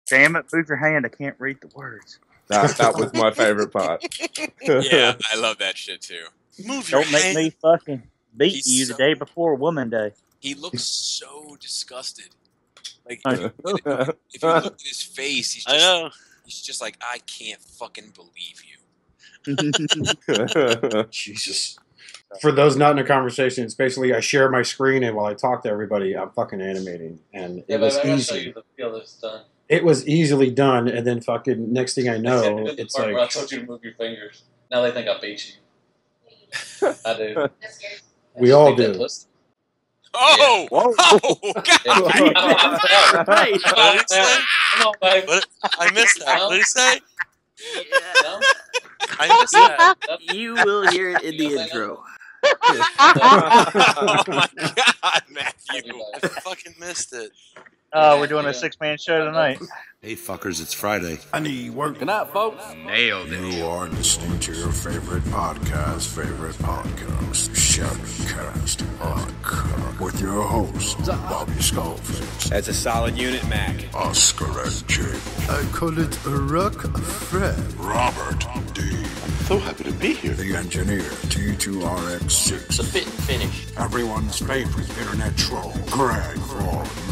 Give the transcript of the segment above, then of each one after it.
Damn it, move your hand. I can't read the words. That was my favorite part. Yeah, I love that shit too. Move your Don't make hand. me fucking beat He's you so- the day before Woman Day. He looks so disgusted. Like I- if you look at his face, he's just like, I can't fucking believe you. Jesus. For those not in a conversation, it's basically I share my screen, and while I talk to everybody, I'm fucking animating. And it was I gotta easy. show you the feel it's done. It was easily done, and then fucking next thing I know, The it's part where I like told you to move your fingers. Now they think I beat you. I do. we all Think that do. twist. Oh! Whoa. Oh! God. Yeah. Hey, What did he say? Come on, baby. What? I missed that. What did he say? No? I missed that. You will hear it in the intro. Oh my God, Matthew! I fucking missed it. we're doing a 6-man show tonight. Hey fuckers, it's Friday. I need work. Good night, folks. Nailed it. You are listening to your favorite podcast, Shadowcast Uncut, with your host, Bobby Skullface, That's a solid unit, Mac. Oscar and Jake. I call it a rock Fred, Robert D. So happy to be here. The engineer, T2RX6. The fit and finish. Everyone's favorite internet troll, Greg for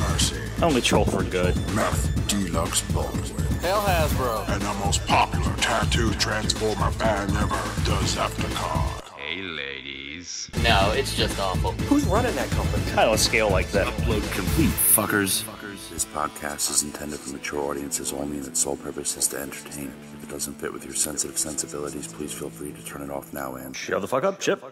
Mercy. Only troll for good. Meth Deluxe Baldwin. Hell Hasbro. And the most popular tattoo transformer band ever, Decepticon. Hey ladies. No, it's just awful. Who's running that company? Kind of a scale like that. Upload complete, fuckers. This podcast is intended for mature audiences only, and its sole purpose is to entertain. If it doesn't fit with your sensitive sensibilities, please feel free to turn it off now and Shut the fuck up, Chip.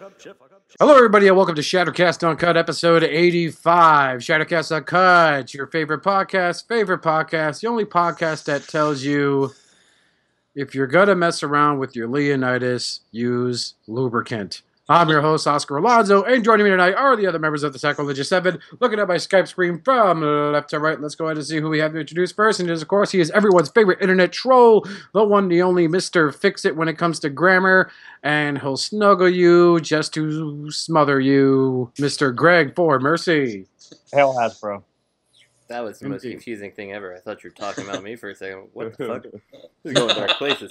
Hello, everybody, and welcome to Shadowcast Uncut, episode 85. Shadowcast Uncut, your favorite podcast, the only podcast that tells you if you're going to mess around with your Leonidas, use lubricant. I'm your host, Oscar Alonzo, and joining me tonight are the other members of the Sacrilegious Seven. Looking at my Skype screen from left to right, let's go ahead and see who we have to introduce first. And of course, he is everyone's favorite internet troll, the one, the only Mr. Fix-It when it comes to grammar, and he'll snuggle you just to smother you, Mr. Greg for Mercy. Hell Hasbro. That was the most Indeed. confusing thing ever. I thought you were talking about me for a second. What the fuck? This is going dark places.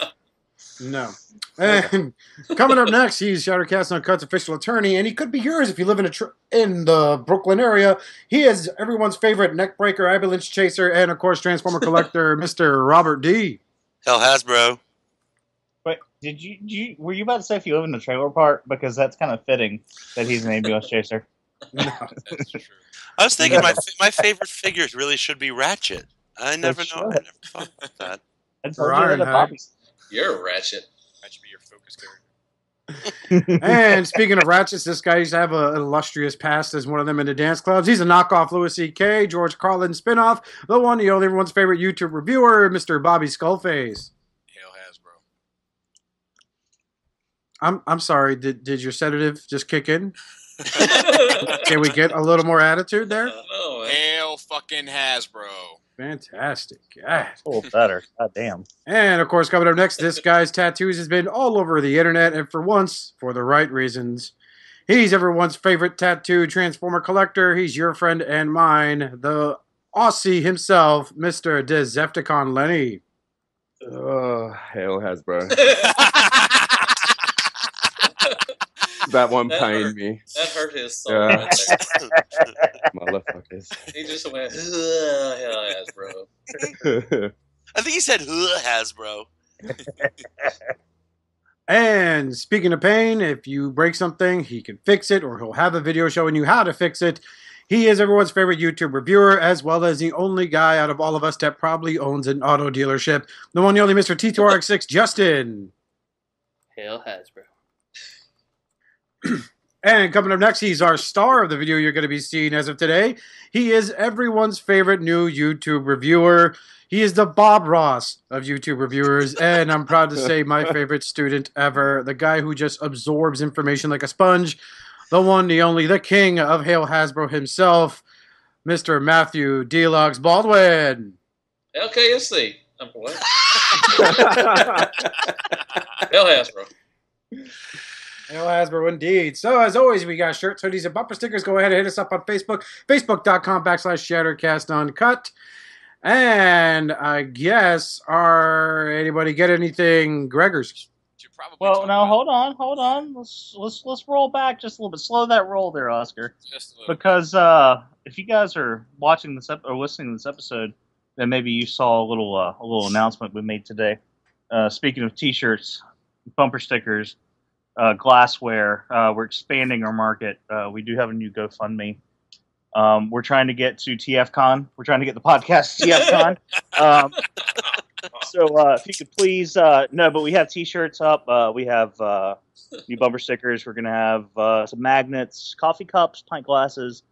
No. And coming up next, he's Shadowcast Uncut's official attorney, and he could be yours if you live in the Brooklyn area. He is everyone's favorite neckbreaker, ambulance chaser, and of course, Transformer collector, Mr. Robert D. Hell Hasbro. But were you about to say if you live in a trailer park? Because that's kind of fitting that he's an ambulance chaser. No. That's true. I was thinking my favorite figures really should be Ratchet. I never thought about that. I told Or you that Ironhide. Bobby's- You're a ratchet. That should be your focus character. And speaking of ratchets, this guy used to have an illustrious past as one of them in the dance clubs. He's a knockoff Louis C.K., George Carlin spinoff, the one, the only, everyone's favorite YouTube reviewer, Mr. Bobby Skullface. Hell Hasbro. I'm sorry, did your sedative just kick in? Can we get a little more attitude there? Oh, man. Hell fucking Hasbro. Fantastic. God. A little better. God damn. And of course, coming up next, this guy's tattoos has been all over the internet, and for once, for the right reasons. He's everyone's favorite tattoo transformer collector. He's your friend and mine, the Aussie himself, Mr. Decepticon Lenny. Oh, hell Hasbro. That one That pained hurt. me. That hurt his soul Yeah. right there. Motherfuckers. He just went, ugh, hell yes, bro. I think he said Hasbro. And speaking of pain, if you break something, he can fix it, or he'll have a video showing you how to fix it. He is everyone's favorite YouTube reviewer, as well as the only guy out of all of us that probably owns an auto dealership. The one, the only Mr. T2RX6, Justin. Hell Hasbro. And coming up next, he's our star of the video you're going to be seeing as of today. He is everyone's favorite new YouTube reviewer. He is the Bob Ross of YouTube reviewers, and I'm proud to say my favorite student ever, the guy who just absorbs information like a sponge, the one, the only, the king of Hail Hasbro himself, Mr. Matthew Deluxe Baldwin. LKSC. I'm what? Hell yes, bro. Hail Hasbro indeed. So as always, we got shirts, hoodies, and bumper stickers. Go ahead and hit us up on Facebook, facebook.com/Shattercast Uncut. And I guess, anybody get anything, Gregor's? Should probably Well, talk now about hold on. Let's roll back just a little bit. Slow that roll there, Oscar. just a little Because if you guys are watching this or listening to this episode, then maybe you saw a little announcement we made today. Speaking of T-shirts, bumper stickers, glassware, we're expanding our market. We do have a new GoFundMe. We're trying to get to TFCon. We're trying to get the podcast to TFCon. So if you could please, no, but we have T-shirts up. We have new bumper stickers. We're gonna have some magnets, coffee cups, pint glasses.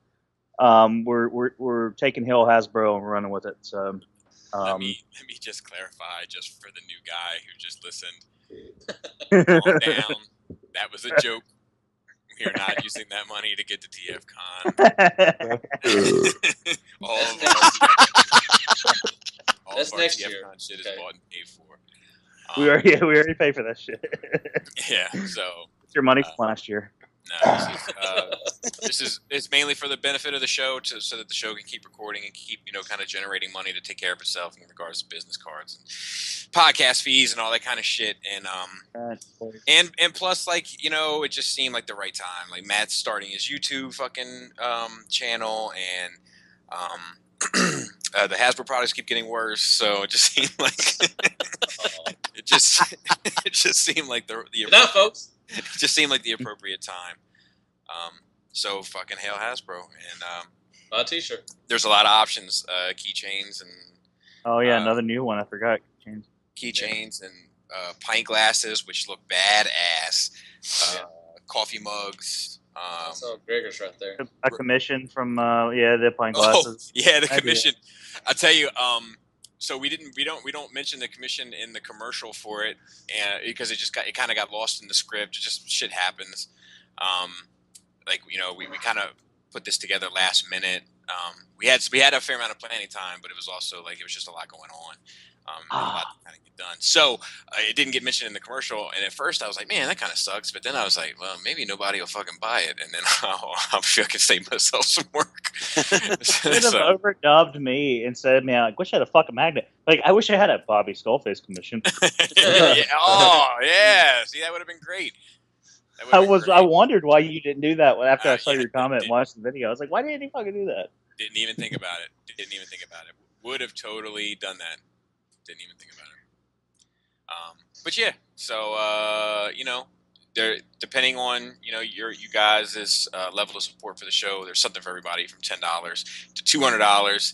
We're taking Hail Hasbro and we're running with it. So let me just clarify, just for the new guy who just listened. Calm down. That was a joke. We are not using that money to get to TFCon. all of That's our next TFCon year. shit is Okay. bought and paid for. we already pay for that shit. Yeah, so It's your money from last year. no, it's mainly for the benefit of the show, so that the show can keep recording and keep kind of generating money to take care of itself in regards to business cards and podcast fees and all that kind of shit. And plus, it just seemed like the right time. Like Matt's starting his YouTube fucking channel, and the Hasbro products keep getting worse. So it just seemed like it just seemed like the Good night, folks. it just seemed like the appropriate time. So fucking hail Hasbro, and Buy a T-shirt. there's a lot of options, keychains and Oh yeah, another new one. I forgot. keychains and pint glasses, which look badass. Coffee mugs. That's all Gregor's right there. A commission from the pint glasses. Oh, yeah, the I do. commission. I tell you, so we don't mention the commission in the commercial for it, and because it kind of got lost in the script. Just shit happens. We kind of put this together last minute. We had a fair amount of planning time, but it was also it was just a lot going on. A lot to kind of get done. So it didn't get mentioned in the commercial, and at first I was like, man, that kind of sucks. But then I was like, well, maybe nobody will fucking buy it, and then I'll fucking save myself some work. Should have overdubbed me and said, man, I wish I had a fucking magnet. I wish I had a Bobby Skullface commission. Yeah. Oh, yeah. See, that would have been great. I wondered why you didn't do that after I saw yeah, your comment and watched the video. I was like, why didn't you fucking do that? Didn't even think about it. Would have totally done that. Didn't even think about it. But yeah, so there, depending on you guys' level of support for the show, there's something for everybody from $10 to $200,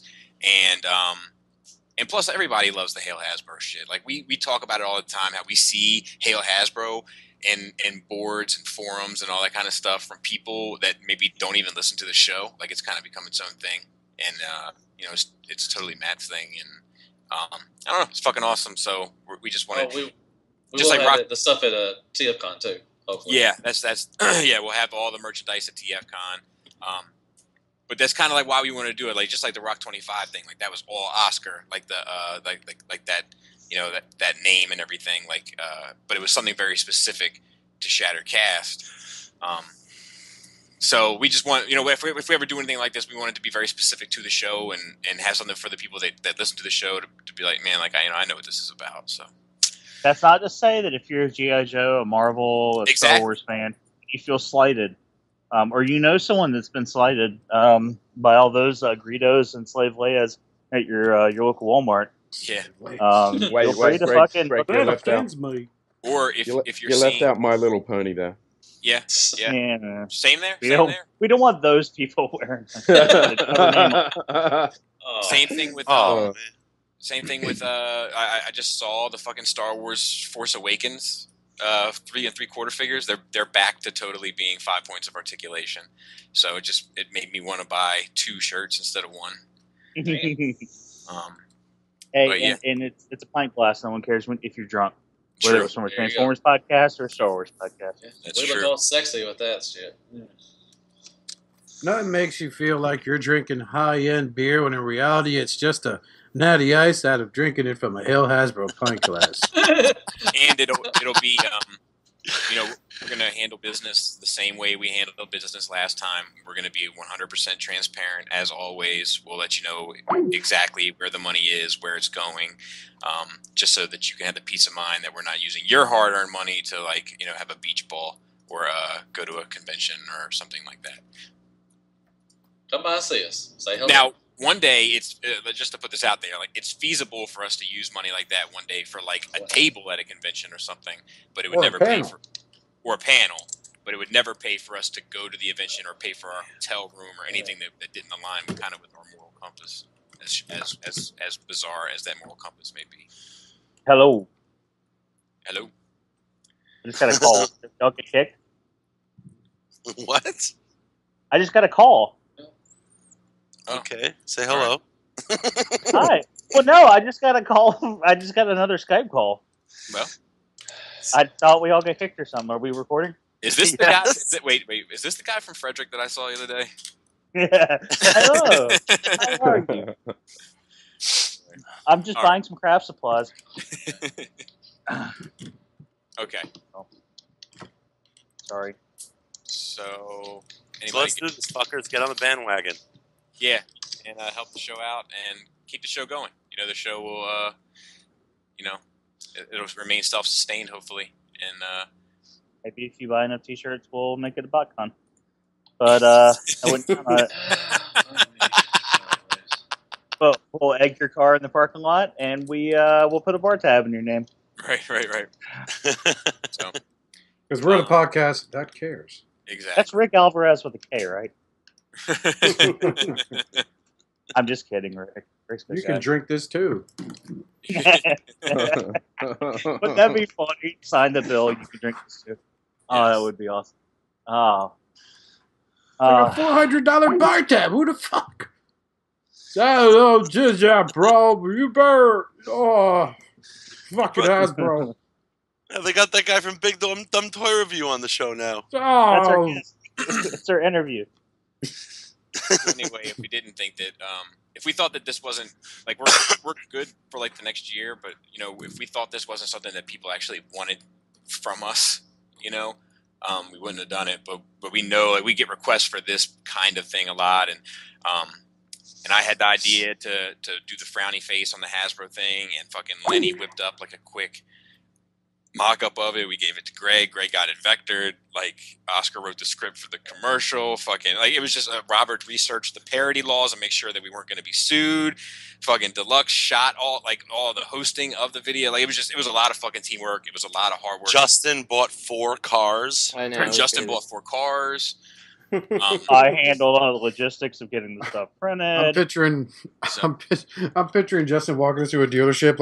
and plus everybody loves the Hail Hasbro shit. We talk about it all the time, how we see Hail Hasbro in boards and forums and all that kind of stuff from people that maybe don't even listen to the show. It's kind of become its own thing, and it's totally Matt's thing, and I don't know, it's fucking awesome. So we just want to, we just have the stuff at TFCon too. Hopefully. Yeah, that's yeah. We'll have all the merchandise at TFCon. But that's kind of why we want to do it, just like the Rock 25 thing. That was all Oscar, like that. That name and everything, but it was something very specific to Shattercast. So we just want, if we ever do anything like this, we want it to be very specific to the show and have something for the people that listen to the show to be like, man, I know what this is about. So that's not to say that if you're a G.I. Joe, a Marvel, a Star Wars fan, you feel slighted, or someone that's been slighted by all those Greedos and Slave Leias at your local Walmart. Yeah. Wait, Greg, you left out. Or if you're you left out My Little Pony there. Yeah. Same there. We don't want those people wearing. Same thing with. Same thing with. I just saw the fucking Star Wars Force Awakens 3 3/4 figures. They're back to totally being 5 points of articulation. So it made me want to buy 2 shirts instead of 1. Hey, and it's a pint glass. No one cares if you're drunk. Whether it was from a Transformers podcast or a Star Wars podcast. Yeah, we look all sexy with that shit. Nothing makes you feel like you're drinking high-end beer when in reality it's just a natty ice out of drinking it from a Hail Hasbro pint glass. And it'll be we're going to handle business the same way we handled business last time. We're going to be 100% transparent as always. We'll let you know exactly where the money is, where it's going, just so that you can have the peace of mind that we're not using your hard-earned money to have a beach ball or go to a convention or something like that. Come by and see us. Say hello. Now, one day, it's just to put this out there, it's feasible for us to use money like that one day for a table at a convention or something, but it would never pay for, or a panel, but it would never pay for us to go to the convention or pay for our hotel room or anything that didn't align with our moral compass, as bizarre as that moral compass may be. Hello. Hello. I just got a call. Y'all get kicked? What? I just got a call. Okay, say hello. Hi. Well, no, I just got a call. I just got another Skype call. Well, I thought we all got kicked or something. Are we recording? Is this the guy? Wait. Is this the guy from Frederick that I saw the other day? Yeah. Hello. How are you? I'm just buying some craft supplies. Okay. Oh. Sorry. So let's do this, fuckers. Get on the bandwagon. Yeah, and help the show out and keep the show going. The show will, it'll remain self-sustained, hopefully. And maybe if you buy enough T-shirts, we'll make it a BotCon. But I wouldn't count on it. But we'll egg your car in the parking lot, and we'll put a bar tab in your name. Right. So, because we're the podcast that cares. Exactly. That's Rick Alvarez with a K, right? I'm just kidding, Rick. Rick's you can drink this too. Wouldn't that be funny? Sign the bill. You can drink this too. Oh, yes. That would be awesome. Oh, like a $400 bar tab. Who the fuck? Oh, just bro. You better. Oh, fucking Hasbro. Yeah, they got that guy from Big Dumb Toy Review on the show now. Oh, it's our interview. Anyway, if we didn't think that, if we thought that this wasn't we're good for the next year, but if we thought this wasn't something that people actually wanted from us, we wouldn't have done it. But we know we get requests for this kind of thing a lot, and I had the idea to do the frowny face on the Hasbro thing, and fucking Lenny whipped up a quick mock-up of it. We gave it to Greg. Greg got it vectored. Oscar wrote the script for the commercial. It was just Robert researched the parody laws and make sure that we weren't going to be sued. Fucking Deluxe shot all the hosting of the video. It was a lot of fucking teamwork. It was a lot of hard work. Justin bought 4 cars. I know. Justin bought 4 cars. I handled all the logistics of getting the stuff printed. I'm picturing Justin walking into a dealership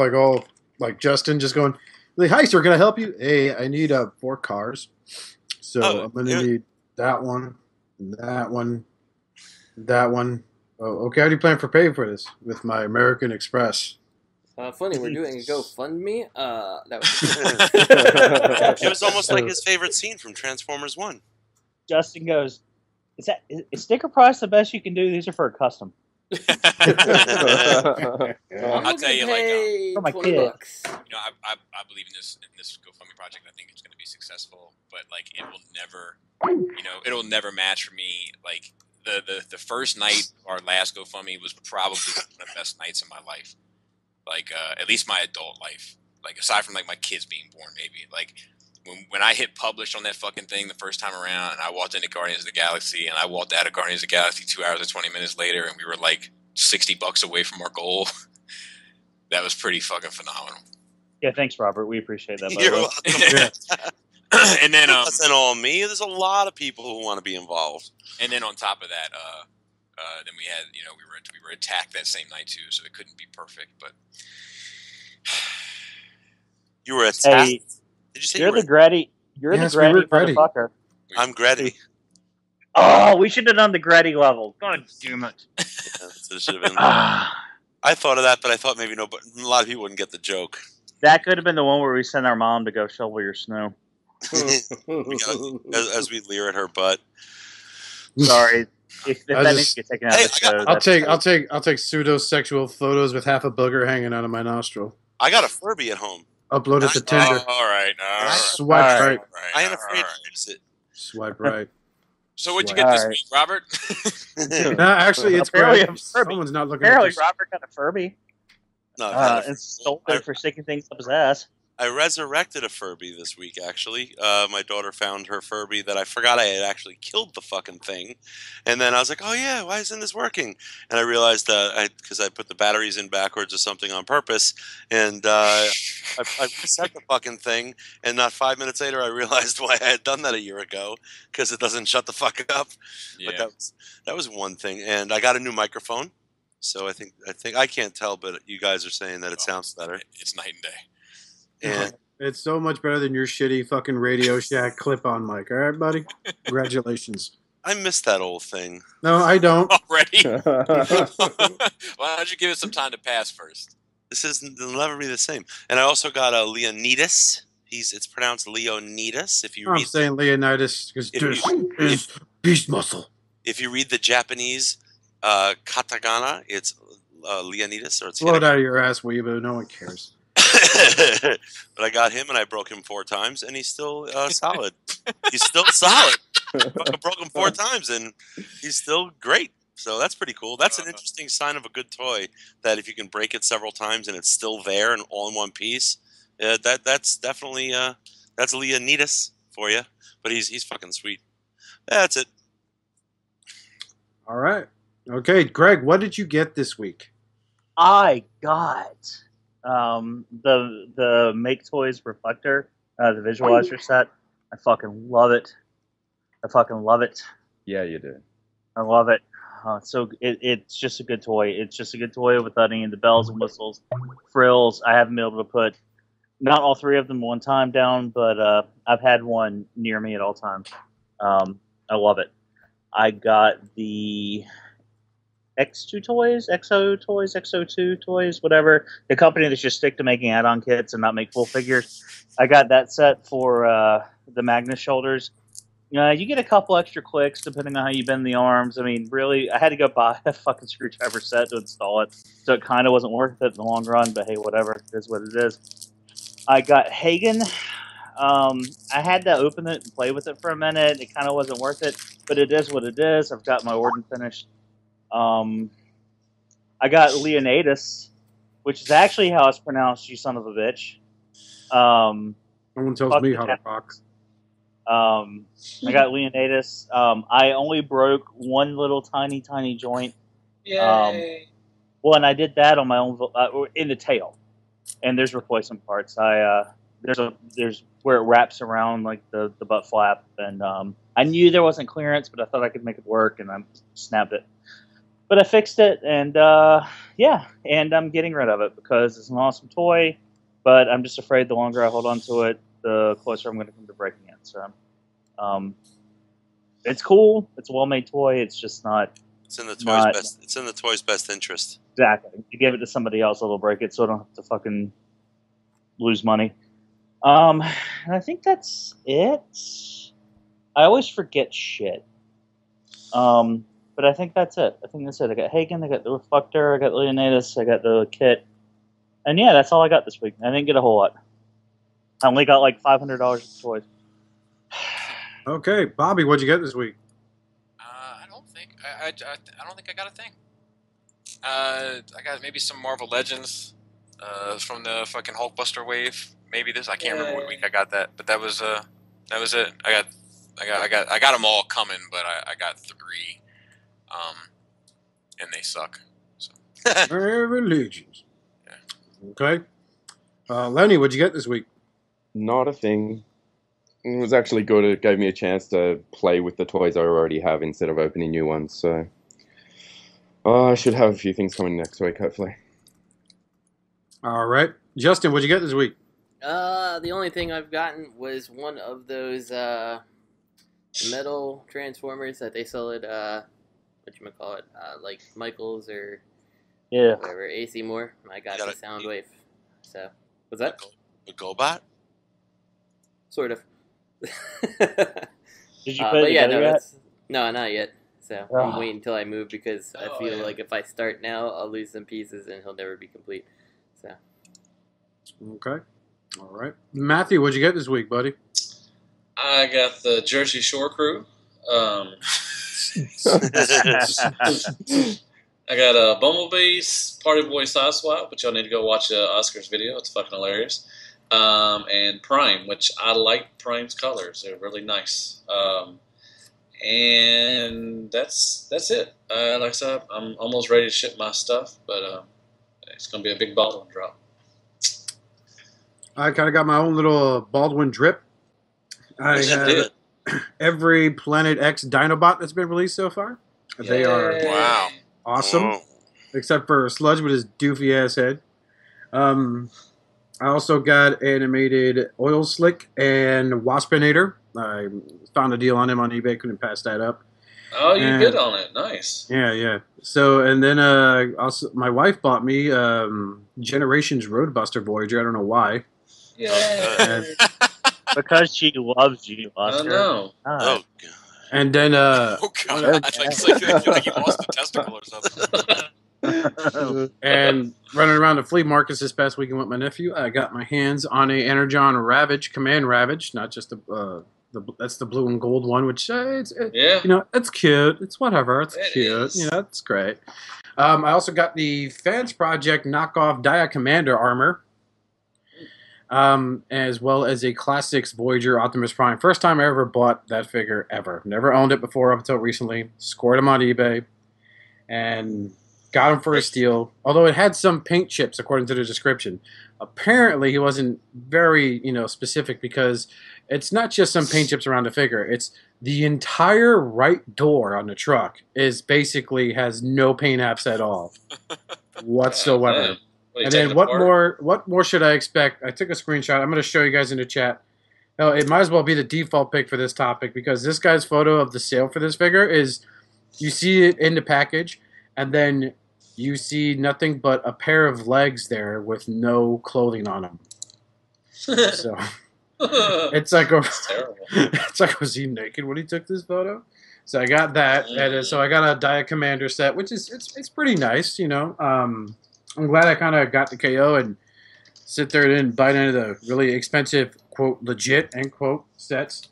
Justin just going, hi, sir, can I help you? Hey, I need 4 cars. So I'm going to need that one, that one, that one. Oh, okay, how do you plan for paying for this? With my American Express. Funny, we're doing a GoFundMe. That was it was almost like his favorite scene from Transformers 1. Justin goes, is sticker price the best you can do? These are for a custom. I'll tell you, for my kid. I believe in this GoFundMe project. I think it's going to be successful, but it'll never match for me. The first night of our last GoFundMe was probably one of the best nights of my life. At least my adult life. Aside from my kids being born, maybe. When I hit publish on that fucking thing the first time around, and I walked into Guardians of the Galaxy, and I walked out of Guardians of the Galaxy 2 hours and 20 minutes later, and we were $60 away from our goal. That was pretty fucking phenomenal. Yeah, thanks, Robert. We appreciate that. You're welcome. And then, it wasn't all me. There's a lot of people who want to be involved. And then on top of that, then we had, we were attacked that same night too, so it couldn't be perfect. But you were attacked. Hey, did you say you're the Gretty? You're the Gretty motherfucker. I'm Gretty. Oh, we should have done the Gretty level. God damn it. Yeah, so it should have been. I thought of that, but I thought maybe but a lot of people wouldn't get the joke. That could have been the one where we sent our mom to go shovel your snow. as we leer at her butt. Sorry, if that needs to get taken out of the show. I'll take pseudo-sexual photos with half a booger hanging out of my nostril. I got a Furby at home. Upload it to Tinder. All right. Swipe right. I ain't afraid to use it. Swipe right. So what'd you get this week, Robert? Actually, it's Apparently great. Someone's not looking Apparently, at this. Robert got a Furby No, and stole it for sticking things up his ass. I resurrected a Furby this week, actually. My daughter found her Furby that I forgot I had actually killed the fucking thing. And then I was like, oh, yeah, why isn't this working? And I realized because I put the batteries in backwards or something on purpose. And I reset the fucking thing. And not 5 minutes later, I realized why I had done that a year ago, because it doesn't shut the fuck up. Yeah. But that was one thing. And I got a new microphone. So I think I can't tell, but you guys are saying that it sounds better. It's night and day. And It's so much better than your shitty fucking Radio Shack clip-on mic. All right, buddy? Congratulations. I miss that old thing. No, I don't. Already? Why don't you give it some time to pass first? It'll never be the same. And I also got a Leonidas. It's pronounced Leonidas. If you I'm read saying Leonidas because this is beast muscle. if you read the Japanese katakana, it's Leonidas, or it's Blow it out of your ass, weeaboo. No one cares. But I got him, and I broke him 4 times, and he's still solid. He's still solid. I broke him 4 times, and he's still great. So that's pretty cool. That's an interesting sign of a good toy, that if you can break it several times and it's still there and all in one piece, that's definitely that's Leonidas for you. But he's fucking sweet. That's it. All right. Okay, Greg, what did you get this week? I got the Make Toys reflector, the visualizer set. I fucking love it. Yeah, you do. I love it. So it's just a good toy. It's just a good toy without any of the bells and whistles, frills. I haven't been able to put not all 3 of them one time down, but I've had one near me at all times. I love it. I got the X2 toys, XO2 toys, whatever. The company that's just stick to making add-on kits and not make full figures. I got that set for the Magnus shoulders. You get a couple extra clicks depending on how you bend the arms. I mean, really, I had to go buy a fucking screwdriver set to install it, so it kind of wasn't worth it in the long run, but hey, whatever. It is what it is. I got Hagen. I had to open it and play with it for a minute. It kind of wasn't worth it, but it is what it is. I've got my Orden finished. I got Leonidas, which is actually how it's pronounced, you son of a bitch. No one tells me how to box. I got Leonidas. I only broke one little tiny joint. Yay! Well, and I did that on my own in the tail. And there's replacement parts. There's where it wraps around like the butt flap, and I knew there wasn't clearance, but I thought I could make it work, and I snapped it. But I fixed it, and yeah, and I'm getting rid of it because it's an awesome toy. But I'm just afraid the longer I hold on to it, the closer I'm going to come to breaking it. So, it's cool. It's a well-made toy. It's just not. It's in the toy's best. It's in the toy's best interest. Exactly. If you give it to somebody else, it'll break it, so I don't have to fucking lose money. And I think that's it. I always forget shit. But I think that's it. I got Hagen, I got the reflector, I got Leonidas, I got the kit. And yeah, that's all I got this week. I didn't get a whole lot. I only got like $500 of toys. Okay, Bobby, what'd you get this week? I don't think I got a thing. I got maybe some Marvel Legends from the fucking Hulkbuster wave. Maybe this. I can't remember what week I got that, but that was it. I got them all coming, but I got 3, and they suck. So. Religions. Yeah. Okay. Lenny, what'd you get this week? Not a thing. It was actually good. It gave me a chance to play with the toys I already have instead of opening new ones. So I should have a few things coming next week, hopefully. All right. Justin, what'd you get this week? The only thing I've gotten was one of those metal transformers that they sell at whatchamacallit, like Michaels or whatever, AC Moore. I got the Soundwave. So what's that? A GoBot? Sort of. Did you put it together yet? No, not yet. So I'm waiting until I move because I feel like if I start now, I'll lose some pieces and he'll never be complete. So. Okay. All right. Matthew, what'd you get this week, buddy? I got the Jersey Shore crew. I got a Bumblebee's Party Boy Side Swap, which y'all need to go watch Oscar's video. It's fucking hilarious. And Prime, which I like Prime's colors. They're really nice. And that's it. Like I said, I'm almost ready to ship my stuff, but it's going to be a big Baldwin drop. I kind of got my own little Baldwin drip. I have every Planet X Dinobot that's been released so far. Yay. They are awesome, Whoa. except for Sludge with his doofy ass head. I also got animated Oil Slick and Waspinator. I found a deal on him on eBay, couldn't pass that up. Oh, you bid on it. Nice. Yeah. So, and then also my wife bought me Generations Roadbuster Voyager. I don't know why. Yeah. Because she loves you, Oscar. I know. Oh, God. And then Oh God! Like you lost a testicle or something. and running around the flea markets this past weekend with my nephew, I got my hands on a Energon Ravage, Command Ravage, not just that's the blue and gold one, which it's cute. It's whatever. It's cute. It's great. I also got the Fans Project knockoff Dia Commander armor. As well as a Classics Voyager Optimus Prime. First time I ever bought that figure ever. Never owned it before up until recently. Scored him on eBay and got him for a steal. Although it had some paint chips according to the description. Apparently he wasn't very, specific because it's not just some paint chips around the figure. It's the entire right door on the truck has no paint apps at all whatsoever. And then what more should I expect? I took a screenshot. I'm going to show you guys in the chat. Now, it might as well be the default pick for this topic because this guy's photo of the sale for this figure is you see it in the package and then you see nothing but a pair of legs there with no clothing on them. So it's like was he naked when he took this photo? So I got that, and so I got a Dia Commander set, which is it's pretty nice, I'm glad I kind of got the KO and sit there and didn't bite into the really expensive, quote, legit, end quote, sets.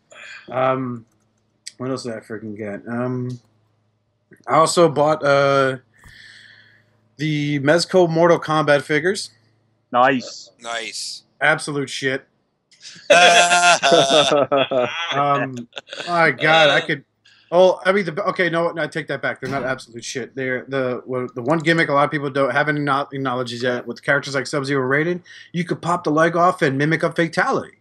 What else did I freaking get? I also bought the Mezco Mortal Kombat figures. Nice. Absolute shit. My God, I could... Oh, I mean, no, I take that back. They're not absolute shit. They're the one gimmick a lot of people haven't acknowledged yet with characters like Sub-Zero Raiden. You could pop the leg off and mimic a fatality,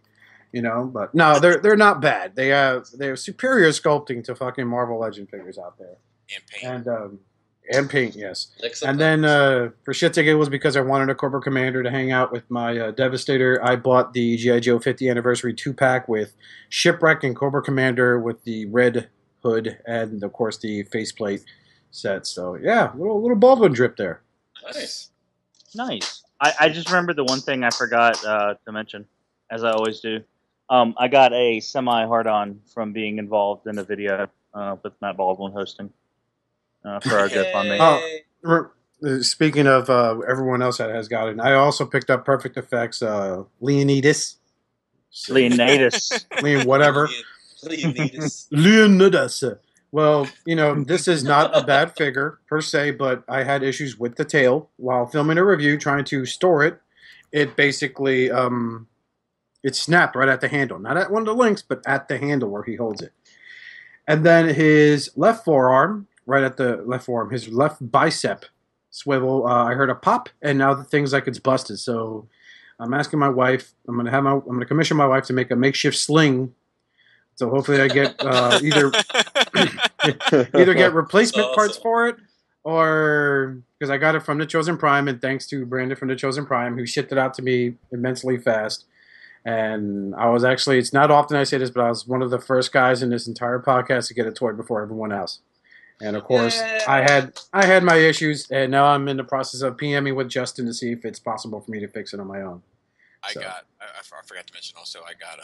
But no, they're not bad. They're superior sculpting to fucking Marvel Legend figures out there. And paint, yes. And then for shits and giggles, because I wanted a Cobra Commander to hang out with my Devastator, I bought the G.I. Joe 50th Anniversary 2-pack with Shipwreck and Cobra Commander with the red hood and of course the faceplate set. So yeah, little Baldwin drip there. Nice. I just remembered the one thing I forgot to mention, as I always do. I got a semi hard-on from being involved in a video with Matt Baldwin hosting for our GoFundMe. Speaking of everyone else that has gotten, I also picked up Perfect Effects Leonidas. Whatever. Leonidas. Well, this is not a bad figure per se, but I had issues with the tail while filming a review, trying to store it. It basically it snapped right at the handle, not at one of the links, but at the handle where he holds it. And then his left forearm, his left bicep swivel. I heard a pop, and now the thing's like it's busted. So I'm asking my wife. I'm gonna commission my wife to make a makeshift sling. So hopefully I get either get replacement parts for it, or because I got it from the Chosen Prime, and thanks to Brandon from the Chosen Prime who shipped it out to me immensely fast. And I was actually, it's not often I say this, but I was one of the first guys in this entire podcast to get a toy before everyone else. And of course, I had my issues, and now I'm in the process of PMing with Justin to see if it's possible for me to fix it on my own. I forgot to mention also, I got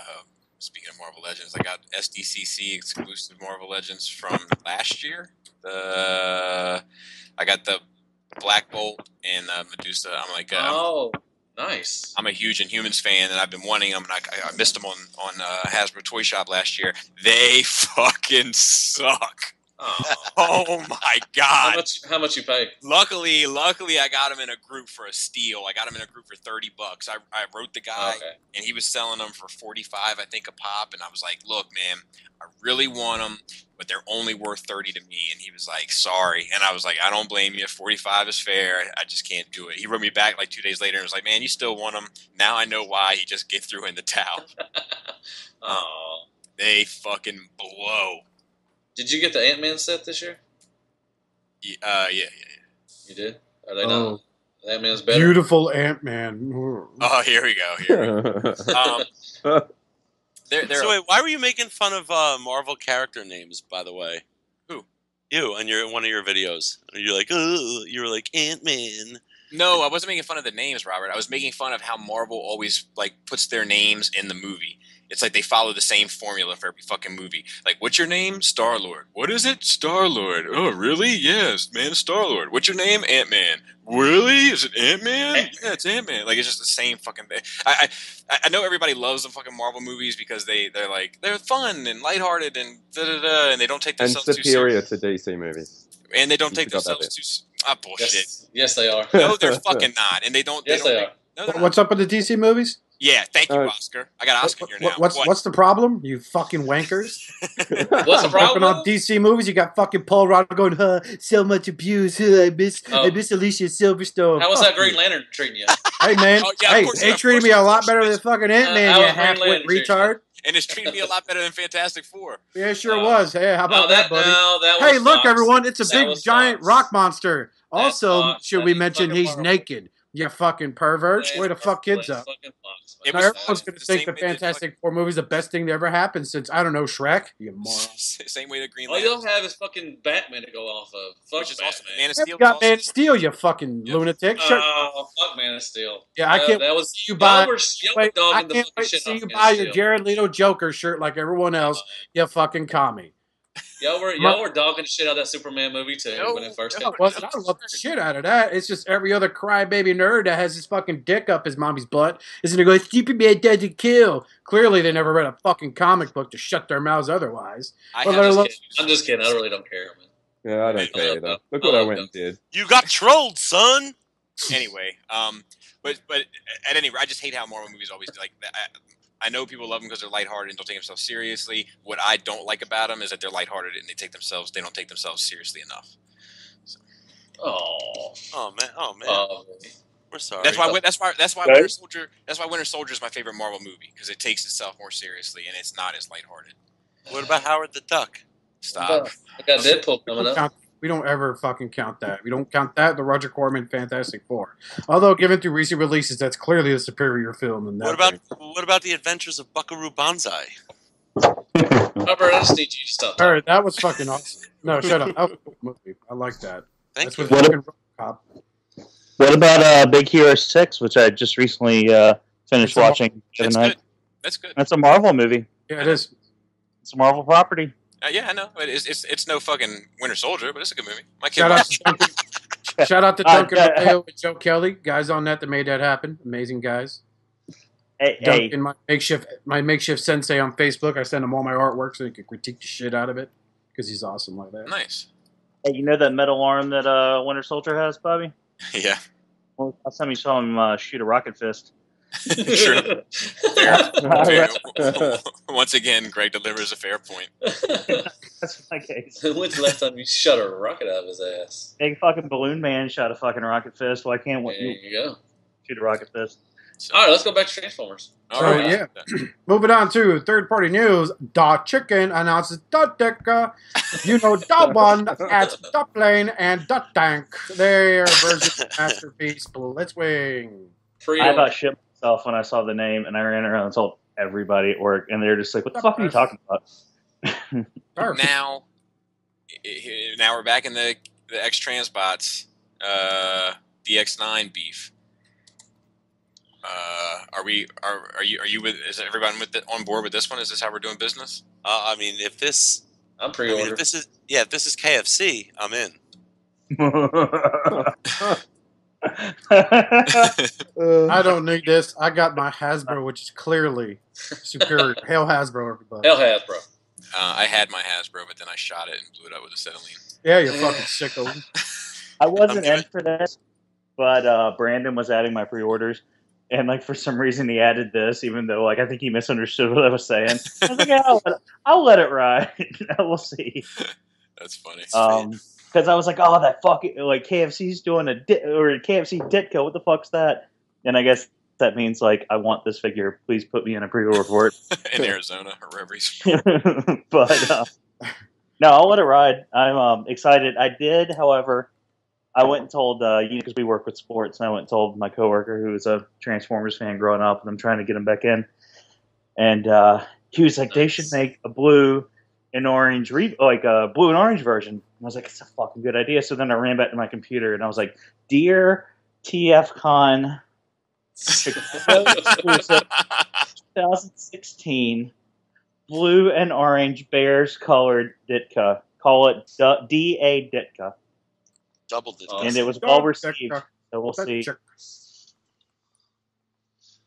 speaking of Marvel Legends, I got SDCC exclusive Marvel Legends from last year. I got the Black Bolt and Medusa. I'm like, Nice. I'm a huge Inhumans fan, and I've been wanting them. And I missed them on Hasbro Toy Shop last year. They fucking suck. Oh my god! How much you pay? Luckily, I got them in a group for a steal. I got them in a group for $30. I wrote the guy, and he was selling them for $45, I think, a pop. And I was like, "Look, man, I really want them, but they're only worth $30 to me." And he was like, "Sorry." And I was like, "I don't blame you. 45 is fair. I just can't do it." He wrote me back like 2 days later and was like, "Man, you still want them?" Now I know why. He just threw in the towel. Oh, they fucking blow. Did you get the Ant-Man set this year? Yeah. You did? Are they not? Ant-Man's better? Beautiful Ant-Man. Oh, here we go. So wait, why were you making fun of Marvel character names, by the way? Who? You, in one of your videos. You're like, oh, you were like, Ant-Man. No, I wasn't making fun of the names, Robert. I was making fun of how Marvel always puts their names in the movie. It's like they follow the same formula for every fucking movie. Like, what's your name? Star-Lord. What is it? Star-Lord. Oh, really? Yes, man, Star-Lord. What's your name? Ant-Man. Really? Is it Ant-Man? Yeah, it's Ant-Man. Like, it's just the same fucking thing. I know everybody loves the fucking Marvel movies because they're fun and lighthearted and da-da-da, and they don't take themselves too seriously. And superior to DC movies. And they don't take themselves too... bullshit. Yes, they are. No, they're fucking not. And they don't... Yes, they are. No, what's up with the DC movies? Yeah, thank you, Oscar. I got Oscar here now. What's the problem, you fucking wankers? What's the problem? On DC movies, you got fucking Paul Rudd going, so much abuse. I miss Alicia Silverstone. How was that Green Lantern treating you? Hey, man. They treated me a lot better than fucking Ant-Man, you half-wit retard. And it's treating me a lot better than Fantastic Four. Yeah, it sure was. Hey, how about that, buddy? That hey, look, Fox. everyone. It's a big, giant Fox. rock monster. Also, Fox. should we mention he's naked? You fucking perverts. Way to fuck kids up. Everyone's going to think the Fantastic Four movie is the best thing that ever happened since, I don't know, Shrek. You moron. Same way to Green All Lantern. you don't have is fucking Batman to go off of. Fuck Which is Batman. awesome. Man of Steel. You got Man of Steel, you fucking lunatic. Oh, fuck Man of Steel. Yeah, I can't that was, see you buy. I can't wait to see you buy your Jared Leto Joker shirt like everyone else. You fucking commie. Y'all were dogging the shit out of that Superman movie too when it first came out. I love the shit out of that. It's just every other crybaby nerd that has his fucking dick up his mommy's butt is gonna go, Superman doesn't kill. Clearly, they never read a fucking comic book to shut their mouths otherwise. I'm just kidding. I really don't care, man. Yeah, I don't care either. Look what I went and did. You got trolled, son. Anyway, but at any rate, I just hate how Marvel movies always do like that. I know people love them because they're lighthearted and don't take themselves seriously. What I don't like about them is that they're lighthearted and they don't take themselves seriously enough. So. Oh man. We're sorry. That's why Winter Soldier. That's why Winter Soldier is my favorite Marvel movie because it takes itself more seriously and it's not as lighthearted. What about Howard the Duck? Stop. I got Deadpool coming up. We don't ever fucking count that. We don't count that. The Roger Corman Fantastic Four. Although, given through recent releases, that's clearly a superior film. Than that. What about the Adventures of Buckaroo Banzai? Robert, I just need you to stop. All right, that was fucking awesome. No, shut up. That was a good movie. I like that. Thank you. What about Big Hero 6, which I just recently finished watching the night? That's good. That's a Marvel movie. Yeah, it is. It's a Marvel property. Yeah, I know. It's no fucking Winter Soldier, but it's a good movie. My kid Shout out to Duncan Mateo and Joe Kelly, guys on that made that happen. Amazing guys. Duncan, my makeshift sensei on Facebook. I send him all my artwork so he can critique the shit out of it because he's awesome like that. Nice. Hey, you know that metal arm that Winter Soldier has, Bobby? Yeah. Well, last time you saw him shoot a rocket fist. True. Once again, Greg delivers a fair point. That's my case. When's the last time you shot a rocket out of his ass? Big fucking balloon man shot a fucking rocket fist. Why can't There you go. shoot a rocket fist? All right, let's go back to Transformers. Yeah. Moving on to third-party news. Da Chicken announces Da Deca, Da One at Da Plane and Da Tank. Their version of Masterpiece Blitzwing. I about shit myself when I saw the name, and I ran around and told everybody at work, and they're just like, what the fuck are you talking about? Now we're back in the X-Transbots, DX9 beef. Are you with? Is everyone on board with this one? Is this how we're doing business? I mean, I'm pre-order. If this is KFC, I'm in. I don't need this. I got my Hasbro, which is clearly superior. Hail Hasbro, everybody. Hail Hasbro. I had my Hasbro, but then I shot it and blew it up with acetylene. Yeah, you're fucking sicko. I wasn't in for this, but Brandon was adding my pre-orders, and like for some reason he added this, even though like I think he misunderstood what I was saying. I was like, yeah, I'll let it ride. We'll see. That's funny. Because I was like, oh, that fucking like KFC's doing or KFC Ditko. What the fuck's that? And I guess that means like I want this figure. Please put me in a pre-order for it in Arizona or wherever he's. But no, I'll let it ride. I'm excited. I did, however, I went and told because we work with sports, and I went and told my coworker who was a Transformers fan growing up, and I'm trying to get him back in. And he was like, they should make a blue and orange, blue and orange version. And I was like, it's a fucking good idea. So then I ran back to my computer and I was like, Dear TFCon 2016 blue and orange bears colored Ditka. Call it DA Ditka. Double Ditka. And it was well received. So we'll see.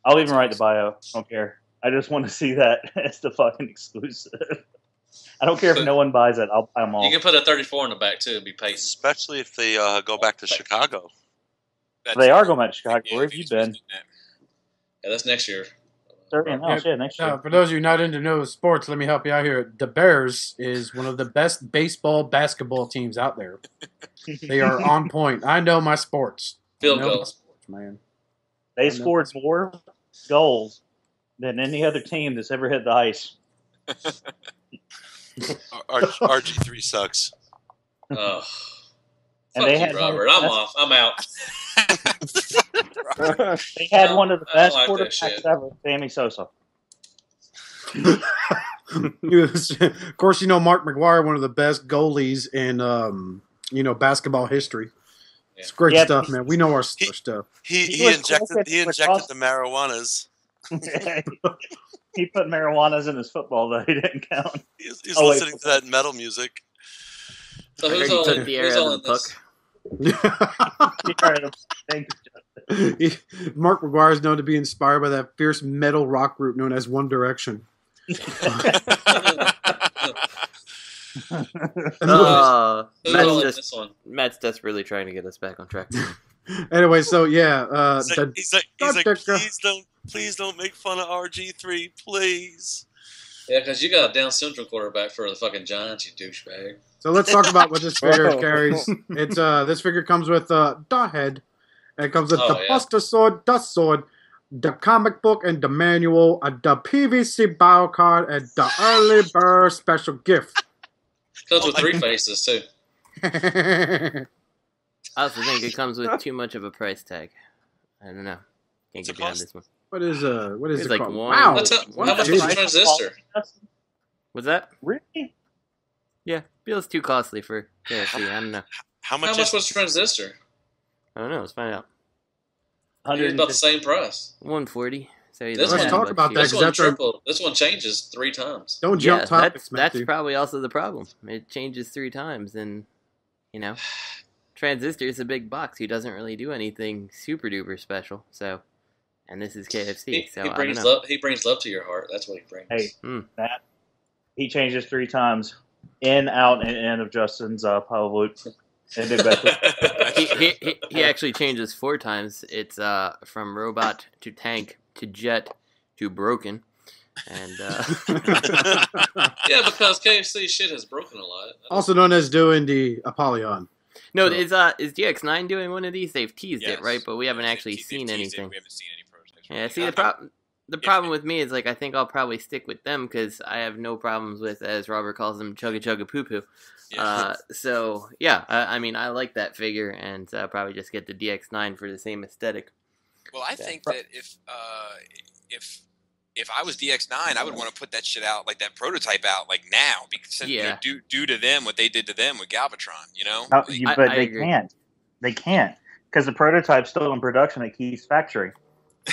I'll even write the bio. I don't care. I just want to see that as the fucking exclusive. I don't care if no one buys it. I'll buy them all. You can put a 34 in the back, too. It'd be Peyton. Especially if they go back to Chicago. They are going back to Chicago. Where have you been? Yeah, that's next year. Next year. For those of you not into no sports, let me help you out here. The Bears is one of the best basketball teams out there. They are on point. I know my sports. Field goals. Man. They scored more goals than any other team that's ever hit the ice. RG3 sucks. Oh. And Fuck you, Robert. I'm off. I'm out. They had one of the best quarterbacks ever, Sammy Sosa. Of course, you know Mark McGuire, one of the best goalies in basketball history. It's great stuff, man. We know our stuff. He injected the marijuanas. He put marijuanas in his football, though. He didn't count. He's listening to that metal music. So who's on this? Mark McGuire is known to be inspired by that fierce metal rock group known as One Direction. Matt's desperately trying to get us back on track. Anyway, so yeah, he's like, please don't make fun of RG3, please. Yeah, because you got a Down syndrome quarterback for the fucking Giants, you douchebag. So let's talk about what this figure carries. It's this figure comes with the head, and it comes with the Buster Sword, Dust Sword, the comic book, and the manual, the PVC bio card, and the early bird special gift. Comes with 3 faces too. I also think it comes with too much of a price tag. I don't know. Can't get beyond this one. What is it like called? Wow. How much is a transistor? What's that? Really? Yeah, feels too costly for KFC. I don't know. How much was transistor? I don't know. Let's find out. It's about the same price. 140. So let's talk about that. This one changes 3 times. Don't jump topics, that's probably also the problem. It changes 3 times, and Transistor is a big box. He doesn't really do anything super duper special. So, and this is KFC. He brings love to your heart. That's what he brings. Hey, Matt, he changes 3 times. In, out, and in of Justin's pile of loot. He actually changes 4 times. It's from robot to tank to jet to broken. And yeah, because KFC shit has broken a lot. Also known as doing the Apollyon. No, is DX9 doing one of these? They've teased it, right? But we haven't actually seen anything. We haven't seen any prototypes. Yeah, see, the problem with me is, like, I think I'll probably stick with them because I have no problems with, as Robert calls them, chugga chugga poo poo. Yeah. So, yeah, I mean, I like that figure, and I'll probably just get the DX9 for the same aesthetic. Well, I think that if I was DX9, I would want to put that shit out, like that prototype out, like now, because due to them what they did to them with Galvatron, but they can't. They can't because the prototype's still in production at Key's factory.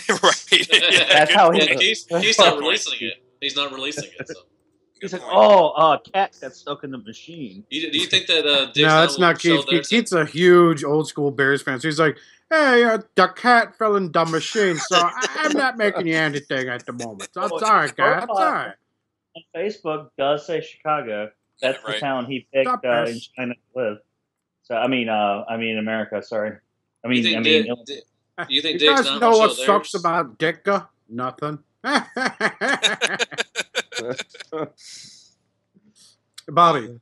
Right. That's how he's not releasing it. He's not releasing it. So. He's like, cat got stuck in the machine. Do you think that? No, that's not Keith. Keith's a huge old school Bears fan. So he's like, Hey, the cat fell in the machine, so I'm not making you anything at the moment. That's all right, guys. That's all right. On Facebook does say Chicago. That's the town he picked in China to live. So I mean America. Sorry. You think You Dick's guys not know gonna what show sucks theirs? about Dicka? Nothing. Bobby.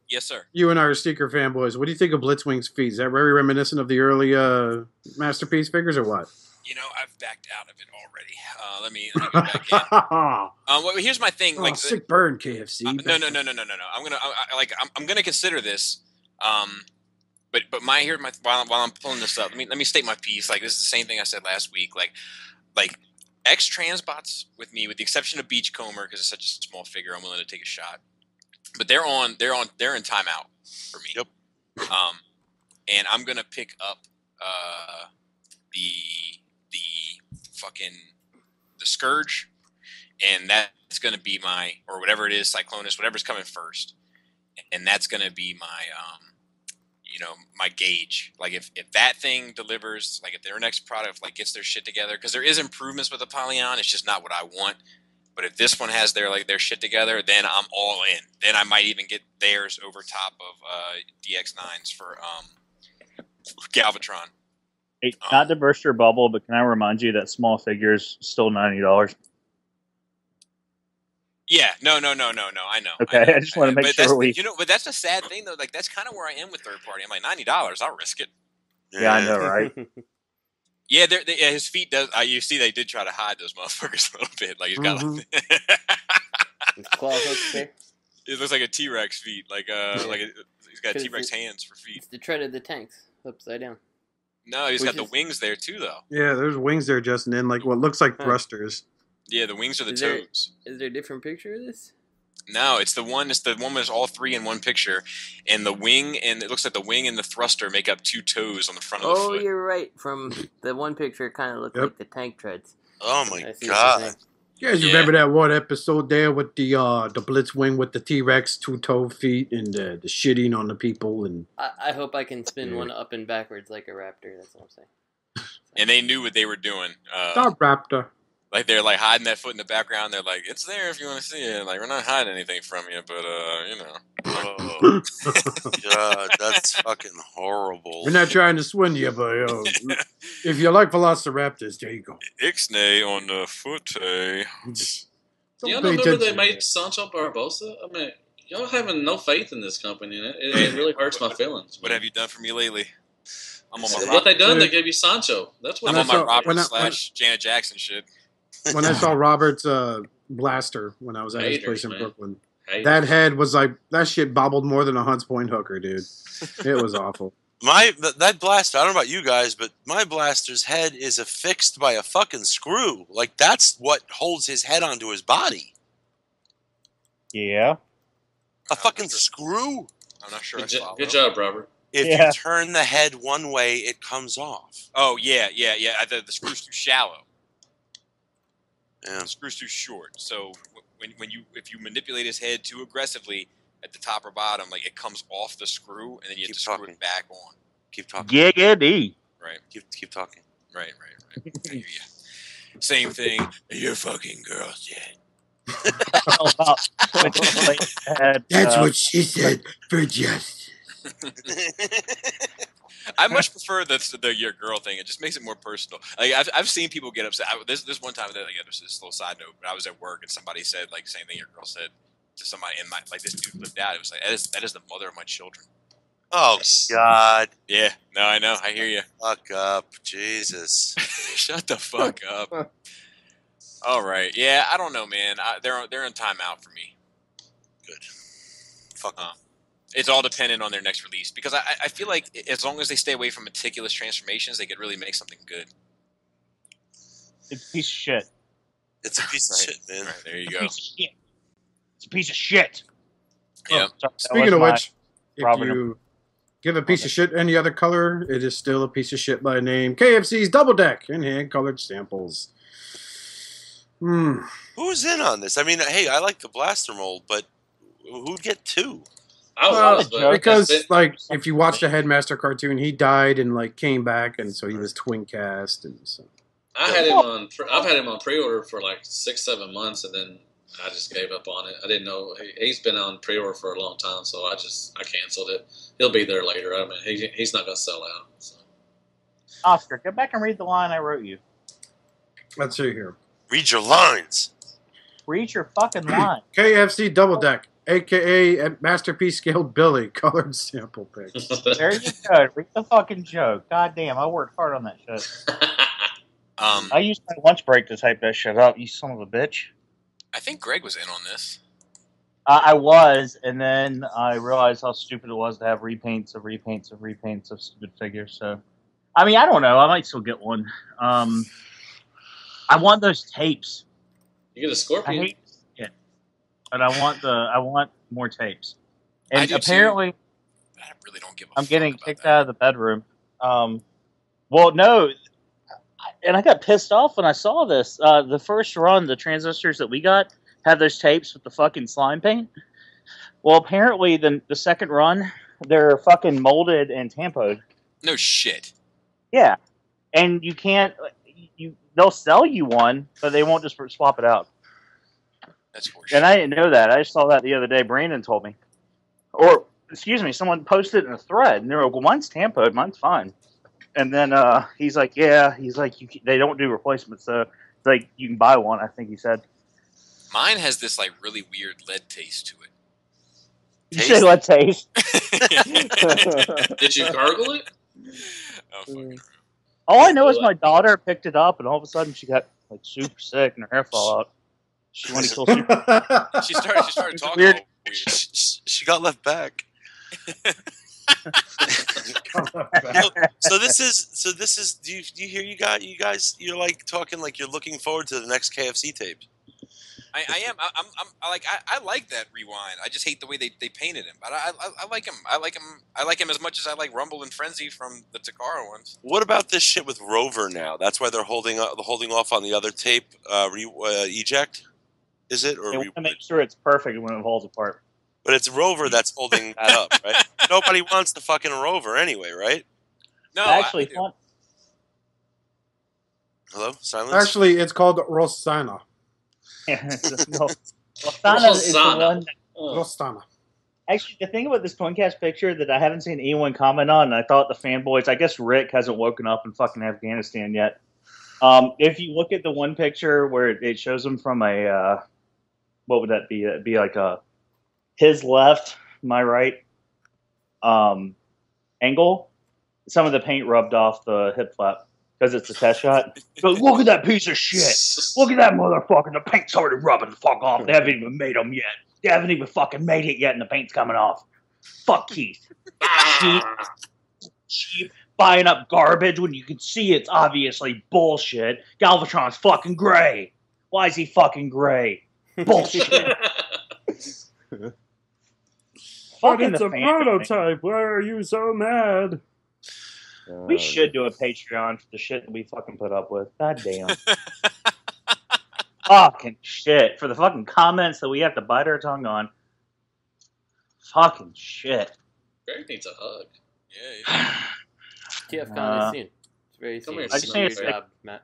Yes, sir. You and I are Seeker fanboys. What do you think of Blitzwing's feet? Is that very reminiscent of the early Masterpiece figures, or what? You know, I've backed out of it already. Let me go back in. Well, here's my thing. Like, sick burn, KFC. No. I'm gonna consider this. But while I'm pulling this up, let me state my piece. Like, this is the same thing I said last week. Like X Transbots with me, with the exception of Beachcomber, because it's such a small figure, I'm willing to take a shot. But they're in timeout for me. Yep. And I'm gonna pick up the Scourge, and that's gonna be my, or whatever it is, Cyclonus, whatever's coming first, and that's gonna be my my gauge. Like if that thing delivers, like if their next product gets their shit together, because there is improvements with Apollyon, it's just not what I want. But if this one has their shit together, then I'm all in. Then I might even get theirs over top of DX9s for Galvatron. Hey, not to burst your bubble, but can I remind you that small figures still $90? Yeah, no. I know. Okay, I just want to make sure but that's a sad thing though. Like, that's kind of where I am with third party. I'm like, $90, I'll risk it. Yeah, I know, right? Yeah, his feet does. You see, they did try to hide those motherfuckers a little bit. Like, he's got His claw hooks there. It looks like a T-Rex feet. He's got T-Rex hands for feet. It's the tread of the tanks upside down. No, he's got the wings there too, though. Yeah, there's wings there, Justin, in like what looks like thrusters. Yeah, the wings are the toes. Is there a different picture of this? No, it's the one. It's the one with all three in one picture, and the wing, and it looks like the wing and the thruster make up two toes on the front of the foot. Oh, you're right. From the one picture, it kind of looked like the tank treads. Oh my god! You guys remember that one episode there with the Blitzwing with the T-Rex 2-toe feet and the shitting on the people? And I hope I can spin one up and backwards like a raptor. That's what I'm saying. And they knew what they were doing. Stop, raptor. Like, they're like hiding that foot in the background. They're like, it's there if you want to see it. Like, we're not hiding anything from you, but Oh, God, that's fucking horrible. We're not trying to swing you, but if you like Velociraptors, there you go. Ixnay on the foot. Y'all remember they made Sancho Barbosa? I mean, y'all having no faith in this company. It really hurts my feelings. What have you done for me lately? I'm on my what they done? They gave you Sancho. That's what I'm on my Robert / Janet Jackson shit. When I saw Robert's blaster when I was at his place in Brooklyn, that head was like, that shit bobbled more than a Hunts Point hooker, dude. It was awful. That blaster, I don't know about you guys, but my blaster's head is affixed by a fucking screw. Like, that's what holds his head onto his body. Yeah. A fucking screw? I'm not sure. Good job, Robert. If you turn the head one way, it comes off. Oh, yeah. The screw's too shallow. Yeah. The screw's too short. So if you manipulate his head too aggressively at the top or bottom, like, it comes off the screw, and then you have to screw it back on. Keep talking. Giggity. Right. Keep talking. Right. I hear you. Same thing. Your fucking girl's dead. That's what she said for justice. I much prefer the your girl thing. It just makes it more personal. Like, I've seen people get upset. This one time, this is a little side note, but I was at work and somebody said like the same thing your girl said to somebody, and this dude flipped out. It was like, that is the mother of my children. Oh God. Yeah. No, I know. I hear you. Fuck up, Jesus. Shut the fuck up. All right. Yeah, I don't know, man. They're in timeout for me. Good. Fuck them. It's all dependent on their next release, because I feel like as long as they stay away from meticulous transformations, they could really make something good. It's a piece of shit. It's a piece of shit, man. Right, there you go. It's a piece of shit. Yeah. Speaking of which, if you give a piece of shit any other color, it is still a piece of shit by name. KFC's Double Deck in hand-colored samples. Who's in on this? I mean, hey, I like the blaster mold, but who'd get two? I was, but because like if you watch the Headmaster cartoon, he died and like came back, and so he was twin cast, and so. I've had him on pre-order for like 6-7 months, and then I just gave up on it. I didn't know he's been on pre-order for a long time, so I canceled it. He'll be there later. I mean, he's not going to sell out. So. Oscar, go back and read the line I wrote you. Let's see here. Read your lines. Read your fucking line. KFC Double Deck, a.k.a. Masterpiece Scaled Billy, colored sample pics. There you go. Read the fucking joke. God damn, I worked hard on that shit. I used my lunch break to type that shit up, you son of a bitch. I think Greg was in on this. I was, and then I realized how stupid it was to have repaints of stupid figures. So, I mean, I don't know. I might still get one. I want those tapes. You get a Scorpion. I hate it, but I want more tapes. And apparently, I really don't give a I'm getting kicked out of the bedroom. Well, no. And I got pissed off when I saw this. The first run, the transistors that we got had those tapes with the fucking slime paint. Well, apparently the second run, they're fucking molded and tampoed. No shit. Yeah, and you can't. They'll sell you one, but they won't just swap it out. That's horseshit. And I didn't know that. I just saw that the other day. Brandon told me, or excuse me, someone posted it in a thread, and they were like, "Well, mine's tampoed, mine's fine." And then he's like, "Yeah," he's like, "They don't do replacements, so it's like you can buy one." I think he said. Mine has this like really weird lead taste to it. You say lead taste? Did you gargle it? Oh, fucking all I know is my daughter picked it up, and all of a sudden she got like super sick, and her hair fell out. She wanted to kill super. She started talking. Weird. She got left back. So this is. Do you hear you guys? You're like talking like you're looking forward to the next KFC tape. I am. I like that rewind. I just hate the way they painted him. But I like him. I like him as much as I like Rumble and Frenzy from the Takara ones. What about this shit with Rover now? That's why they're holding off on the other tape. Eject, is it? Or they want to make sure it's perfect when it falls apart. But it's Rover that's holding that up, right? Nobody wants the fucking Rover anyway, right? No, actually, hello, silence. Actually, it's called Rosanna. No. Rosanna is the one. Rosanna. Actually, the thing about this Twin-Cast picture that I haven't seen anyone comment on, and I thought the fanboys, I guess Rick hasn't woken up in fucking Afghanistan yet. If you look at the one picture where it shows him from a, what would that be? It'd be like his left, my right, angle. Some of the paint rubbed off the hip flap because it's a test shot. He goes, look at that piece of shit. Look at that motherfucker. The paint's already rubbing the fuck off. They haven't even made them yet. They haven't even fucking made it yet, and the paint's coming off. Fuck Keith. Cheap. Buying up garbage when you can see it's obviously bullshit. Galvatron's fucking gray. Why is he fucking gray? Bullshit. But it's a prototype. Why are you so mad? We should do a Patreon for the shit that we fucking put up with. God damn. Fucking shit. For the fucking comments that we have to bite our tongue on. Fucking shit. Greg needs a hug. Yeah. TFCon is soon. It's very soon. Here, I just need Good job, Matt.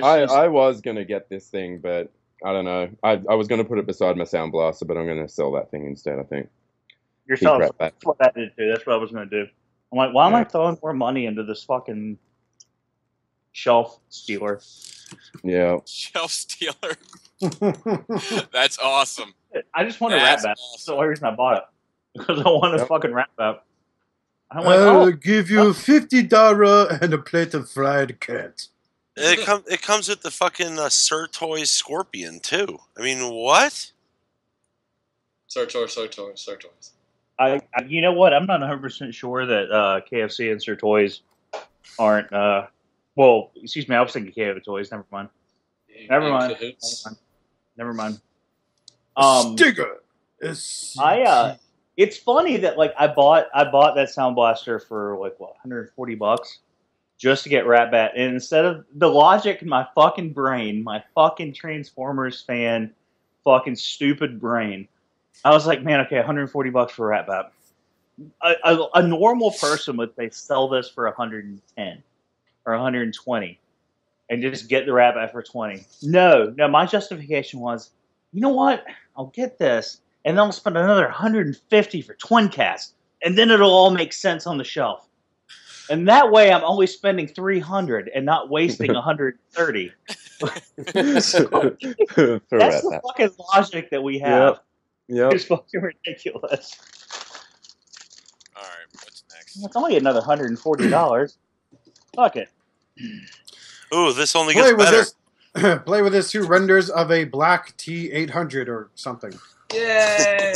I was going to get this thing, but I don't know. I was going to put it beside my Sound Blaster, but I'm going to sell that thing instead, I think. Yourself. Right back. That's what I did too. That's what I was going to do. I'm like, why am I throwing more money into this fucking shelf stealer? Yeah. Shelf stealer. That's awesome. I just want a Rat Bat. Awesome. That's the only reason I bought it. Because I want a fucking Rat Bat. I'm like, I'll give you $50 and a plate of fried cat. It comes with the fucking Sir Toys Scorpion too. I mean, what? Sir Toys. You know what? I'm not 100% sure that KFC and Sir Toys aren't. Well, excuse me. I was thinking KFC Toys. Never mind. Never mind. Sticker. It's funny that like I bought that Sound Blaster for like what $140 just to get Rat Bat, and instead of the logic in my fucking brain, my fucking Transformers fan, fucking stupid brain, I was like, man, okay, $140 for a rat bat. A normal person would say sell this for 110 or 120 and just get the rat bat for 20. No, my justification was, you know what? I'll get this and then I'll spend another 150 for twin cast, and then it'll all make sense on the shelf. And that way I'm only spending 300 and not wasting 130. That's the fucking logic that we have. Yep. It's fucking ridiculous. All right, what's next? It's only another $140. Fuck it. Ooh, this only gets better. Play with this 2 renders of a black T800 or something. Yay!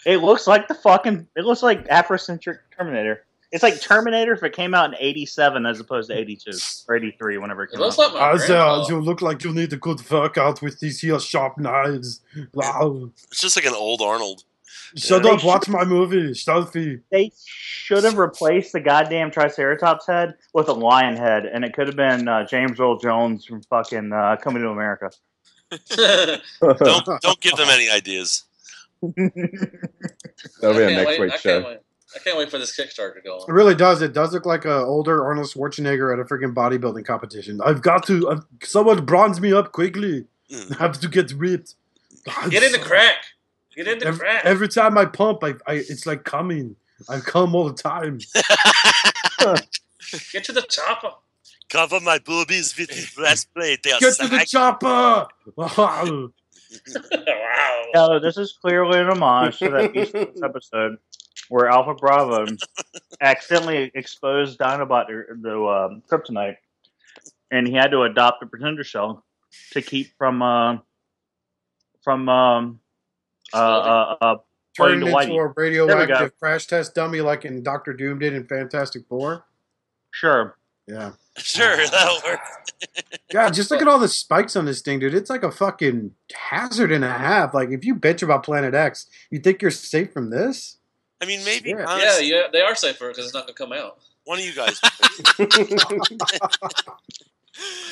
It looks like Afrocentric Terminator. It's like Terminator if it came out in 87 as opposed to 82 or 83, whenever it came out. Like my grandpa. You look like you need a good workout with these here sharp knives. Wow. It's just like an old Arnold. Shut up, watch my movie, Stealthy. They should have replaced the goddamn Triceratops head with a lion head, and it could have been James Earl Jones from fucking Coming to America. Don't give them any ideas. That'll be a next week's show. I can't wait for this Kickstarter to go on. It really does. It does look like an older Arnold Schwarzenegger at a freaking bodybuilding competition. I've got to... someone bronze me up quickly. I have to get ripped. Get in the crack. Get in the crack. Every time I pump, it's like coming. I come all the time. Get to the chopper. Cover my boobies with the breastplate. Get to the chopper! Wow. No, this is clearly an homage to that Beast Wars episode where Alpha Bravo accidentally exposed Dinobot to kryptonite, and he had to adopt a pretender shell to keep from turned into a radioactive crash test dummy like in Doctor Doom did in Fantastic Four. Sure. Yeah. Sure, that'll work. God, just look at all the spikes on this thing, dude. It's like a fucking hazard and a half. Like, if you bitch about Planet X, you think you're safe from this? I mean, maybe. Yeah, they are safer because it's not going to come out. One of you guys.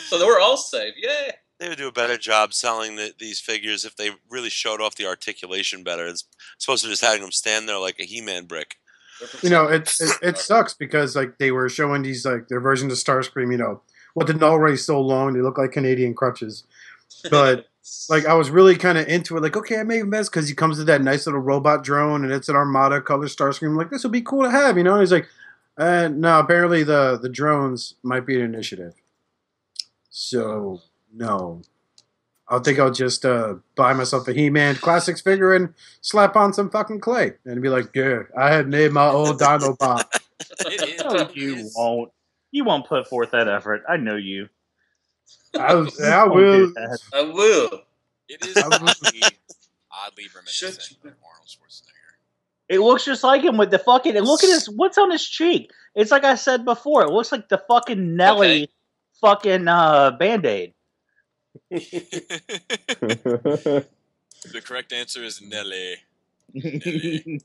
So we're all safe. Yay. They would do a better job selling these figures if they really showed off the articulation better. It's supposed to just having them stand there like a He-Man brick. You know, it sucks because like they were showing these like their versions of Starscream. You know, what the null ray so long they look like Canadian crutches. But like I was really kind of into it. Like, okay, I made a mess because he comes with that nice little robot drone and it's an Armada color Starscream. Like, this would be cool to have, you know. And he's like, no, apparently the drones might be an initiative. So no. I think I'll just buy myself a He-Man Classics figure and slap on some fucking clay. And be like, yeah, I had made my own Dinobot. No, you won't. You won't put forth that effort. I know you. I will. I will. It is oddly reminiscent of Arnold Schwarzenegger. It looks just like him with the fucking... And look at his... What's on his cheek? It's like I said before. It looks like the fucking Nelly fucking Band-Aid. The correct answer is Nelly. Nelly.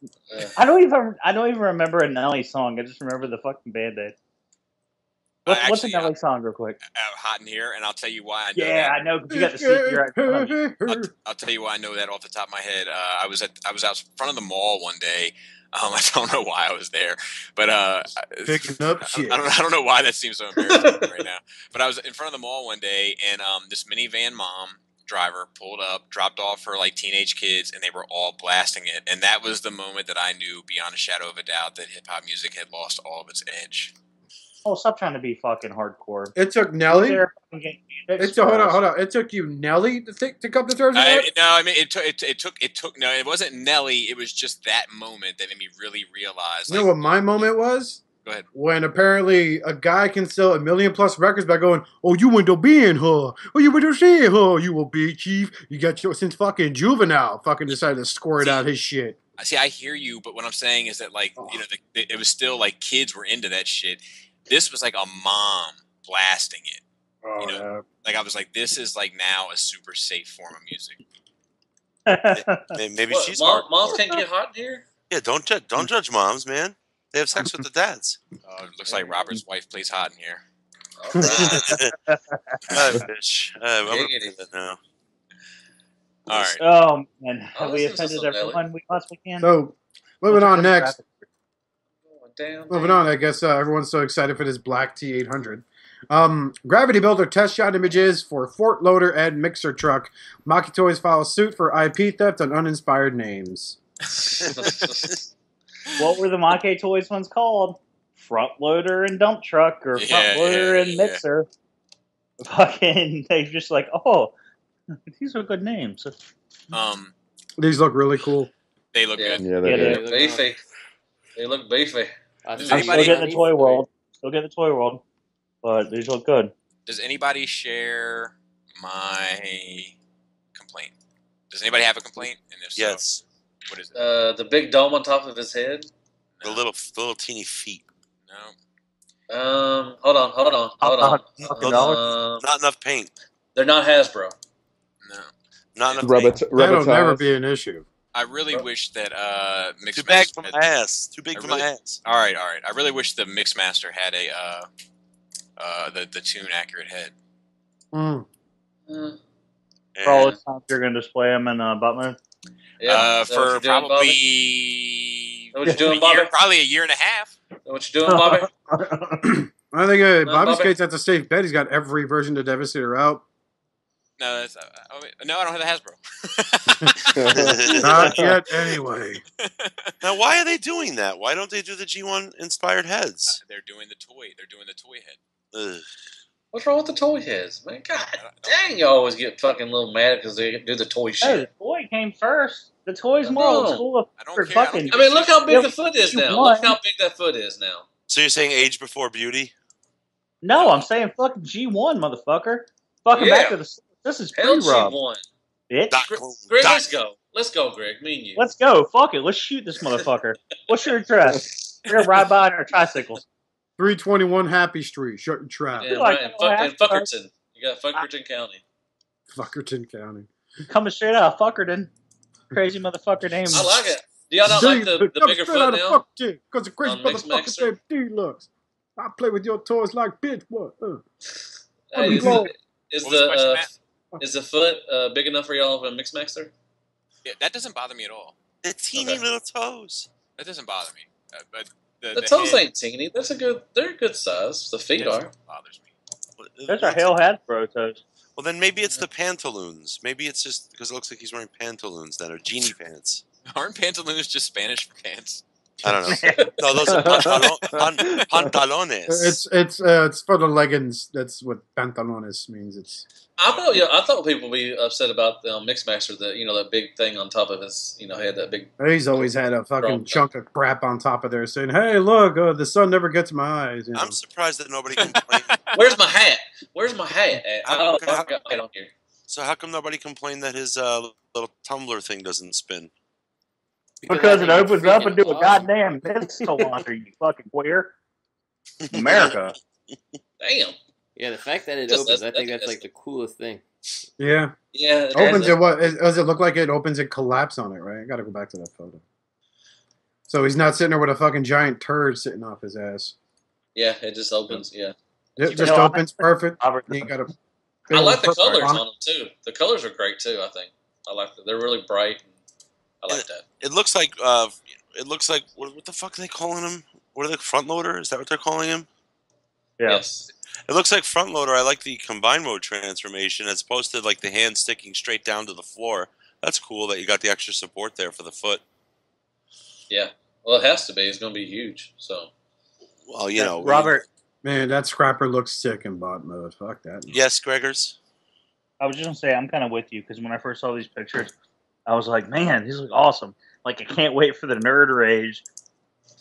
I don't even remember a Nelly song. I just remember the fucking Band-Aid. What's a Nelly song, real quick? Hot in Here, and I'll tell you why I know that. Yeah, I know, because you got the secret. I'll tell you why I know that off the top of my head. I was out front of the mall one day. I don't know why I was there, but picking up shit. I don't know why that seems so embarrassing right now. But I was in front of the mall one day, and this minivan mom driver pulled up, dropped off her like teenage kids, and they were all blasting it. And that was the moment that I knew, beyond a shadow of a doubt, that hip hop music had lost all of its edge. Oh, stop trying to be fucking hardcore. It took Nelly. Hold on. It took you Nelly to come to terms with that? No, I mean it took. No, it wasn't Nelly. It was just that moment that made me really realize. You know what my moment was? Go ahead. When apparently a guy can sell 1 million plus records by going, "Oh, you went to being her. Oh, you went to seeing her. You will be chief. You got your since fucking Juvenile fucking decided to squirt out his shit." See, I hear you, but what I'm saying is that it was still like kids were into that shit. This was like a mom blasting it. Like I was like, this is like now a super safe form of music. Maybe she's moms can't get hot in here. Yeah, don't judge moms, man. They have sex with the dads. It looks like Robert's wife plays hot in here. All right. I wish. I'm gonna do that now. All right. Oh man, have we listen to offended some Nelly. everyone we possibly can? So, moving on next. Down, Moving on, I guess everyone's so excited for this black T800. Gravity Builder test shot images for Fort Loader and Mixer Truck. Maki Toys files suit for IP theft on uninspired names. What were the Maki Toys ones called? Front Loader and Dump Truck, or Front Loader and Mixer. Fucking, they're just like, oh, these are good names. These look really cool. They look good. Yeah, they do. Beefy. They look beefy. I'm still getting the Toy World. Still getting the Toy World. But these look good. Does anybody share my complaint? Does anybody have a complaint? And if Yes. So, what is it? The big dome on top of his head. No. The little teeny feet. No. Hold on. Not enough paint. They're not Hasbro. No. Not enough paint. That'll never be an issue. I really wish that Too big for my ass. Too big for my ass. All right. I really wish the Mixmaster had the tune accurate head. For all the times you're going to display them in butt mode? Yeah. For probably probably a year and a half. What you doing, Bobby? I think Bobby Skates at the safe bet. He's got every version of Devastator out. No, that's, no, I don't have the Hasbro. Not yet, anyway. Now, why are they doing that? Why don't they do the G1 inspired heads? They're doing the toy. They're doing the toy head. Ugh. What's wrong with the toy heads, man? God dang, you always get fucking little mad because they do the toy shit. Hey, the toy came first. The toy's more old school. I mean, look how big the foot is now. Look how big that foot is now. So you're saying age before beauty? No, I'm saying fucking G1, motherfucker. Fucking back to the... This is pre-rub. G1. Bitch. Greg, let's go. Let's go, Greg. Me and you. Let's go. Fuck it. Let's shoot this motherfucker. What's your address? We're going to ride by on our tricycles. 321 Happy Street. Shut your trap. Yeah, right. In Fuckerton. You got Fuckerton County. Fuckerton County. Coming straight out of Fuckerton. Crazy motherfucker name. I like it. Do y'all not like the bigger foot now? Because the crazy motherfucker named D-Lux. I play with your toys like bitch. What? Is the foot big enough for y'all for a Mixmaster? Yeah, that doesn't bother me at all. The teeny little toes. That doesn't bother me. But the toes ain't teeny. They're a good size. The feet are. Bothers me. Those are Hale Hasbro toes. Well, then maybe it's the pantaloons. Maybe it's just because it looks like he's wearing pantaloons that are genie pants. Aren't pantaloons just Spanish for pants? I don't know. No, those are pantalones. It's for the leggings. That's what pantalones means. I thought people would be upset about the Mixmaster, that big thing on top of his head, that big. He's always had a fucking chunk of crap on top of there, saying, "Hey, look, the sun never gets my eyes." I'm surprised that nobody complained. Where's my hat? Where's my hat? I don't care. So how come nobody complained that his little tumbler thing doesn't spin? Because it opens up and do a goddamn missile launcher, you fucking queer. America. Damn. Yeah, the fact that it opens, I think that's like the coolest thing. Yeah. Yeah. Opens it. What does it look like? It opens and collapse on it, right? I got to go back to that photo. So he's not sitting there with a fucking giant turd sitting off his ass. Yeah, it just opens. Yeah. It just opens perfect. You got to. I like the colors on them too. The colors are great too. I think I like that. They're really bright. I like that. It looks like what the fuck are they calling him? What are they, front loader? Is that what they're calling him? Yeah. Yes. It looks like front loader. I like the combine mode transformation as opposed to like the hand sticking straight down to the floor. That's cool that you got the extra support there for the foot. Yeah. Well, it has to be. It's going to be huge. So. Well, Robert. Man, that scrapper looks sick in bot mode. Fuck that. Yes, Gregors. I was just gonna say I'm kind of with you because when I first saw these pictures, I was like, man, these look awesome. Like I can't wait for the nerd rage.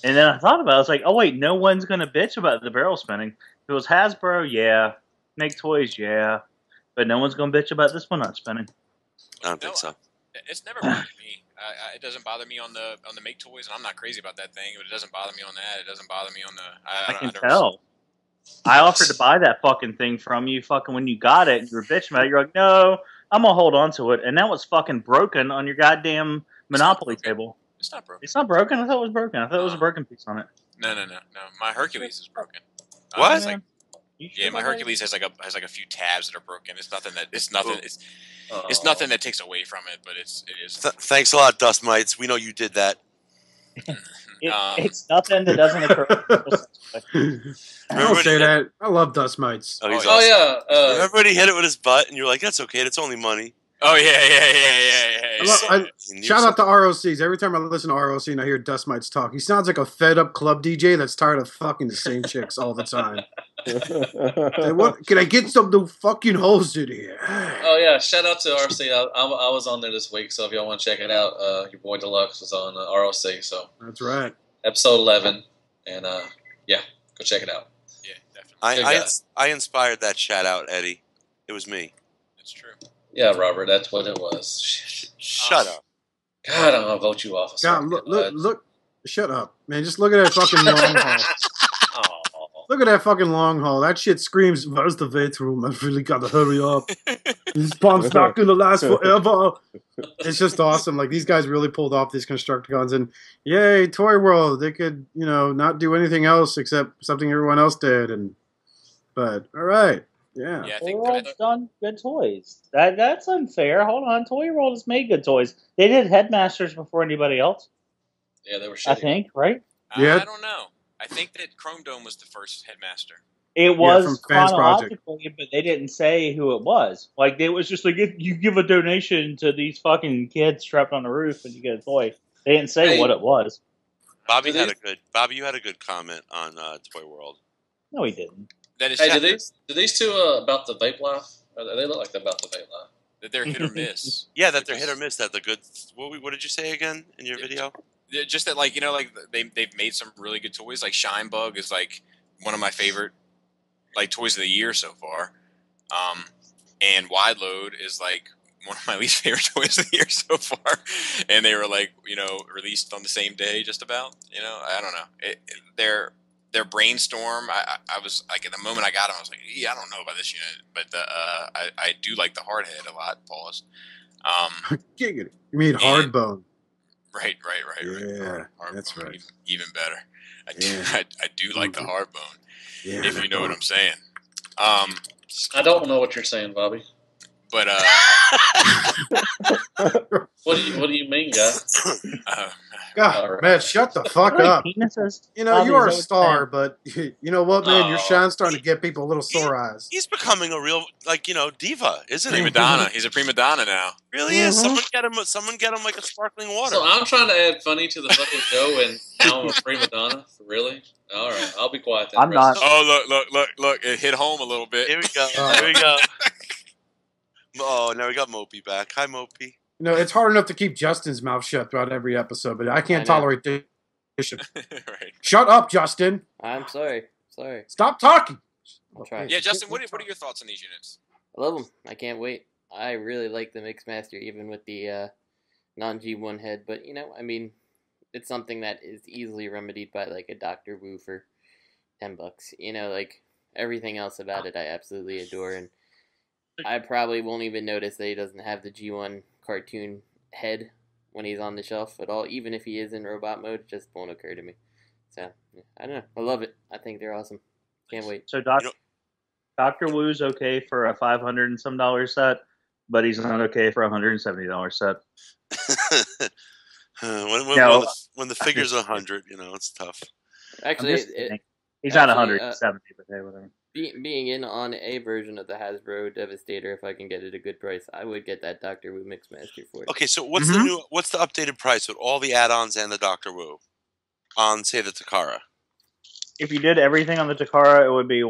And then I thought about it. I was like, oh wait, no one's gonna bitch about the barrel spinning. If it was Hasbro, yeah. Make toys, yeah. But no one's gonna bitch about this one not spinning. I don't think so. It's never bothered me. It doesn't bother me on the make toys, and I'm not crazy about that thing. But it doesn't bother me on that. It doesn't bother me on the. I can tell. I offered to buy that fucking thing from you. Fucking when you got it, you were bitching about it. You're like, no, I'm gonna hold on to it. And now it's fucking broken on your goddamn Monopoly table. It's not broken. It's not broken. I thought it was broken. I thought it was a broken piece on it. No. My Hercules is broken. What? Yeah, my Hercules has like a few tabs that are broken. It's nothing that takes away from it, but it is. Thanks a lot, Dust Mites. We know you did that. It's nothing that doesn't occur. Don't say that. I love Dust Mites. Oh, he's awesome. awesome. Yeah. Remember when he hit it with his butt, and you're like, "That's okay. It's only money." Oh yeah. Shout out to ROCs. Every time I listen to ROC and I hear Dust Mites talk, he sounds like a fed up club DJ that's tired of fucking the same chicks all the time. What? Can I get some new fucking hoes in here? Oh yeah, shout out to RC. I was on there this week, so if y'all want to check it out, your boy Deluxe was on ROC. So that's right, episode 11, and yeah, go check it out. Yeah, definitely. I inspired that shout out, Eddie. It was me. That's true. Yeah, Robert, that's what it was. Shut up. God, I'm gonna vote you off. God, look, shut up, man. Just look at that fucking long haul. Look at that fucking long haul. That shit screams, "Where's the bathroom? I really gotta hurry up. This pump's not gonna last forever." It's just awesome. Like, these guys really pulled off these Constructicons, and yay, Toy World. They could, not do anything else except something everyone else did. But all right. Yeah. Toy World's done good toys. That's unfair. Hold on. Toy World has made good toys. They did Headmasters before anybody else. Yeah, they were shitty. I think, right? Yeah. I don't know. I think that Chrome Dome was the first Headmaster. It was from Fans Project. chronologically, but they didn't say who it was. Like, it was just like, you give a donation to these fucking kids trapped on the roof and you get a toy. They didn't say what it was. Bobby, you had a good comment on Toy World. No, he didn't. That is. Hey, do these two about the vape life? They look like they're about the vape life. That they're hit or miss. Yeah, that they're hit or miss. That the good. What did you say again in your video? Just that, they've made some really good toys. Like Shine Bug is like one of my favorite toys of the year so far. And Wide Load is like one of my least favorite toys of the year so far. And they were released on the same day, just about. I don't know. Their Brainstorm, I was like, at the moment I got them, I was like, I don't know about this unit, but I do like the Hardhead a lot. Pause. You mean Hardbone? Right. Yeah, Hardbone, that's right. Even better. Yeah. I do like the Hardbone. Yeah, if you know what I'm saying. I don't know what you're saying, Bobby. But what do you mean, guy? God, man, shut the fuck up. Penises? You are a star, but you know what, man? Your shine's starting to get people a little sore eyes. He's becoming a real, diva, isn't he? Prima donna. He's a prima donna now. Really is. Someone get him like a sparkling water. So I'm trying to add funny to the fucking show, and now I'm a prima donna? Really? All right, I'll be quiet then. I'm not. Oh, look. It hit home a little bit. Here we go. Here we go. Oh, now we got Mopey back. Hi, Mopey. It's hard enough to keep Justin's mouth shut throughout every episode, but I can't tolerate this shit. Right. Shut up, Justin. I'm sorry. Stop talking. I'll try. Yeah, Justin, what are your thoughts on these units? I love them. I can't wait. I really like the Mixmaster, even with the non-G1 head. But, it's something that is easily remedied by, like, a Dr. Wu for $10. Everything else about it I absolutely adore. And I probably won't even notice that he doesn't have the G1 cartoon head when he's on the shelf at all. Even if he is in robot mode, it just won't occur to me. So, I don't know. I love it. I think they're awesome. Can't wait. So Dr. Wu's okay for a $500 and some set, but he's not okay for a $170 set. when the figure's 100, it's tough. Actually, he's not 170, but hey, whatever. Being in on a version of the Hasbro Devastator, if I can get it at a good price, I would get that Dr. Wu Mixmaster for it. Okay, so what's the updated price with all the add-ons and the Dr. Wu on, say, the Takara? If you did everything on the Takara, it would be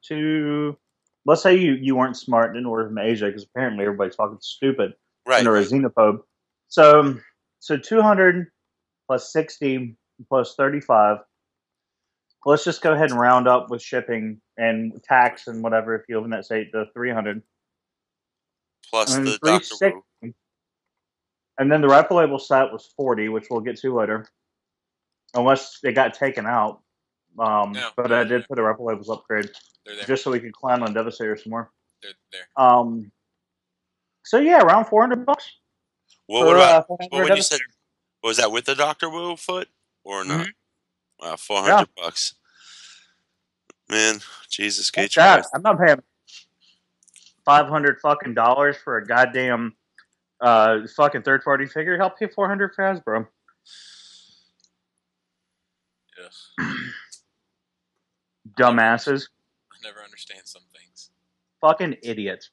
two. Let's say you weren't smart and didn't order from Asia, because apparently everybody's fucking stupid. Right. And are a xenophobe. So 200 plus 60 plus 35. Let's just go ahead and round up with shipping and tax and whatever if you live in that state to 300. Plus the Dr. Wu. And then the Repro-Label set was 40, which we'll get to later. Unless it got taken out. But I did put a Repro-Labels upgrade. They're there. Just so we could climb on Devastator some more. They're there. So yeah, around $400. What when you said, was that with the Dr. Wu foot or not? Mm-hmm. Wow, $400. Man, Jesus, get What's your that? price. I'm not paying $500 for a goddamn fucking third party figure. I'll pay $400 for Hasbro. Ugh. Dumbasses. I never understand some things. Fucking idiots.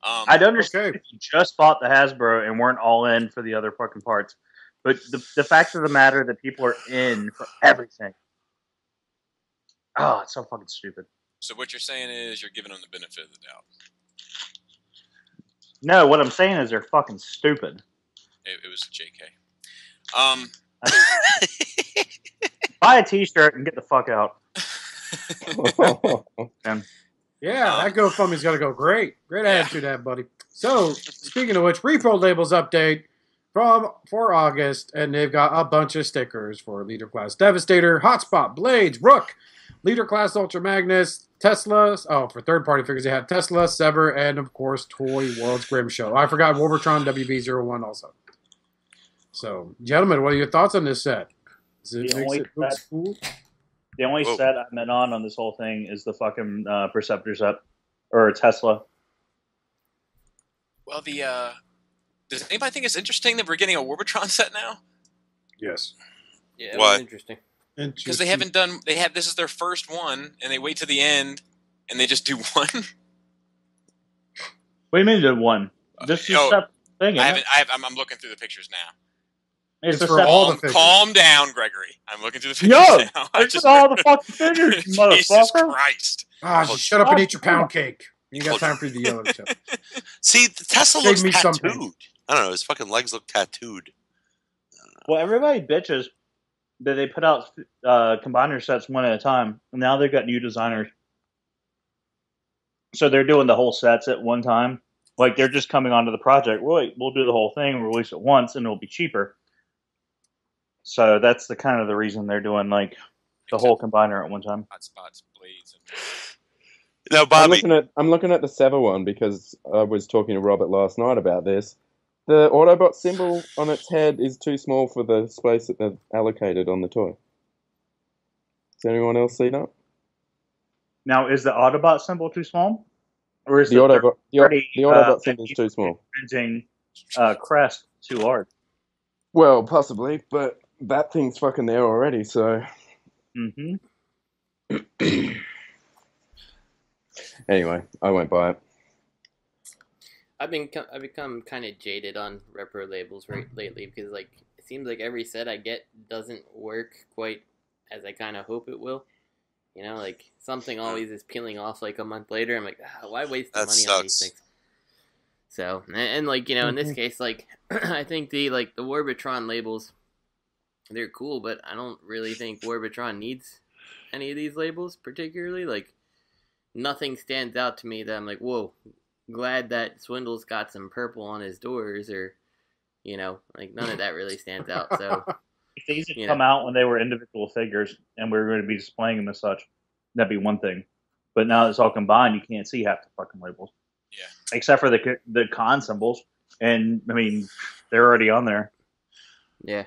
I'd understand if you just bought the Hasbro and weren't all in for the other fucking parts. But the fact of the matter that people are in for everything. Oh, it's so fucking stupid. So what you're saying is you're giving them the benefit of the doubt. No, what I'm saying is they're fucking stupid. It was JK. Buy a t-shirt and get the fuck out. Yeah, that GoFundMe's got to go. Great attitude, that buddy. So, speaking of which, Repro-Labels update for August, and they've got a bunch of stickers for Leader Class Devastator, Hotspot, Blades, Rook, Leader Class Ultra Magnus, Tesla. Oh, for third-party figures, they have Tesla, Sever, and of course, Toy World's Grim Show. I forgot Wolvertron WB01 also. So, gentlemen, what are your thoughts on this set? Looks cool? The only set I'm in on this whole thing is the fucking Perceptor set. Or Tesla. Well, does anybody think it's interesting that we're getting a Warbotron set now? Yes. Yeah, Why? Interesting. Because they haven't done. This is their first one, and they wait to the end, and they just do one. What do you mean did one? This is a thing. I'm looking through the pictures now. It's for all the figures. Calm down, Gregory. I'm looking through the figures now. It's all the fucking figures, motherfucker. Jesus Christ. Just shut up and eat your pound cake. You got time for the yellow stuff. See, the Tesla looks tattooed. I don't know. His fucking legs look tattooed. Well, everybody bitches that they put out combiner sets one at a time. And now they've got new designers. So they're doing the whole sets at one time. Like, they're just coming onto the project. We'll do the whole thing, release it once, and it'll be cheaper. So that's the kind of the reason they're doing, like, the whole combiner at one time. Hotspots, blades, and... Now, Bobby, I'm looking at the Sever one because I was talking to Robert last night about this. The Autobot symbol on its head is too small for the space that they've allocated on the toy. Does anyone else see that? Now, is the Autobot symbol too small? Or is the Autobot symbol is too small? Printing crest too large? Well, possibly, but that thing's fucking there already, so... Mm-hmm. Anyway, I won't buy it. I've become kind of jaded on Repro-Labels lately because, like, it seems like every set I get doesn't work quite as I kind of hope it will. You know, like, something always is peeling off, like, a month later. I'm like, why waste the money on these things? So, and like, you know, in this case, like, I think the Warbotron labels, they're cool, but I don't really think Warbotron needs any of these labels particularly. Like, nothing stands out to me that I'm like, whoa, glad that Swindle's got some purple on his doors, or, you know, like, none of that really stands out. So, if these had come out when they were individual figures and we were going to be displaying them as such, that'd be one thing. But now it's all combined, you can't see half the fucking labels. Yeah. Except for the con symbols, and I mean, they're already on there. Yeah.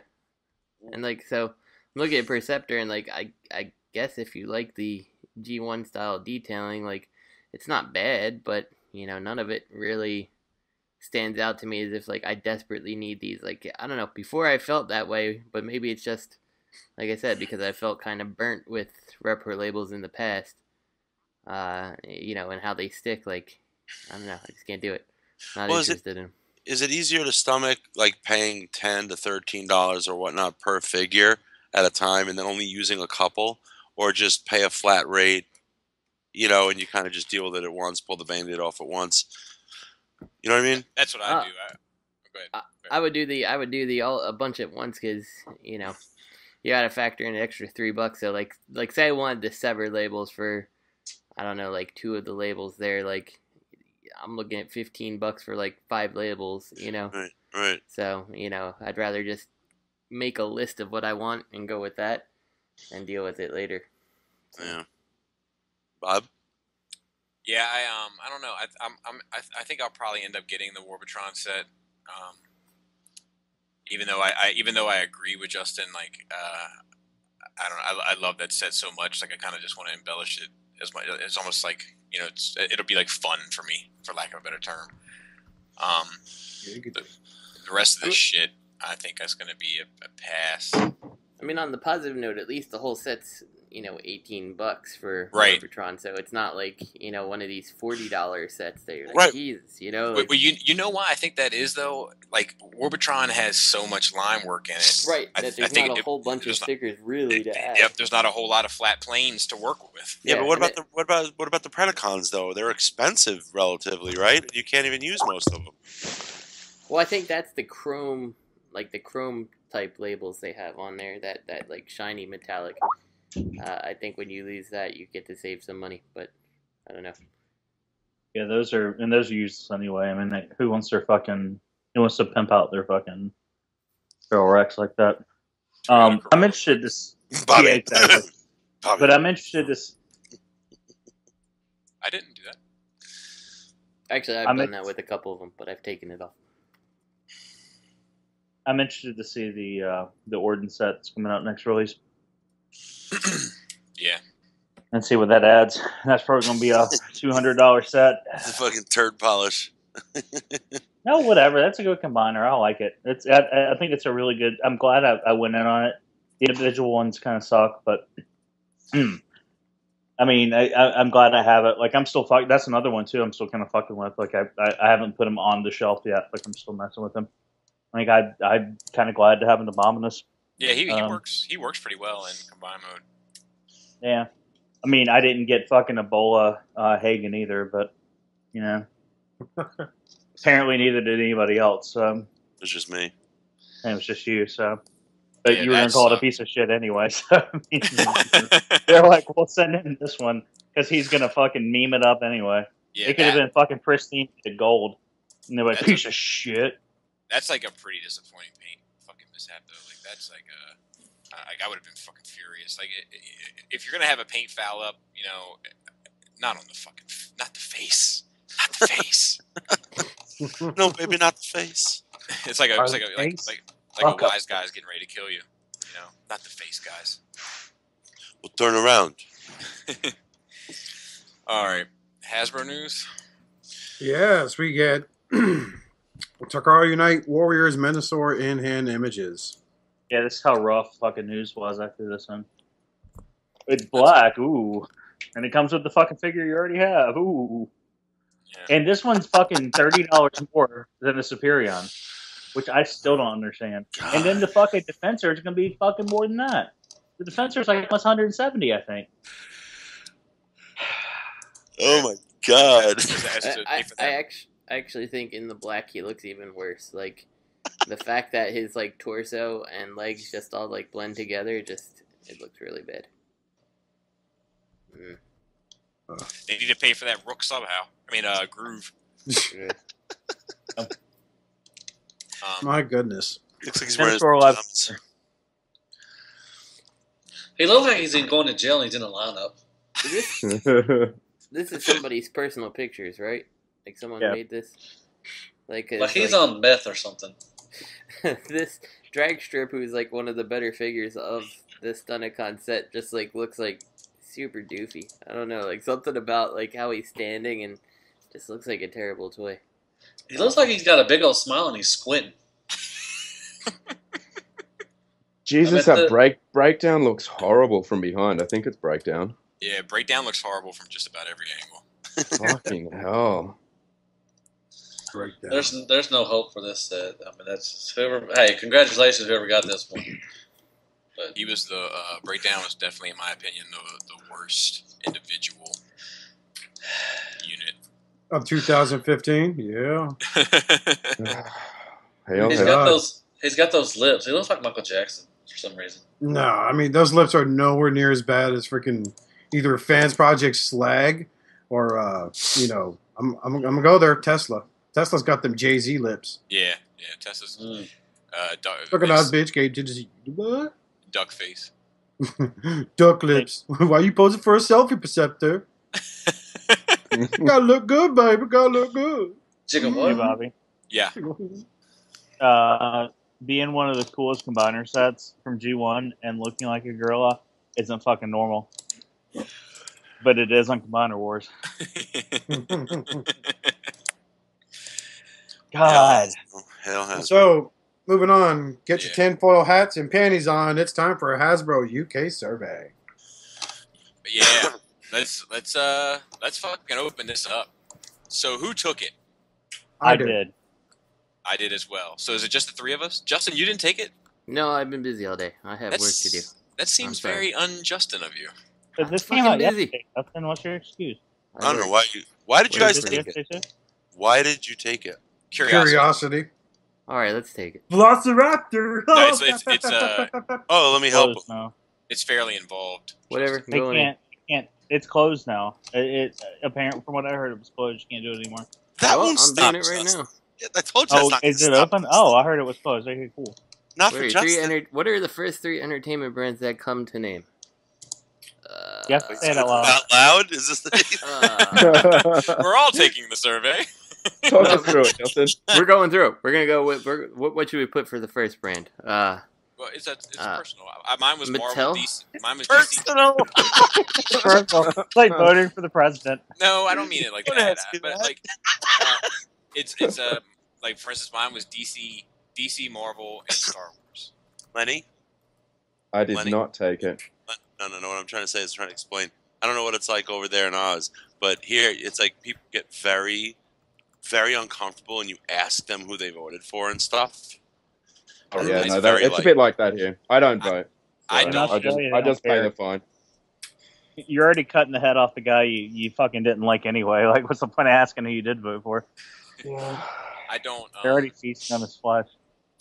And like, so I'm looking at Perceptor, and like, I guess if you like the G1 style detailing, like, it's not bad, but you know, none of it really stands out to me as if like I desperately need these. Like, I don't know, before I felt that way, but maybe it's just, like I said, because I felt kind of burnt with Repro-Labels in the past, you know, and how they stick. Like, I don't know, I just can't do it. Not interested in. Is it easier to stomach like paying $10 to $13 or whatnot per figure at a time, and then only using a couple, or just pay a flat rate, you know, and you kind of just deal with it at once, pull the Band-Aid off at once? You know what I mean? That's what I do. Go ahead. I would do the all a bunch at once, because you know, you got to factor in an extra $3. So like say I wanted the Sever labels for, I don't know, like 2 of the labels there, like, I'm looking at $15 for like 5 labels, you know. Right. So, you know, I'd rather just make a list of what I want and go with that, and deal with it later. So. Yeah. Bob? Yeah, I don't know. I think I'll probably end up getting the Warbotron set. Even though I agree with Justin, like, I don't know. I love that set so much. Like I kind of just want to embellish it as much. It's almost like it'll be like fun for me, for lack of a better term. The rest of this shit, I think that's going to be a pass. I mean, on the positive note, at least the whole set's $18 for Right. Orbitron, so it's not like one of these $40 sets that you're like, Right. Jesus, Well, you know why I think that is though? Like Orbitron has so much line work in it, right? That there's not a whole bunch of stickers really to add. Yep, there's not a whole lot of flat planes to work with. Yeah, but what about the Predacons though? They're expensive relatively, right? You can't even use most of them. Well, I think that's the chrome, like the chrome type labels they have on there. That like shiny metallic. I think when you lose that, you get to save some money, but I don't know. Yeah, those are useless anyway. I mean, who wants to pimp out their fucking Feral Rex like that? I'm interested Bobby. Yeah, exactly. Bobby. But I'm interested I didn't do that. Actually, I've done that with a couple of them, but I've taken it off. I'm interested to see the Orden set that's coming out next release. Yeah. And see what that adds. That's probably going to be a $200 set. It's a fucking turd polish. No, whatever. That's a good combiner. I like it. I think it's a really good. I'm glad I went in on it. The individual ones kind of suck, but I mean, I'm glad I have it. Like, I'm still fucking. That's another one too. I'm still kind of fucking with. Like, I haven't put them on the shelf yet. Like, I'm still messing with them. Like, I'm kind of glad to have an Abominus. Yeah, he works. He works pretty well in combine mode. Yeah, I mean, I didn't get fucking Ebola Hagen either, but apparently neither did anybody else. So It's just me. and it was just you. So, but Yeah, you were gonna call it a piece of shit anyway. So I mean, they're like, we'll send in this one because he's gonna fucking meme it up anyway. Yeah, It could have been fucking pristine to gold, and they're like, piece of shit. That's like a pretty disappointing paint fucking mishap though. Like that's like I would have been fucking furious. Like if you're gonna have a paint foul up, not on the fucking, not the face, not the face. No, baby, not the face. It's like a wise guy's getting ready to kill you. Not the face, guys. We'll turn around. All right, Hasbro news. Yes, we get Takara Unite Warriors Menosaur in hand images. Yeah, this is how rough fucking news was after this one. It's black, ooh. And it comes with the fucking figure you already have, ooh. Yeah. And this one's fucking $30 more than the Superion, which I still don't understand. God. And then the fucking Defensor is going to be fucking more than that. The Defensor is like plus 170, I think. Oh my god. I actually think in the black he looks even worse. Like, the fact that his like torso and legs just all like blend together, it looks really bad. They need to pay for that rook somehow. I mean, groove. My goodness. Looks like he's wearing his pajamas. He looks like he's going to jail and he's in a lineup. This is somebody's personal pictures, right? Like someone made this. Like he's on meth or something. This drag strip, who's like one of the better figures of this Stunnicon set, just like looks like super doofy. I don't know, like something about like how he's standing and just looks like a terrible toy. He looks like he's got a big old smile and he's squinting. Jesus, that breakdown looks horrible from behind. I think it's breakdown. Yeah, breakdown looks horrible from just about every angle. Fucking hell. There's no hope for this set. I mean, that's whoever. Hey, congratulations whoever got this one. But he was the breakdown was definitely, in my opinion, the worst individual unit of 2015. Yeah. He's got those lips. He looks like Michael Jackson for some reason. No, I mean those lips are nowhere near as bad as freaking either Fans Project Slag or I'm gonna go there. Tesla's got them Jay-Z lips. Yeah, Tesla's. Fucking odd bitch. What? Duck face. Duck lips. Why you posing for a selfie, Perceptor? Gotta look good, baby. Gotta look good. Chicken Hey, Bobby. Yeah. being one of the coolest combiner sets from G1 and looking like a gorilla isn't fucking normal. But it is on Combiner Wars. God. Hell has. So, moving on. Get your tinfoil hats and panties on. It's time for a Hasbro UK survey. Yeah. Let's fucking open this up. So who took it? I did. I did as well. So is it just the three of us? Justin, you didn't take it? No, I've been busy all day. I have work to do. That seems very un-Justin of you. But this came out yesterday. Justin, what's your excuse? I don't know why did you guys take it? Why did you take it? Curiosity. All right, let's take it. Velociraptor. No, it's oh, let me help. It's fairly involved. Whatever. They can't. It's closed now. It's apparent from what I heard. It was closed. You can't do it anymore. That won't stop. I'm doing it right now. Yeah, I told you. Oh, is it open? Oh, I heard it was closed. Okay, cool. Not for Justin. What are the first 3 entertainment brands that come to name? You have to say it out loud. Out loud? Is this the We're all taking the survey. Talk us through it, Justin. We're going through it. We're gonna go with what should we put for the first brand? Well, it's personal. Mine was Mattel? Marvel. Mine was personal. Personal. It's like voting for the president. No, I don't mean it like that. But like, it's like for instance, mine was DC, Marvel, and Star Wars. Lenny? I did not take it. No. What I'm trying to say is trying to explain. I don't know what it's like over there in Oz, but here it's like people get very, very uncomfortable, and you ask them who they voted for and stuff. Oh, yeah, no, it's a bit like that here. I don't vote. So I don't. I just pay the fine. You're already cutting the head off the guy you fucking didn't like anyway. Like, what's the point of asking who you did vote for? Yeah. I don't. You're already feasting on his flesh.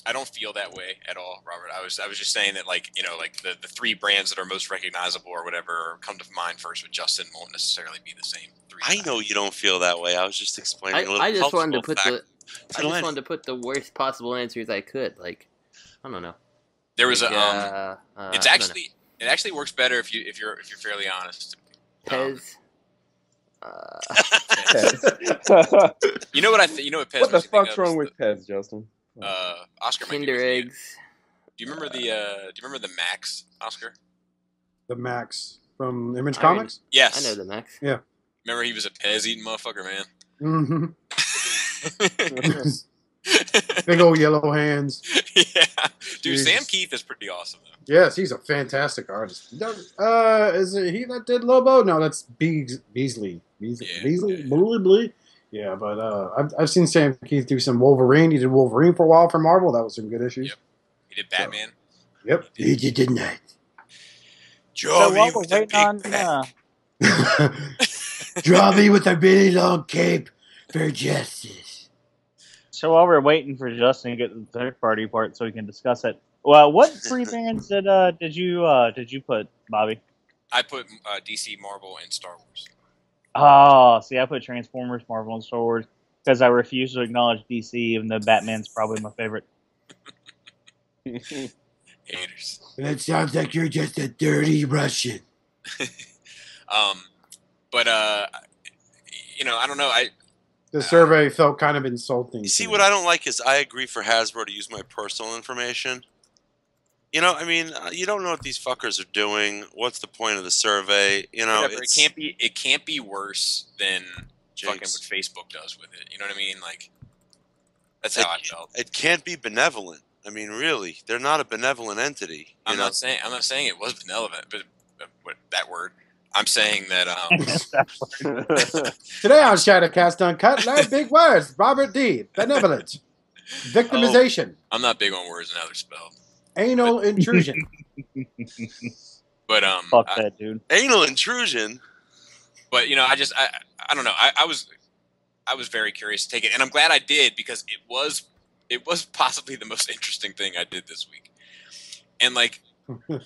I don't feel that way at all, Robert. I was just saying that, like, you know, like the 3 brands that are most recognizable or whatever come to mind first with Justin won't necessarily be the same 3. I know you don't feel that way. I was just explaining a little. I just wanted to put the worst possible answers I could. Like, I don't know. There was it actually works better if you're fairly honest. Pez. Pez. You know what Pez? What the fuck's wrong with Pez, Justin? Oscar. Kinder eggs. Do you remember the Max, Oscar? The Max from Image Comics? Yes. I know the Max. Yeah. Remember he was a Pez eating motherfucker, man. Mm-hmm. Big old yellow hands. Yeah. Dude, Jeez. Sam Keith is pretty awesome, though. Yes, he's a fantastic artist. Is it he that did Lobo? No, that's Beasley. Beasley? Yeah, but I've seen Sam Keith do some Wolverine. He did Wolverine for a while for Marvel. That was some good issues. Yep. He did Batman. So, yep. He did not. So while we're waiting on... Draw me with a really long cape for justice. So while we're waiting for Justin to get the third party part so we can discuss it, well, what 3 bands did you put, Bobby? I put DC, Marvel, and Star Wars. Oh, see, I put Transformers, Marvel, and Star Wars because I refuse to acknowledge DC, even though Batman's probably my favorite. Haters. That sounds like you're just a dirty Russian. But you know, I don't know. The survey felt kind of insulting. You see, what I don't like is I agree for Hasbro to use my personal information. You know, I mean, you don't know what these fuckers are doing. What's the point of the survey? You know, it can't be worse than fucking what Facebook does with it. You know what I mean? Like, that's how I felt. It can't be benevolent. I mean, really, they're not a benevolent entity. I'm not saying it was benevolent, but that word. I'm saying that. Today on Shadowcast Uncut, learn big words. Robert D. Benevolent. Victimization. I'm not big on words and how they're spelled. Anal intrusion. But fuck that, dude. Anal intrusion. But you know, I don't know. I was very curious to take it, and I'm glad I did because it was possibly the most interesting thing I did this week. And like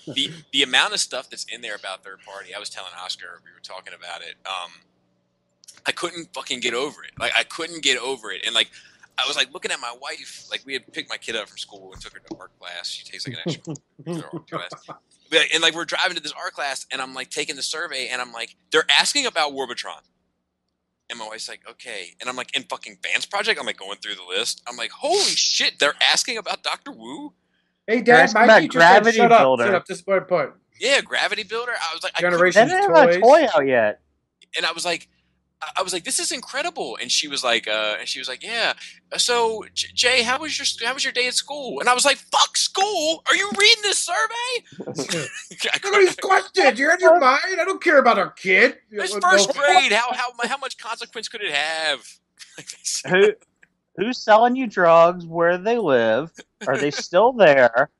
the amount of stuff that's in there about third party, I was telling Oscar, we were talking about it. I couldn't fucking get over it. Like I couldn't get over it, and like. I was like looking at my wife, like we had picked my kid up from school and took her to art class. She takes like an extra class. And like we're driving to this art class and I'm like taking the survey and I'm like, they're asking about Warbitron. And my wife's like, okay. And I'm like, in fucking Vans Project, I'm like going through the list. I'm like, holy shit, they're asking about Dr. Wu? Hey, Dad, my teacher said, shut up. This is my point. Yeah, Gravity Builder. I was like, Generations they didn't have a toy out yet. And I was like, this is incredible. And she was like, yeah. So Jay, how was your day at school? And I was like, fuck school. Are you reading this survey? Look at these questions. You're in your mind. I don't care about our kid. It's first grade. How much consequence could it have? Who's selling you drugs? Where do they live? Are they still there?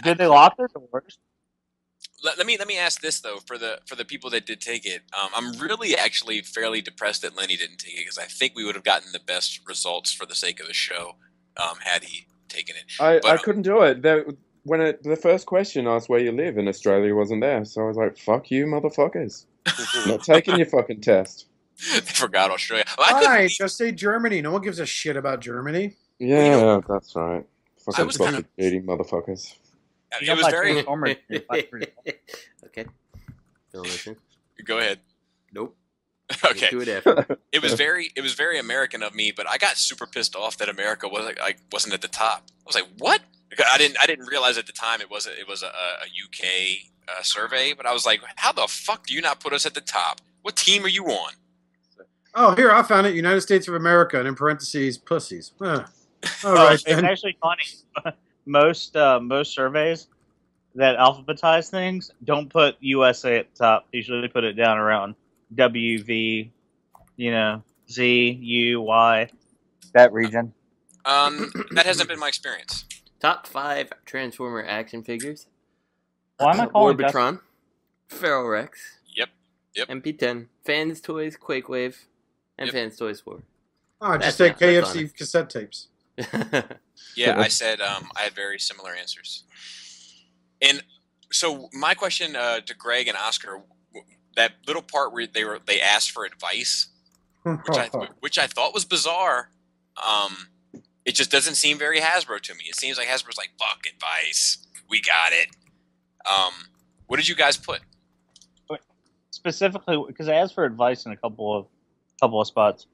Did they lock their doors? Let me ask this though, for the people that did take it, I'm really actually fairly depressed that Lenny didn't take it, because I think we would have gotten the best results for the sake of the show had he taken it. I couldn't do it. The first question asked where you live, and Australia wasn't there, so I was like, "Fuck you, motherfuckers! I'm not taking your fucking test." They forgot Australia. Fine, just say Germany. No one gives a shit about Germany. Yeah, that's right. Fucking sausage eating motherfuckers. It was very. Okay. Don't listen. Go ahead. Nope. Okay. It was very American of me, but I got super pissed off that America wasn't at the top. I was like, what? I didn't realize at the time it was a UK survey, but I was like, how the fuck do you not put us at the top? What team are you on? Oh, here, I found it. United States of America, and in parentheses, pussies. All right, it's actually funny. Most surveys that alphabetize things don't put USA at the top. They usually put it down around W, V, Z, U, Y, that region. That hasn't been my experience. Top 5 Transformer action figures. Why am I calling Orbitron, Feral Rex. Yep. MP10, Fans Toys, Quake Wave, and Fans Toys 4. Oh, just say KFC cassette tapes. Yeah, I said I had very similar answers. And so my question to Greg and Oscar, that little part where they asked for advice, which I thought was bizarre. It just doesn't seem very Hasbro to me. It seems like Hasbro's like, fuck advice, we got it. What did you guys put? Specifically, because I asked for advice in a couple of spots.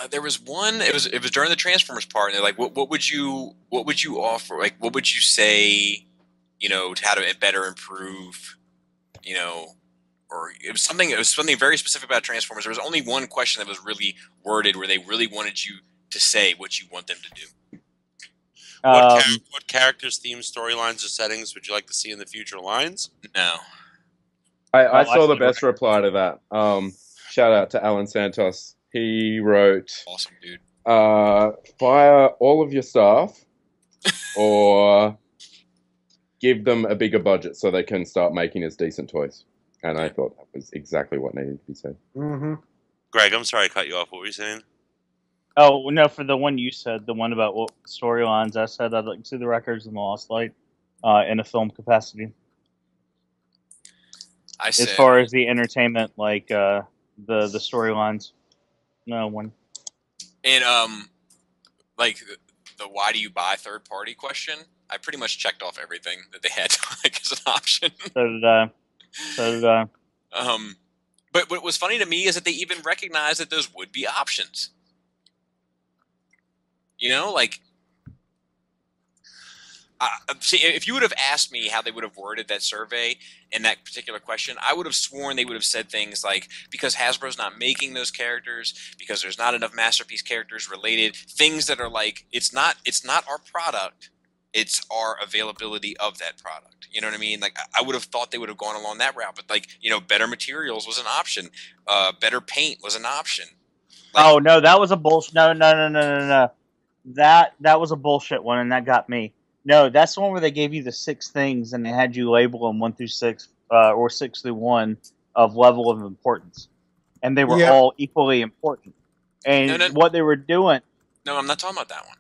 There was one. It was during the Transformers part, and they're like, "What would you offer? Like, what would you say? How to better improve? Or it was something very specific about Transformers. There was only one question that was really worded where they really wanted you to say what you want them to do. What characters, themes, storylines, or settings would you like to see in the future lines? No. I saw the best reply to that. Shout out to Alan Santos. He wrote, "Awesome, dude. Fire all of your staff, or give them a bigger budget so they can start making us decent toys." And I thought that was exactly what needed to be said. Mm-hmm. Greg, I'm sorry I cut you off. What were you saying? Oh, no, for the one you said, the one about what storylines, I said I'd like to see the records in the Lost Light in a film capacity. As far as the entertainment, like the storylines, no one. And like the why do you buy third party question, I pretty much checked off everything that they had as an option. So did I. But what was funny to me is that they even recognized that those would be options. See, if you would have asked me how they would have worded that survey in that particular question, I would have sworn they would have said things like, because Hasbro's not making those characters, because there's not enough Masterpiece characters related, things that are like, it's not our product, it's our availability of that product. You know what I mean? Like, I would have thought they would have gone along that route, but better materials was an option. Better paint was an option. Oh, no, that was a bullshit. No. That was a bullshit one, and that got me. No, that's the one where they gave you the 6 things, and they had you label them 1 through 6, or 6 through 1 of level of importance, and they were all equally important. And what they were doing. No, I'm not talking about that one.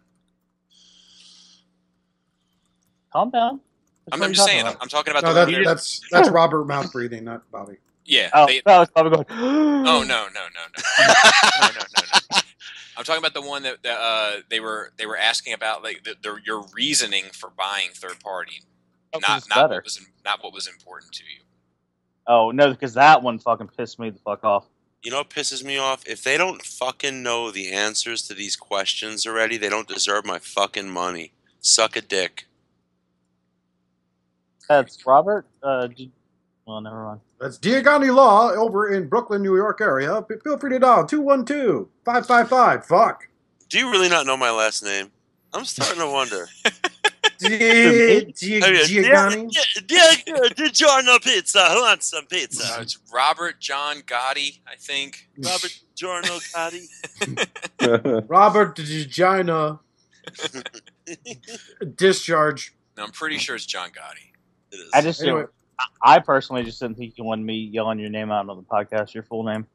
Calm down. I'm just saying. I'm talking about that's Robert mouth breathing, not Bobby. Yeah. That was Bobby going. Oh no. No. I'm talking about the one that they were asking about, like your reasoning for buying third party, not what was important to you. Oh no, because that one fucking pissed me the fuck off. You know what pisses me off? If they don't fucking know the answers to these questions already, they don't deserve my fucking money. Suck a dick. That's Robert. Well, never mind. That's Diagani Law over in Brooklyn, New York area. Feel free to dial 212-555. Fuck. Do you really not know my last name? I'm starting to wonder. Diagani? DiGiorno pizza. Who wants some pizza? It's Robert John Gotti, I think. Robert Giorno Gotti. Robert Gina. Discharge. No, I'm pretty sure it's John Gotti. It is. I personally just didn't think you wanted me yelling your name out on the podcast, your full name,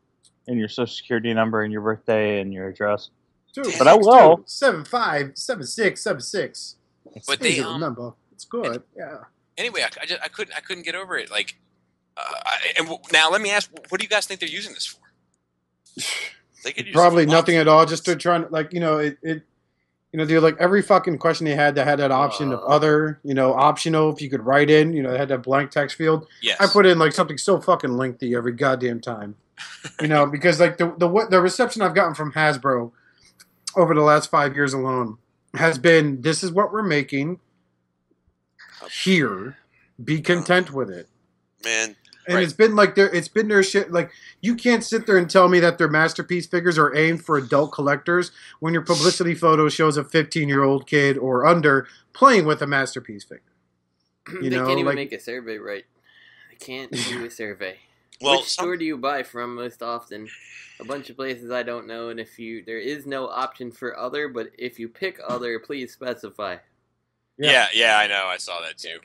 and your social security number, and your birthday, and your address. But I will. 757676. But they remember. It's good. Yeah. Anyway, I couldn't get over it. Like, now let me ask, what do you guys think they're using this for? They could use probably nothing at all. Just to try and dude, like every fucking question they had that option of other, optional. If you could write in, they had that blank text field. Yes. I put in like something so fucking lengthy every goddamn time, because like the reception I've gotten from Hasbro over the last 5 years alone has been, this is what we're making here. Be content with it, man. And it's been like their shit. Like, you can't sit there and tell me that their masterpiece figures are aimed for adult collectors when your publicity photo shows a 15-year-old kid or under playing with a masterpiece figure. They can't even make a survey right. They can't do a survey. Well, which store do you buy from most often? A bunch of places I don't know, and there is no option for other, but if you pick other, please specify. Yeah, I know. I saw that too.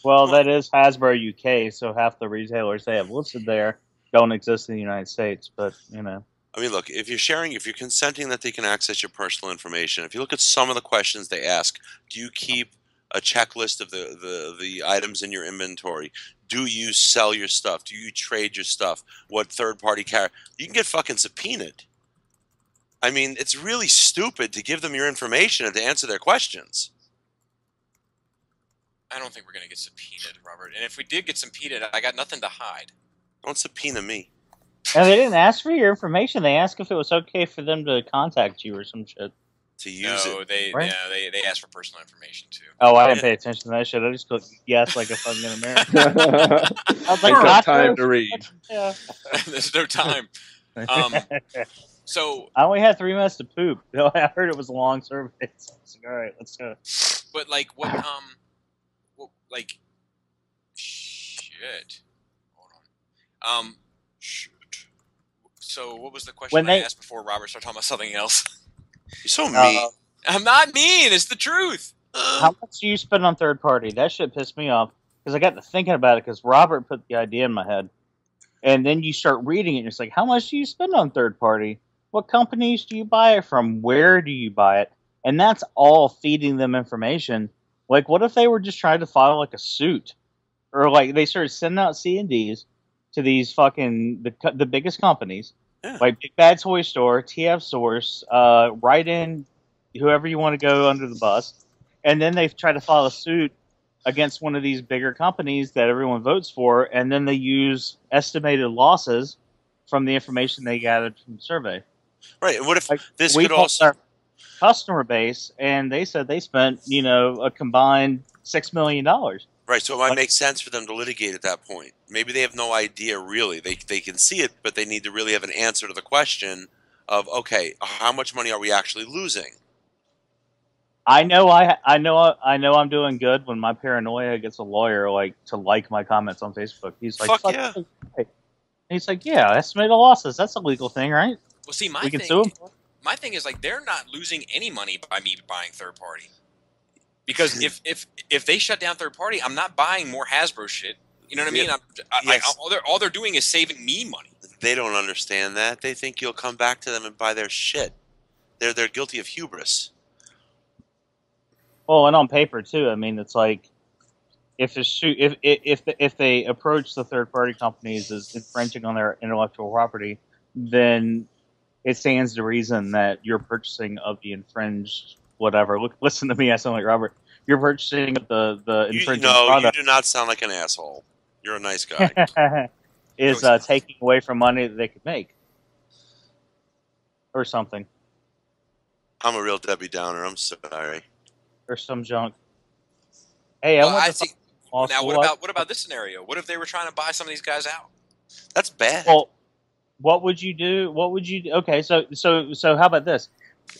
Well, that is Hasbro UK, so half the retailers they have listed there don't exist in the United States, but, I mean, look, if you're consenting that they can access your personal information, if you look at some of the questions they ask, do you keep a checklist of the items in your inventory? Do you sell your stuff? Do you trade your stuff? What third-party carrier? You can get fucking subpoenaed. I mean, it's really stupid to give them your information and to answer their questions. I don't think we're going to get subpoenaed, Robert. And if we did get subpoenaed, I got nothing to hide. Don't subpoena me. And they didn't ask for your information. They asked if it was okay for them to contact you or some shit. To use it. They asked for personal information, too. Oh, I didn't pay attention to that shit. I just clicked yes like a fucking American. I was like, got time to read. Yeah. There's no time. So I only had 3 minutes to poop. I heard it was a long survey. So I was like, all right, let's go. But, like, shit. Hold on. Shit. So, what was the question I asked before Robert started talking about something else? You're so mean. I'm not mean. It's the truth. How much do you spend on third party? That shit pissed me off because I got to thinking about it because Robert put the idea in my head, and then you start reading it and it's like, how much do you spend on third party? What companies do you buy it from? Where do you buy it? And that's all feeding them information. Like, what if they were just trying to file like a suit, or like they started sending out C&Ds to these fucking the biggest companies, like Big Bad Toy Store, TF Source, write in whoever you want to go under the bus, and then they try to file a suit against one of these bigger companies that everyone votes for, and then they use estimated losses from the information they gathered from the survey. Right. And what if this could also customer base, and they said they spent, a combined $6 million. Right, so it might make sense for them to litigate at that point. Maybe they have no idea really. They can see it, but they need to really have an answer to the question of, okay, how much money are we actually losing? I know I'm doing good when my paranoia gets a lawyer to like my comments on Facebook. He's like, fuck yeah. He's like, yeah, estimated losses. That's a legal thing, right? Well, see, we can sue him. My thing is, like, they're not losing any money by me buying third party. Because if they shut down third party, I'm not buying more Hasbro shit. You know what I mean? All they're doing is saving me money. They don't understand that. They think you'll come back to them and buy their shit. They're guilty of hubris. Well, and on paper too. I mean, it's like if they approach the third party companies as infringing on their intellectual property, then it stands to reason that you're purchasing of the infringed whatever. Listen to me, I sound like Robert. You're purchasing the infringed product. You do not sound like an asshole. You're a nice guy. is taking away from money that they could make, or something, I'm a real Debbie Downer. I'm sorry. or some junk. Hey, Well, I want I to think. Now, what about this scenario? What if they were trying to buy some of these guys out? That's bad. Well, what would you do? Okay, so how about this?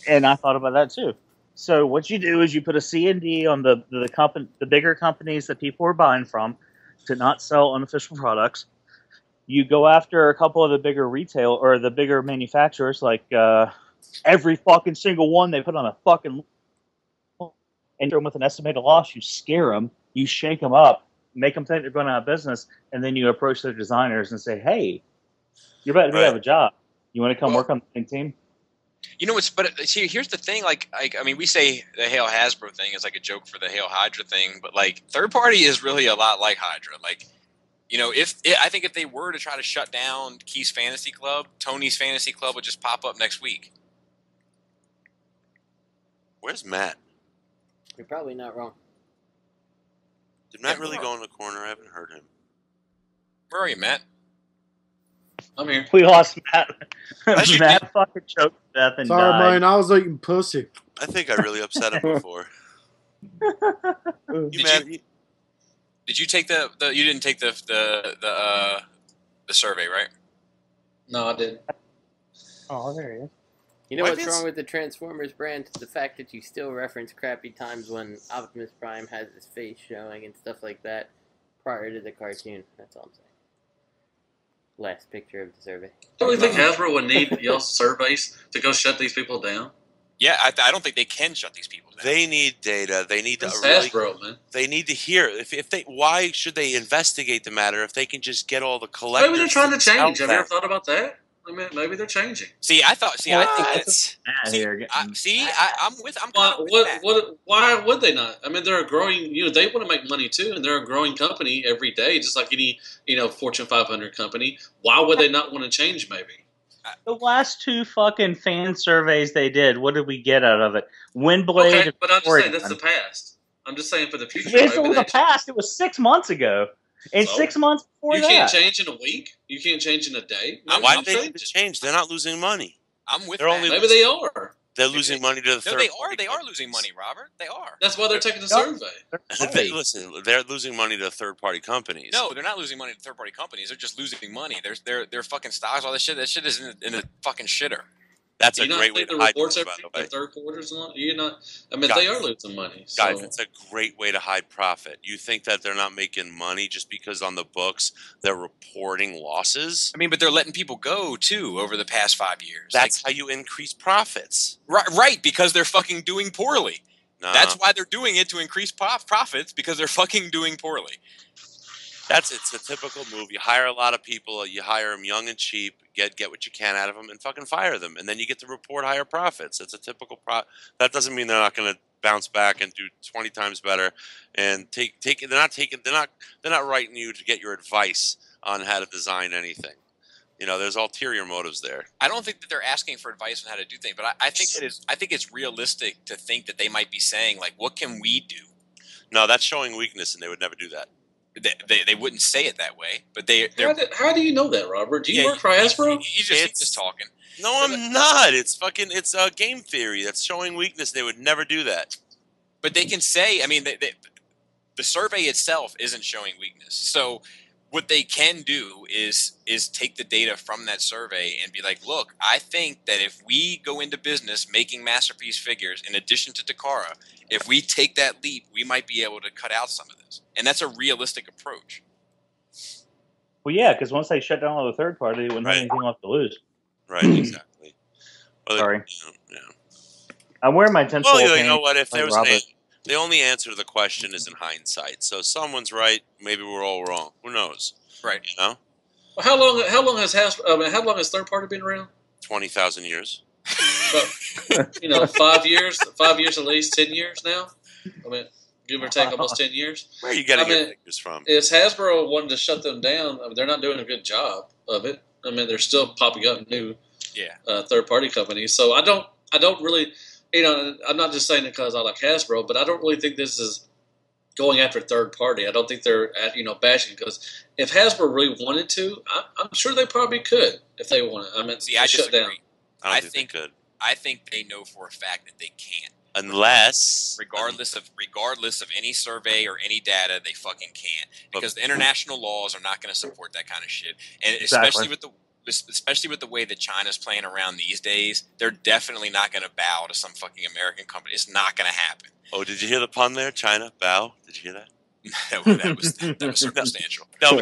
And I thought about that too. So what you do is you put a C&D on the bigger companies that people are buying from to not sell unofficial products. You go after a couple of the bigger retail or the bigger manufacturers, like every fucking single one they put on a fucking, and with an estimated loss, you scare them, you shake them up, make them think they're going out of business, and then you approach their designers and say, "Hey, you're about to be out of a job. You want to come work on the same team?" You know, but see, here's the thing. Like, I mean, we say the Hail Hasbro thing is like a joke for the Hail Hydra thing, but like third party is really a lot like Hydra. Like, you know, I think if they were to try to shut down Keith's Fantasy Club, Tony's Fantasy Club would just pop up next week. Where's Matt? You're probably not wrong. Did Matt really go in the corner? I haven't heard him. Where are you, Matt? I'm here. We lost Matt. Matt fucking choked to death and Sorry, died. man. I was eating pussy. I think I really upset him before. Did you take the you didn't take the survey, right? No, I didn't. Oh, there he is. You know what's wrong with the Transformers brand? The fact that you still reference crappy times when Optimus Prime has his face showing and stuff like that prior to the cartoon. That's all I'm saying. Last picture of the survey. Don't you think Hasbro would need y'all's surveys to go shut these people down? Yeah, I don't think they can shut these people down. They need data. They need to Hasbro, man. They need to hear if they. Why should they investigate the matter if they can just get all the collectors? Maybe they're trying to change. Have you ever thought about that? I mean, maybe they're changing. See, I think that's. Why would they not? I mean, they're a growing. You know, they want to make money too, and they're a growing company every day, just like any Fortune 500 company. Why would they not want to change? Maybe. The last two fucking fan surveys they did, what did we get out of it? Windblade. Okay, but I'm just saying that's the past. I'm just saying for the future. It's in the past. It was 6 months ago. And 6 months before you can't change in a week. You can't change in a day. Why do they need to change? They're not losing money. I'm with that. Maybe they are. They're losing money to the third. They are losing money, Robert. They are. That's why they're taking the survey. Listen, they're losing money to third-party companies. No, they're not losing money to third-party companies. They're just losing money. Their fucking stocks, all that shit. That shit is in a fucking shitter. That's a great way to hide profit, by the way. Third quarters, you're not. I mean, they are losing money. So. Guys, it's a great way to hide profit. You think that they're not making money just because on the books they're reporting losses? I mean, but they're letting people go too over the past 5 years. That's how you increase profits. Right, because they're fucking doing poorly. No. That's why they're doing it, to increase profits, because they're fucking doing poorly. It's a typical move. You hire a lot of people. You hire them young and cheap. Get what you can out of them, and fucking fire them, and then you get to report higher profits. It's a typical That doesn't mean they're not going to bounce back and do 20 times better. And they're not writing you to get your advice on how to design anything. You know, there's ulterior motives there. I don't think that they're asking for advice on how to do things, but I think it's realistic to think that they might be saying, like, what can we do? No, that's showing weakness, and they would never do that. They wouldn't say it that way, but how do you know that, Robert? Do you work for Hasbro? He's just talking. No, I'm not. It's game theory. That's showing weakness. They would never do that. But they can say, I mean, the survey itself isn't showing weakness. So what they can do is take the data from that survey and be like, look, I think that if we go into business making Masterpiece figures in addition to Takara, if we take that leap, we might be able to cut out some of this. And that's a realistic approach. Well, yeah, because once they shut down all the third party, they wouldn't have anything left to lose. Right, exactly. Well, Sorry. Yeah. I'm wearing my tinfoil. Well, you know what? If there was the only answer to the question is in hindsight. So someone's right. Maybe we're all wrong. Who knows? Right. You know. Well, how long has third party been around? 20,000 years. But, 5 years. 5 years at least. 10 years now. I mean, give or take, almost 10 years. Where are you getting your figures from? Is Hasbro wanting to shut them down? I mean, they're not doing a good job of it. I mean, they're still popping up new third party companies. So I don't really. I'm not just saying it because I like Hasbro, but I don't really think this is going after third party. I don't think they're bashing, because if Hasbro really wanted to, I'm sure they probably could if they wanted. I mean, see, I shut disagree. down. I think they could. I think they know for a fact that they can't. Unless, regardless of any survey or any data, they fucking can't, because the international laws are not going to support that kind of shit, and especially with the way that China's playing around these days, they're definitely not going to bow to some fucking American company. It's not going to happen. Oh, did you hear the pun there? China bow. Did you hear that? that was circumstantial. No,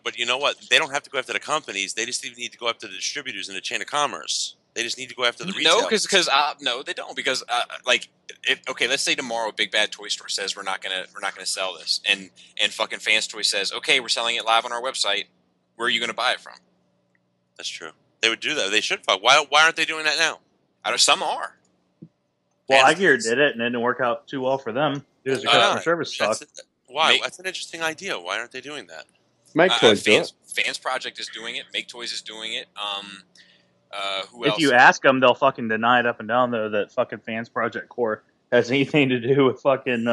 but you know what? They don't have to go after the companies. They just need to go after the distributors in the chain of commerce. They just need to go after the retail. No, they don't, because let's say tomorrow Big Bad Toy Store says we're not gonna sell this, and fucking Fans Toy says, okay, we're selling it live on our website. Where are you gonna buy it from? That's true. They would do that. They should. Why aren't they doing that now? Some are. Well, iGear did it, and it didn't work out too well for them. It was a customer service stock. Why? That's an interesting idea. Why aren't they doing that? Make Toys do it. Fans Project is doing it. Make Toys is doing it. Who if else? you ask them, they'll fucking deny it up and down, though, that fucking Fans Project Core has anything to do with fucking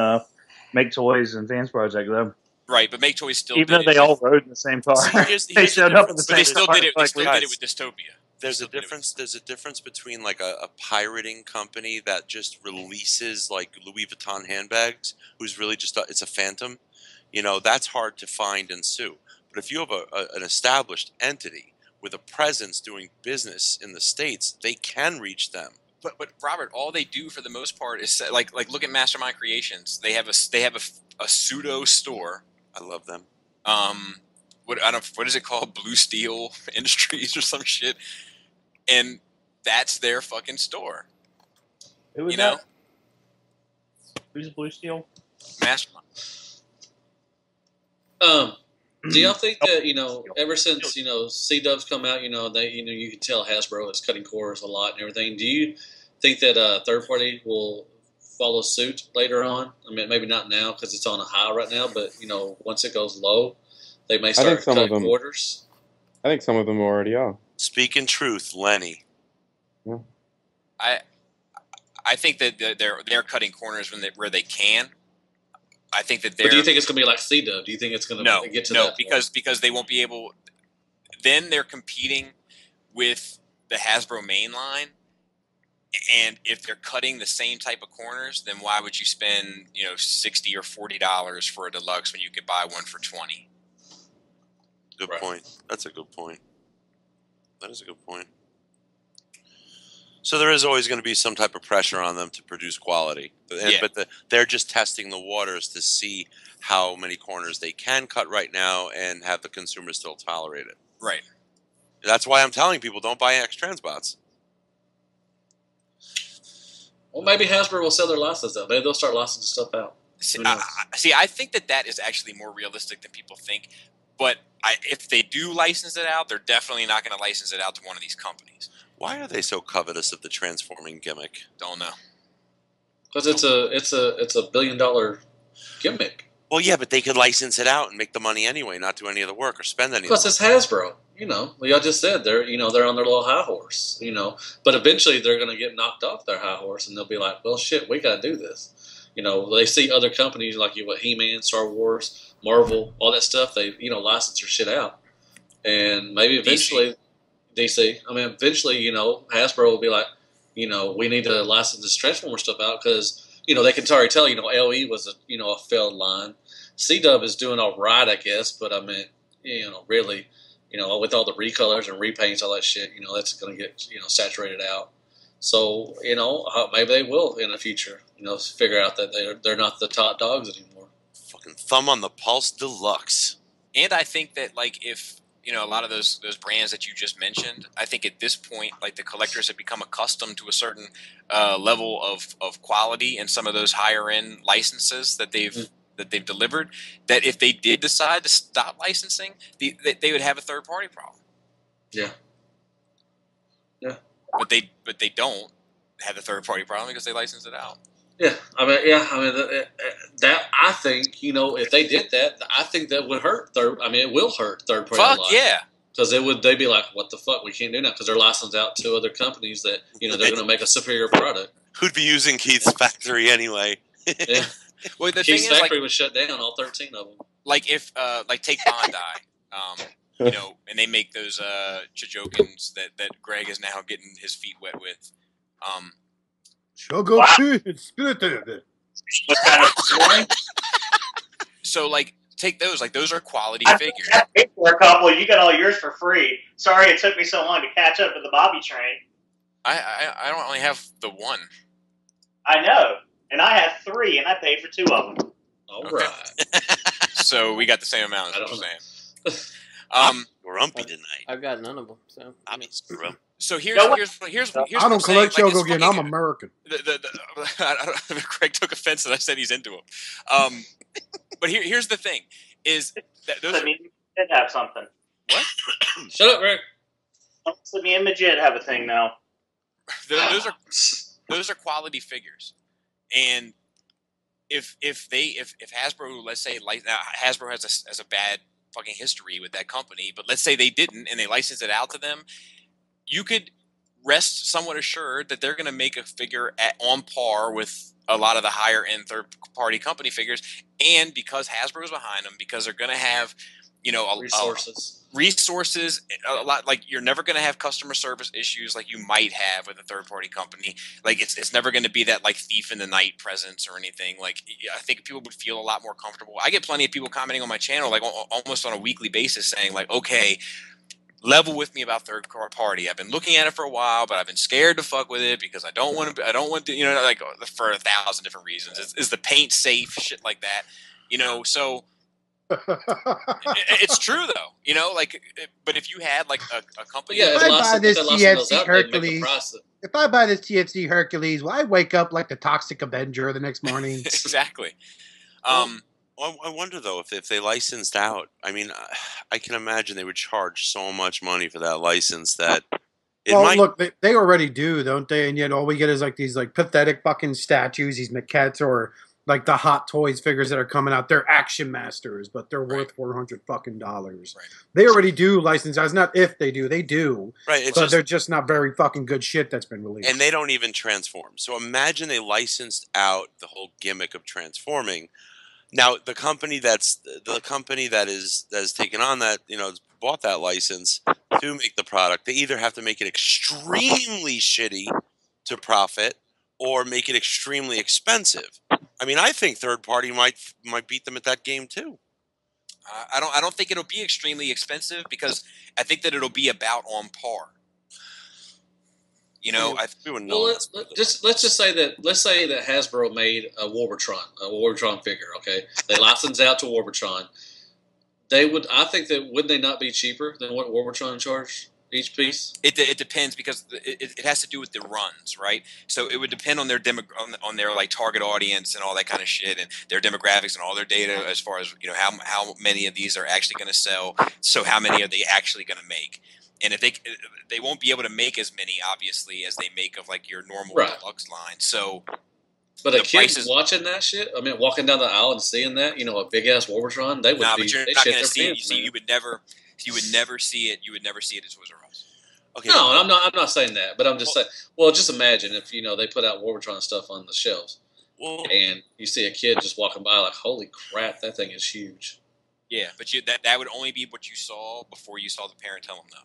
Make Toys and Fans Project, though. Right, but Make Toys still even though they all rode in the same car. They showed up in the same car. But they still did it. They still did it with Dystopia. There's a difference between like a pirating company that just releases like Louis Vuitton handbags, who's really just it's a phantom. That's hard to find and sue. But if you have an established entity with a presence doing business in the States, they can reach them. But Robert, all they do for the most part is like look at Mastermind Creations. They have a pseudo store. I love them. What is it called? Blue Steel Industries or some shit. And that's their fucking store. Who was that? Who's Blue Steel? Mastermind. Do y'all think that ever since C-Dubs come out, they you can tell Hasbro is cutting corners a lot and everything. Do you think that third party will follow suit later on? I mean, maybe not now because it's on a high right now, but once it goes low, they may start cutting quarters. I think some of them already are. Speaking truth, Lenny. Yeah. I think that they're cutting corners where they can. I think that they're. But do you think it's going to be like C-Dub? Do you think it's going to get to that? No, because they won't be able. Then they're competing with the Hasbro main line, and if they're cutting the same type of corners, then why would you spend $60 or $40 for a deluxe when you could buy one for $20? Good point. That's a good point. That is a good point. So there is always going to be some type of pressure on them to produce quality. But they're just testing the waters to see how many corners they can cut right now and have the consumer still tolerate it. Right. That's why I'm telling people don't buy X-Transbots. Well, maybe Hasbro will sell their license, though. They'll start licensing stuff out. I think that is actually more realistic than people think. But if they do license it out, they're definitely not going to license it out to one of these companies. Why are they so covetous of the transforming gimmick? Don't know. Because it's a $1 billion gimmick. Well, yeah, but they could license it out and make the money anyway, not do any of the work or spend any. Plus, it's Hasbro. Like I just said, they're on their little high horse. But eventually they're going to get knocked off their high horse, and they'll be like, "Well, shit, we got to do this." They see other companies like He-Man, Star Wars, Marvel, all that stuff. They license their shit out, and maybe eventually DC. I mean, eventually, Hasbro will be like, we need to license this Transformer stuff out because they can already tell. LE was a failed line. C-Dub is doing all right, I guess, but I mean, really, with all the recolors and repaints, all that shit, that's going to get saturated out. So maybe they will in the future, figure out that they're not the top dogs anymore. Fucking thumb on the pulse deluxe. And I think that if a lot of those brands that you just mentioned, I think at this point, the collectors have become accustomed to a certain level of quality in some of those higher end licenses that they've delivered. That if they did decide to stop licensing, they would have a third party problem. Yeah. Yeah. But they don't have a third party problem because they license it out. Yeah, I mean, that I think if they did that, I think that would hurt it will hurt third party. Fuck yeah, because they'd be like, what the fuck, we can't do that because they're licensed out to other companies that they're going to make a superior product. Who'd be using Keith's factory anyway? Yeah. Well, the Keith's thing is, factory like, was shut down, all 13 of them. like if like take Bondi, you know, and they make those Chijokins that Greg is now getting his feet wet with. Sugar spirited. What kind of story? So like take those, like those are quality I figures. paid for a couple. You got all yours for free. Sorry it took me so long to catch up to the Bobby train. I don't only have the one. I know, and I have 3, and I paid for 2 of them. All Okay. right. So we got the same amount. Is what I'm saying. I'm grumpy tonight. I've got none of them. So I'm grumpy. So here's No, here's I what don't I'm saying. collect Like, it's Shogun. fucking- I'm American. I don't, Craig took offense that I said he's into them. But here's the thing: is that those So me and Majid have something. what? Shut up, Greg. So me and Majid have a thing now. Those are quality figures, and if Hasbro, let's say, like now Hasbro has a bad fucking history with that company, but let's say they didn't and they licensed it out to them, you could rest somewhat assured that they're going to make a figure on par with a lot of the higher end third party company figures, and because Hasbro's behind them, because they're going to have, you know, resources a lot. Like you're never going to have customer service issues like you might have with a third party company. Like it's never going to be that like thief in the night presence or anything. Like I think people would feel a lot more comfortable. I get plenty of people commenting on my channel like almost on a weekly basis saying like, okay, level with me about third party. I've been looking at it for a while, but I've been scared to fuck with it because I don't want to, you know, like for 1,000 different reasons. Is the paint safe? Shit like that, you know. So it's true though, you know. Like, but if you had like a company, if I buy this TFC Hercules, if I buy this TFC Hercules, will I wake up like the Toxic Avenger the next morning? Exactly. Well, I wonder though if they licensed out. I mean, I can imagine they would charge so much money for that license that. Look, they already do, don't they? And yet all we get is like these like pathetic fucking statues, these maquettes, or like the Hot Toys figures that are coming out. They're Action Masters, but they're worth $400 fucking. Right. They already do license. It's not if they do, they do. Right. But they're just not very fucking good shit that's been released. And they don't even transform. So imagine they licensed out the whole gimmick of transforming. Now the company that has taken on that, you know, bought that license to make the product, they either have to make it extremely shitty to profit or make it extremely expensive. I mean, I think third party might beat them at that game too. I don't think it'll be extremely expensive because I think that it'll be about on par. You know, we wouldn't know. Let's just say that Hasbro made a Warbertron figure. Okay, they license out to Warbertron. I think that wouldn't they not be cheaper than what Warbertron charged each piece? It depends because it has to do with the runs, right? So it would depend on their on their like target audience and all that kind of shit, and their demographics and all their data as far as, you know, how many of these are actually going to sell. So how many are they actually going to make? And if they won't be able to make as many, obviously, as they make of like your normal deluxe line. So, but a kid watching that shit, I mean, walking down the aisle and seeing that, you know, a big ass Warbertron, they would be. But you're not going to see it. You see, you would never see it. You would never see it at Toys R Us. Okay. No, I'm not saying that, but I'm just saying. Well, just imagine if, you know, they put out Warbertron stuff on the shelves, and you see a kid just walking by like, holy crap, that thing is huge. Yeah, but that would only be what you saw before you saw the parent tell them no.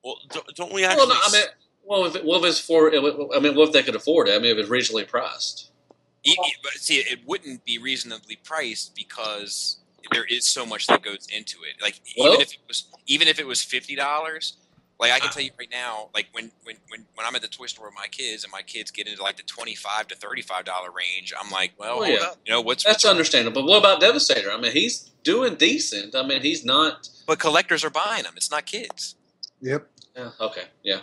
Well, don't we actually? Well, what if they could afford it? I mean, if it's reasonably priced. But see, it wouldn't be reasonably priced because there is so much that goes into it. Like even if it was $50, like I can tell you right now, like when I'm at the toy store with my kids and my kids get into like the $25 to $35 range, I'm like, well, hold up. You know that's understandable. But what about Devastator? I mean, he's doing decent. I mean, he's not. But collectors are buying them. It's not kids. Yep. Yeah. Okay. Yeah.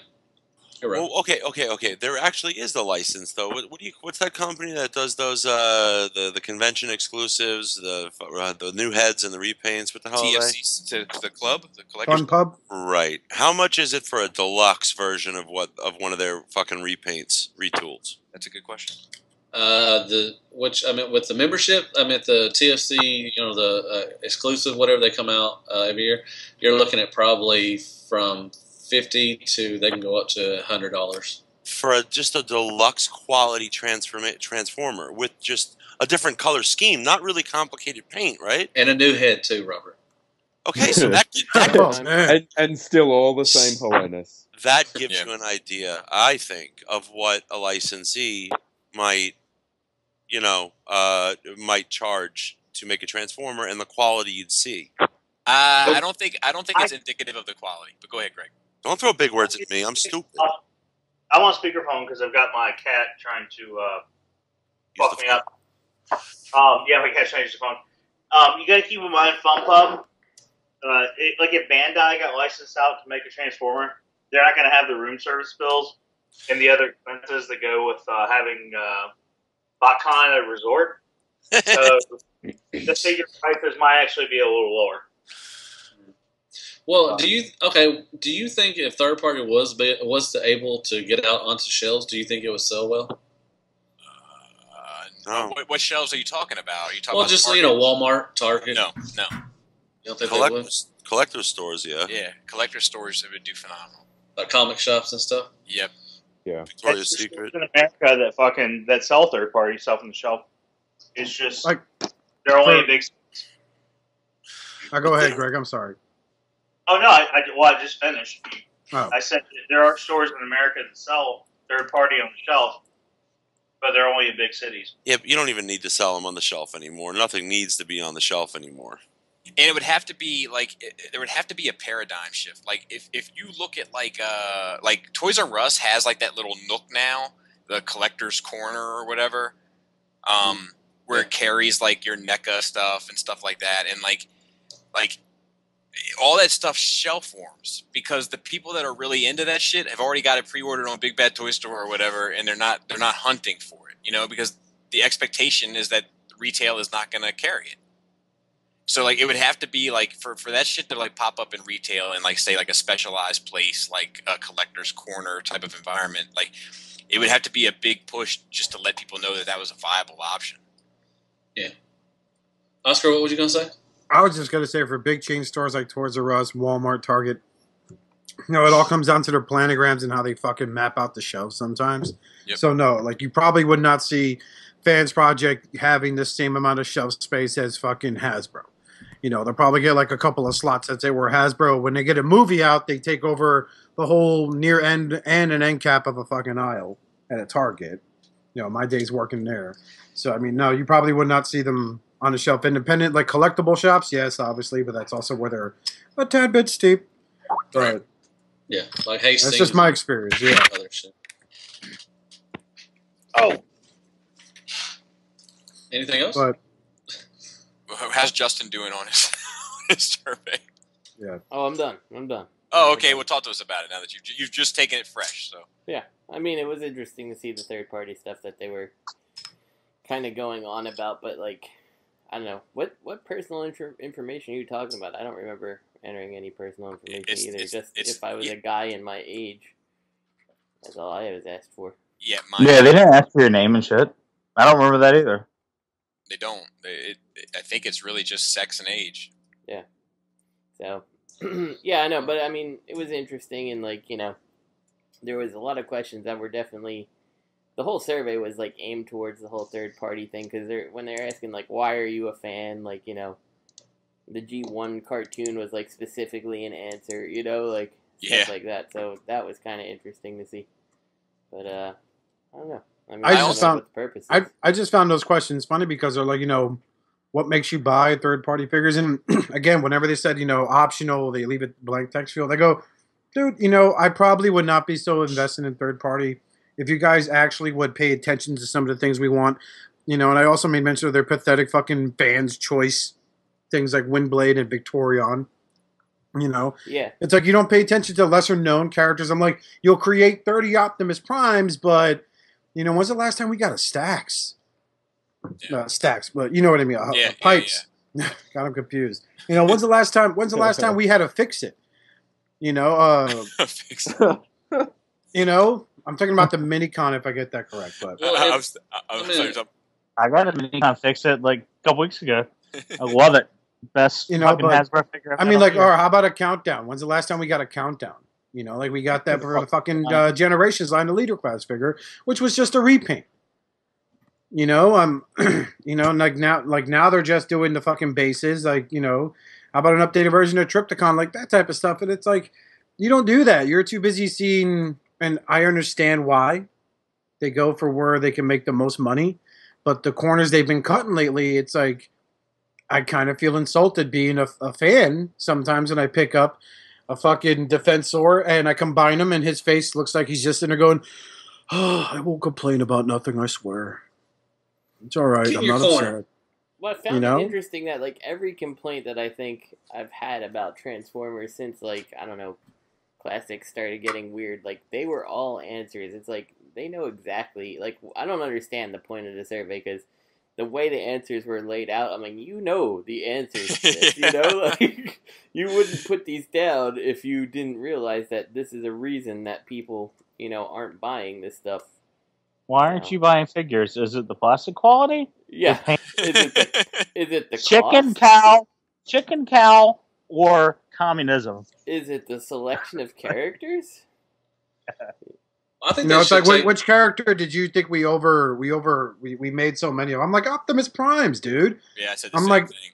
You're right. Well, okay. There actually is the license, though. What's that company that does those the convention exclusives, the new heads and the repaints? What the hell TFC to the club, the collectors Fun Pub. Right. How much is it for a deluxe version of one of their fucking repaints, retools? That's a good question. With the membership, the TFC, you know, the exclusive, whatever they come out every year, you're looking at probably from $50 to they can go up to $100. for just a deluxe quality transformer with just a different color scheme, not really complicated paint, right? And a new head too, Robert. Okay, so and still all the same hollowness. That gives you an idea, I think, of what a licensee might charge to make a transformer and the quality you'd see. I don't think it's indicative of the quality. But go ahead, Greg. Don't throw big words at me. I'm stupid. I'm on speakerphone because I've got my cat trying to fuck me up. Yeah, my cat's trying to use the phone. You got to keep in mind, FunPub. Like if Bandai got licensed out to make a transformer, they're not going to have the room service bills and the other expenses that go with having BotCon at a resort. So the figure prices might actually be a little lower. Well, do you think if third party was able to get out onto shelves, do you think it would sell well? No. What shelves are you talking about? Are you talking about just Target? Walmart, Target? No. You don't think they would? Collector stores, yeah. Yeah, collector stores would do phenomenal. Like comic shops and stuff. Yep. Yeah. Victoria's Secret. In America, that sell third party stuff on the shelf. It's just like they're only a big. Go ahead, Greg. I'm sorry. Oh no! I just finished. Oh. I said there are stores in America that sell third party on the shelf, but they're only in big cities. Yeah, but you don't even need to sell them on the shelf anymore. Nothing needs to be on the shelf anymore. And it would have to be there would have to be a paradigm shift. Like if you look at like Toys R Us has like that little nook now, the collector's corner or whatever, where it carries like your NECA stuff and stuff like that, and like all that stuff shelf forms because the people that are really into that shit have already got it pre-ordered on Big Bad Toy Store or whatever, and they're not hunting for it, because the expectation is that retail is not going to carry it. So like it would have to be like for that shit to like pop up in retail and like say like a specialized place like a collector's corner type of environment, like it would have to be a big push just to let people know that was a viable option. Yeah. Oscar, what was you gonna say? I was just gonna say for big chain stores like Toys R Us, Walmart, Target, it all comes down to their planograms and how they fucking map out the shelves sometimes. Yep. So no, like you probably would not see Fans Project having the same amount of shelf space as fucking Hasbro. They'll probably get like a couple of slots that say where Hasbro, when they get a movie out, they take over the whole near end and an end cap of a fucking aisle at a Target. My day's working there. So, I mean, no, you probably would not see them on the shelf. Independent, like collectible shops, yes, obviously, but that's also where they're a tad bit steep. But yeah, like Hastings. That's just my experience, yeah. Other shit. Oh. Anything else? But how's Justin doing on his survey? Yeah. Oh, I'm done. Oh, okay. Well, talk to us about it now that you've just taken it fresh. So yeah, I mean, it was interesting to see the third party stuff that they were kind of going on about, but like, I don't know what personal information are you talking about? I don't remember entering any personal information either. Just if I was a guy in my age, that's all I was asked for. Yeah, they didn't ask for your name and shit. I don't remember that either. They don't. I think it's really just sex and age. Yeah. So, yeah, I know, but I mean, it was interesting, and like, there was a lot of questions that were definitely. The whole survey was like aimed towards the whole third party thing because when they're asking like, why are you a fan? Like, the G1 cartoon was like specifically an answer, like stuff like that. So that was kind of interesting to see. But I don't know. I mean, I just found those questions funny because they're like, what makes you buy third party figures? And again, whenever they said, optional, they leave it blank text field. I go, dude, I probably would not be so invested in third party if you guys actually would pay attention to some of the things we want. And I also made mention of their pathetic fucking fans' choice things like Windblade and Victorion. Yeah. It's like you don't pay attention to lesser known characters. I'm like, you'll create 30 Optimus Primes, but when's the last time we got a Stax? Yeah. Stacks, but you know what I mean. Pipes. Yeah. God, I'm confused. When's the last time we had to fix it? Fix it. I'm talking about the Minicon if I get that correct. But I got a Minicon fix it like a couple weeks ago. I love it. Best fucking Hasbro figure. I mean, like, or how about a countdown? When's the last time we got a countdown? You know, like we got that for the fucking Generations line, the Leader class figure, which was just a repaint. You know, you know, like now they're just doing the fucking bases. Like, you know, how about an updated version of Triptychon, like that type of stuff? And it's like, you don't do that. You're too busy seeing, and I understand why they go for where they can make the most money, but the corners they've been cutting lately, it's like, I kind of feel insulted being a fan sometimes when I pick up a fucking Defensor and I combine them and his face looks like he's just in there going, oh, I won't complain about nothing, I swear. It's all right. I'm not upset. Well, I found it interesting that, like, every complaint that I think I've had about Transformers since, like, I don't know, Classics started getting weird, like, they were all answers. It's like, they know exactly, like, I don't understand the point of the survey, because the way the answers were laid out, I'm like, you know the answers to this, you know? Like, you wouldn't put these down if you didn't realize that this is a reason that people, you know, aren't buying this stuff. Why aren't you buying figures? Is it the plastic quality? Yeah. Is it the Chicken cow, or communism? Is it the selection of characters? I think it's like which character did you think we made so many of? I'm like Optimus Primes, dude. Yeah, I said the same thing.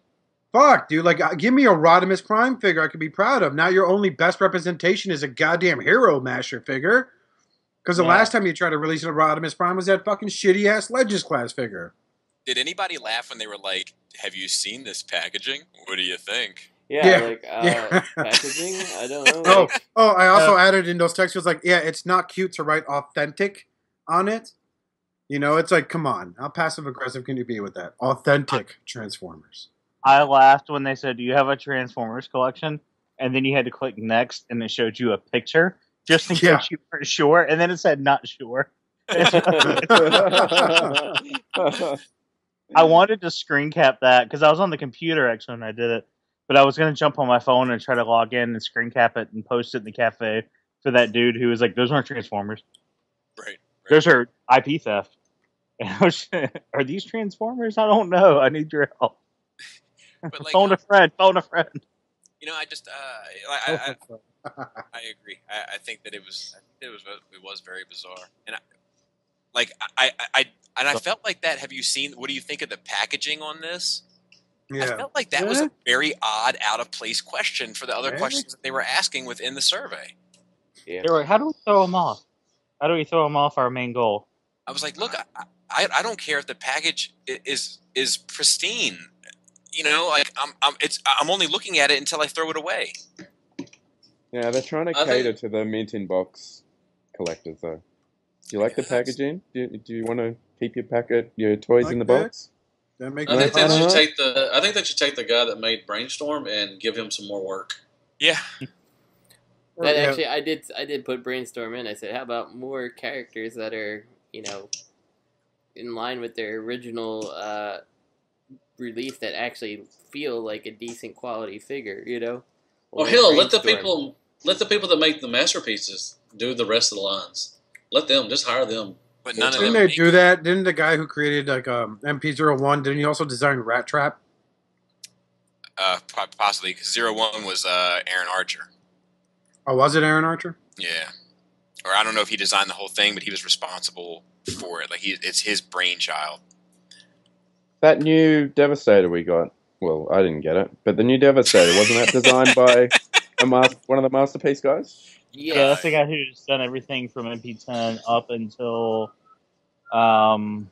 Fuck, dude. Like, give me a Rodimus Prime figure I could be proud of. Now your only best representation is a goddamn Hero Masher figure. Because the last time you tried to release a Rodimus Prime was that fucking shitty ass Legends class figure. Did anybody laugh when they were like, "Have you seen this packaging? What do you think?" Yeah. Packaging? I don't know. I also added in those texts, was like, yeah, it's not cute to write authentic on it. You know, it's like, come on. How passive-aggressive can you be with that? Authentic Transformers. I laughed when they said, do you have a Transformers collection? And then you had to click next, and it showed you a picture, just in case you weren't sure. And then it said, not sure. I wanted to screen cap that, because I was on the computer, actually, when I did it. But I was going to jump on my phone and try to log in and screen cap it and post it in the cafe for that dude who was like, those aren't Transformers. Right. Those are IP theft. And I was, are these Transformers? I don't know. I need your help. But like, phone a friend. You know, I just, I agree. I think that it was very bizarre. And I felt like that. Have you seen, what do you think of the packaging on this? Yeah. I felt like that was a very odd, out of place question for the other questions that they were asking within the survey. Yeah. They were like, how do we throw them off? How do we throw them off our main goal? I was like, look, I don't care if the package is pristine. You know, like I'm only looking at it until I throw it away. Yeah, they're trying to cater to the mint in box collectors, though. Do you like the packaging? Do you want to keep your toys in the box? I think they should take the guy that made Brainstorm and give him some more work. Yeah. That actually, I did put Brainstorm in. I said, how about more characters that are, you know, in line with their original release that actually feel like a decent quality figure, you know? Well, hell, let the people that make the masterpieces do the rest of the lines. Let them, just hire them. But none of them. Didn't they do that? Didn't the guy who created like MP01, didn't he also design Rat Trap? Possibly, because 01 was Aaron Archer. Oh, was it Aaron Archer? Yeah. Or I don't know if he designed the whole thing, but he was responsible for it. Like it's his brainchild. That new Devastator we got. Well, I didn't get it, but the new Devastator, wasn't that designed by one of the Masterpiece guys? Yeah, that's the guy who's done everything from MP10 up until. And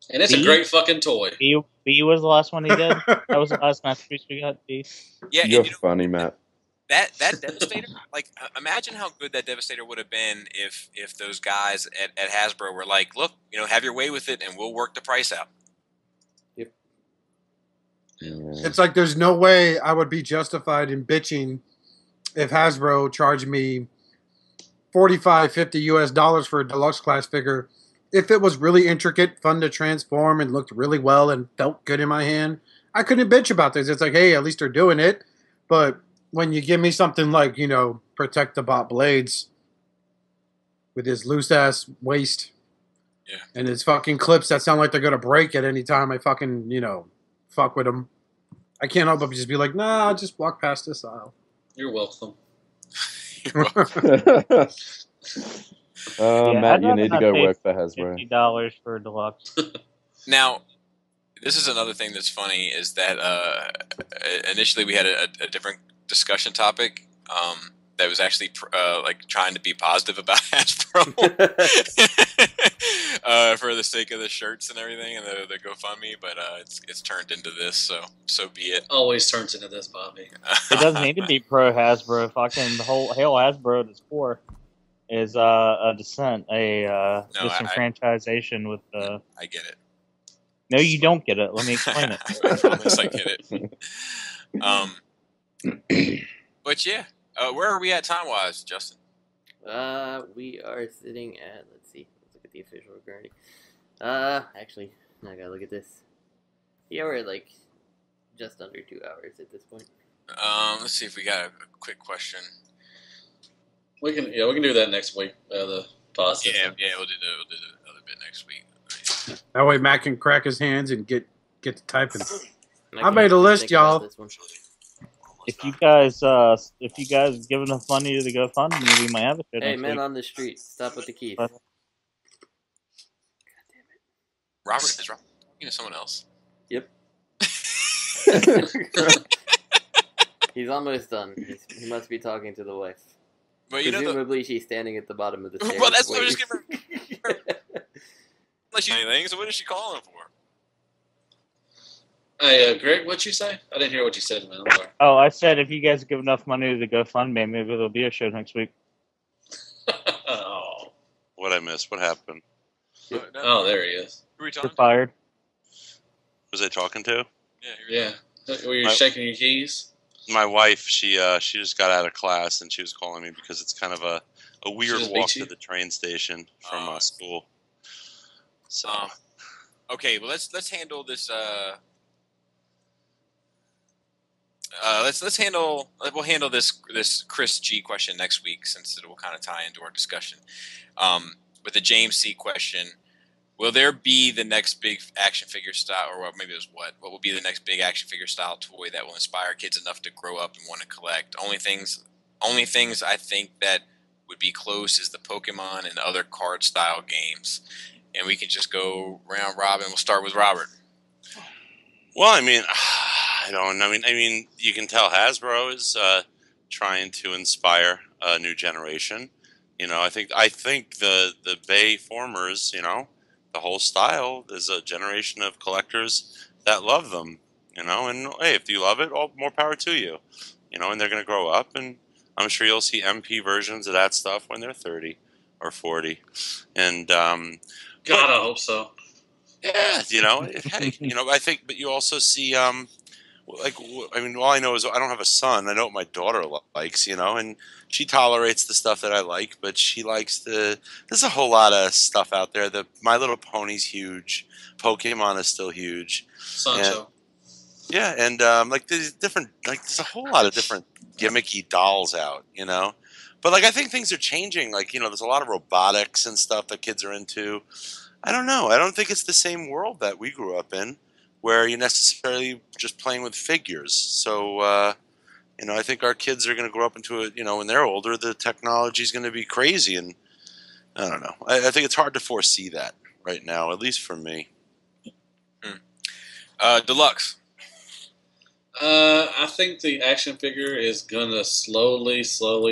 it's a great fucking toy. B was the last one he did. That was the last masterpiece we got. B. Yeah, you're funny, Matt. That Devastator, like, imagine how good that Devastator would have been if those guys at Hasbro were like, look, you know, have your way with it, and we'll work the price out. Yep. It's like there's no way I would be justified in bitching if Hasbro charged me $45-50 for a deluxe class figure. If it was really intricate, fun to transform, and looked really well and felt good in my hand, I couldn't bitch about this. It's like, hey, at least they're doing it. But when you give me something like, you know, Protect the Bot Blades with his loose-ass waist and his fucking clips that sound like they're going to break at any time I fucking, you know, fuck with them, I can't help but just be like, nah, I'll just walk past this aisle. You're welcome. Oh, Yeah, Matt, I'd you rather need to not go pay work for Hasbro. $50 for a deluxe. Now, this is another thing that's funny is that initially we had a different discussion topic that was actually like trying to be positive about Hasbro for the sake of the shirts and everything and the GoFundMe, but it's turned into this, so be it. Always turns into this, Bobby. It doesn't need to be pro Hasbro. Fucking the whole Hail Hasbro at its core is a dissent, disenfranchisation with the. I get it. No, you don't get it. Let me explain it. I promise I get it. But yeah, where are we at time wise, Justin? We are sitting at. Let's see. Let's look at the official recording. Actually, I gotta look at this. Yeah, we're at like just under 2 hours at this point. Let's see if we got a quick question. We can do that next week. The positive. Yeah, we'll do the other bit next week. That way Matt can crack his hands and get to typing. I made a list, y'all. If you guys give enough money to the GoFundMe, we might have a show Hey, next man week. on the street, stop with the keys. But- Robert is talking to someone else. Yep. He's almost done. He must be talking to the wife. But you presumably she's standing at the bottom of the stairs. Well, that's what I was giving her. Unless she's anything, so what is she calling for? Hey, Greg, what'd you say? I didn't hear what you said, man. I'm sorry. Oh, I said if you guys give enough money to the GoFundMe, maybe there'll be a show next week. Oh. What I missed? What happened? Oh, there he is. Who are we You're talking to? fired. Was I talking to? Yeah. Were you shaking your keys? My wife, she just got out of class and she was calling me because it's kind of a weird just walk beat you? to the train station from school. So Okay, well let's handle this. We'll handle this Chris G question next week since it will kind of tie into our discussion. With the James C question, will there be the next big action figure style, or maybe it was what will be the next big action figure style toy that will inspire kids enough to grow up and want to collect? Only things I think that would be close is the Pokemon and other card style games, and we can just go round robin. We'll start with Robert. well, I mean, I mean, you can tell Hasbro is trying to inspire a new generation. You know, I think the Bay Formers, you know, the whole style, there's a generation of collectors that love them, you know, and hey, if you love it, all more power to you, you know, and they're going to grow up, and I'm sure you'll see MP versions of that stuff when they're 30 or 40, and God, I hope so. yeah, you know, hey, you know, I think, but you also see, like, I mean, all I know is I don't have a son. I know what my daughter likes, you know, and she tolerates the stuff that I like, but she likes there's a whole lot of stuff out there. The My Little Pony's huge. Pokemon is still huge. Sancho. And like there's a whole lot of different gimmicky dolls out, you know. But like I think things are changing. Like, you know, there's a lot of robotics and stuff that kids are into. I don't know. I don't think it's the same world that we grew up in, where you're necessarily just playing with figures. So, you know, I think our kids are going to grow up into it, you know, when they're older, the technology is going to be crazy. And I don't know. I think it's hard to foresee that right now, at least for me. Deluxe. I think the action figure is going to slowly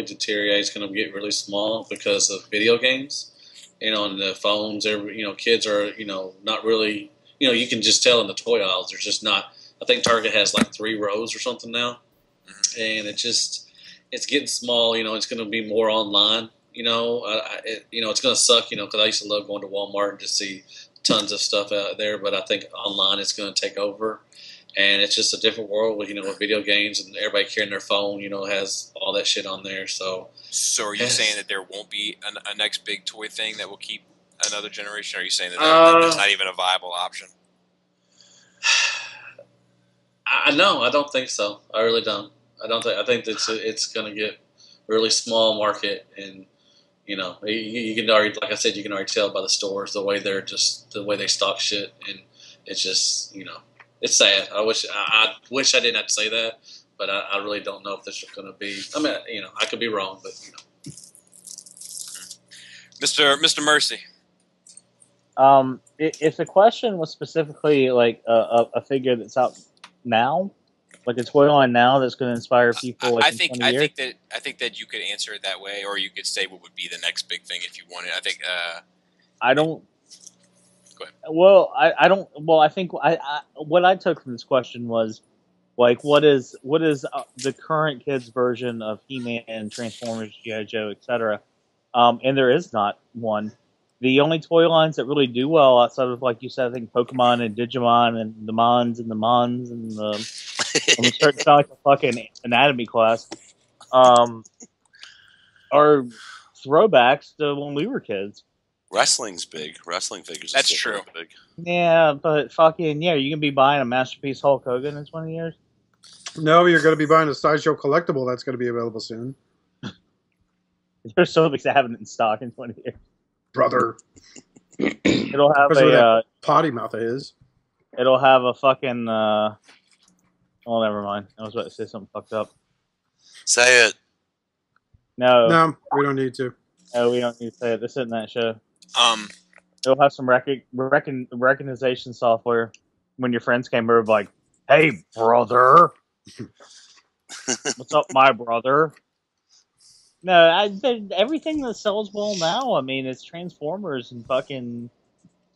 deteriorate. It's going to get really small because of video games. You know, and the phones, kids are, not really, you can just tell in the toy aisles, there's just not, I think Target has like 3 rows or something now. And it's getting small, it's going to be more online, it's going to suck, because I used to love going to Walmart and just see tons of stuff out there, but I think online it's going to take over. And it's just a different world with, with video games and everybody carrying their phone, has all that shit on there. So are you saying that there won't be a next big toy thing that will keep another generation? Or are you saying that that's not even a viable option? I don't think so. I really don't. I think it's going to get really small market, and you can already, like I said, you can already tell by the stores the way they stock shit, and it's just it's sad. I wish I didn't have to say that, but I really don't know if this is going to be. I mean, I could be wrong, but Mr. Mercy. If the question was specifically like a figure that's out now, like a toy line now that's going to inspire people, like I in think 20 years, I think that you could answer it that way, or you could say what would be the next big thing if you wanted. I think. I don't. Go ahead. Well, I don't. Well, I think what I took from this question was like, what is the current kids' version of He-Man, Transformers, G.I. Joe, etc. And there is not one. The only toy lines that really do well outside of, like you said, I think Pokemon and Digimon and the Mons and the Mons and the I'm starting to sound like a fucking anatomy class. Are throwbacks to when we were kids. Wrestling's big. Wrestling figures. That's true. Big. Yeah, but fucking you can be buying a Masterpiece Hulk Hogan in 20 years. No, you're going to be buying a Sideshow collectible that's going to be available soon. There's so much that haven't in stock in 20 years. Brother. It'll have potty mouth of his. It'll have a fucking. Oh, never mind. I was about to say something fucked up. Say it. No, we don't need to. No, we don't need to say it. This isn't that show. It'll have some recognition software. When your friends came over, like, "Hey, brother, what's up, my brother?" No, everything that sells well now. I mean, it's Transformers and fucking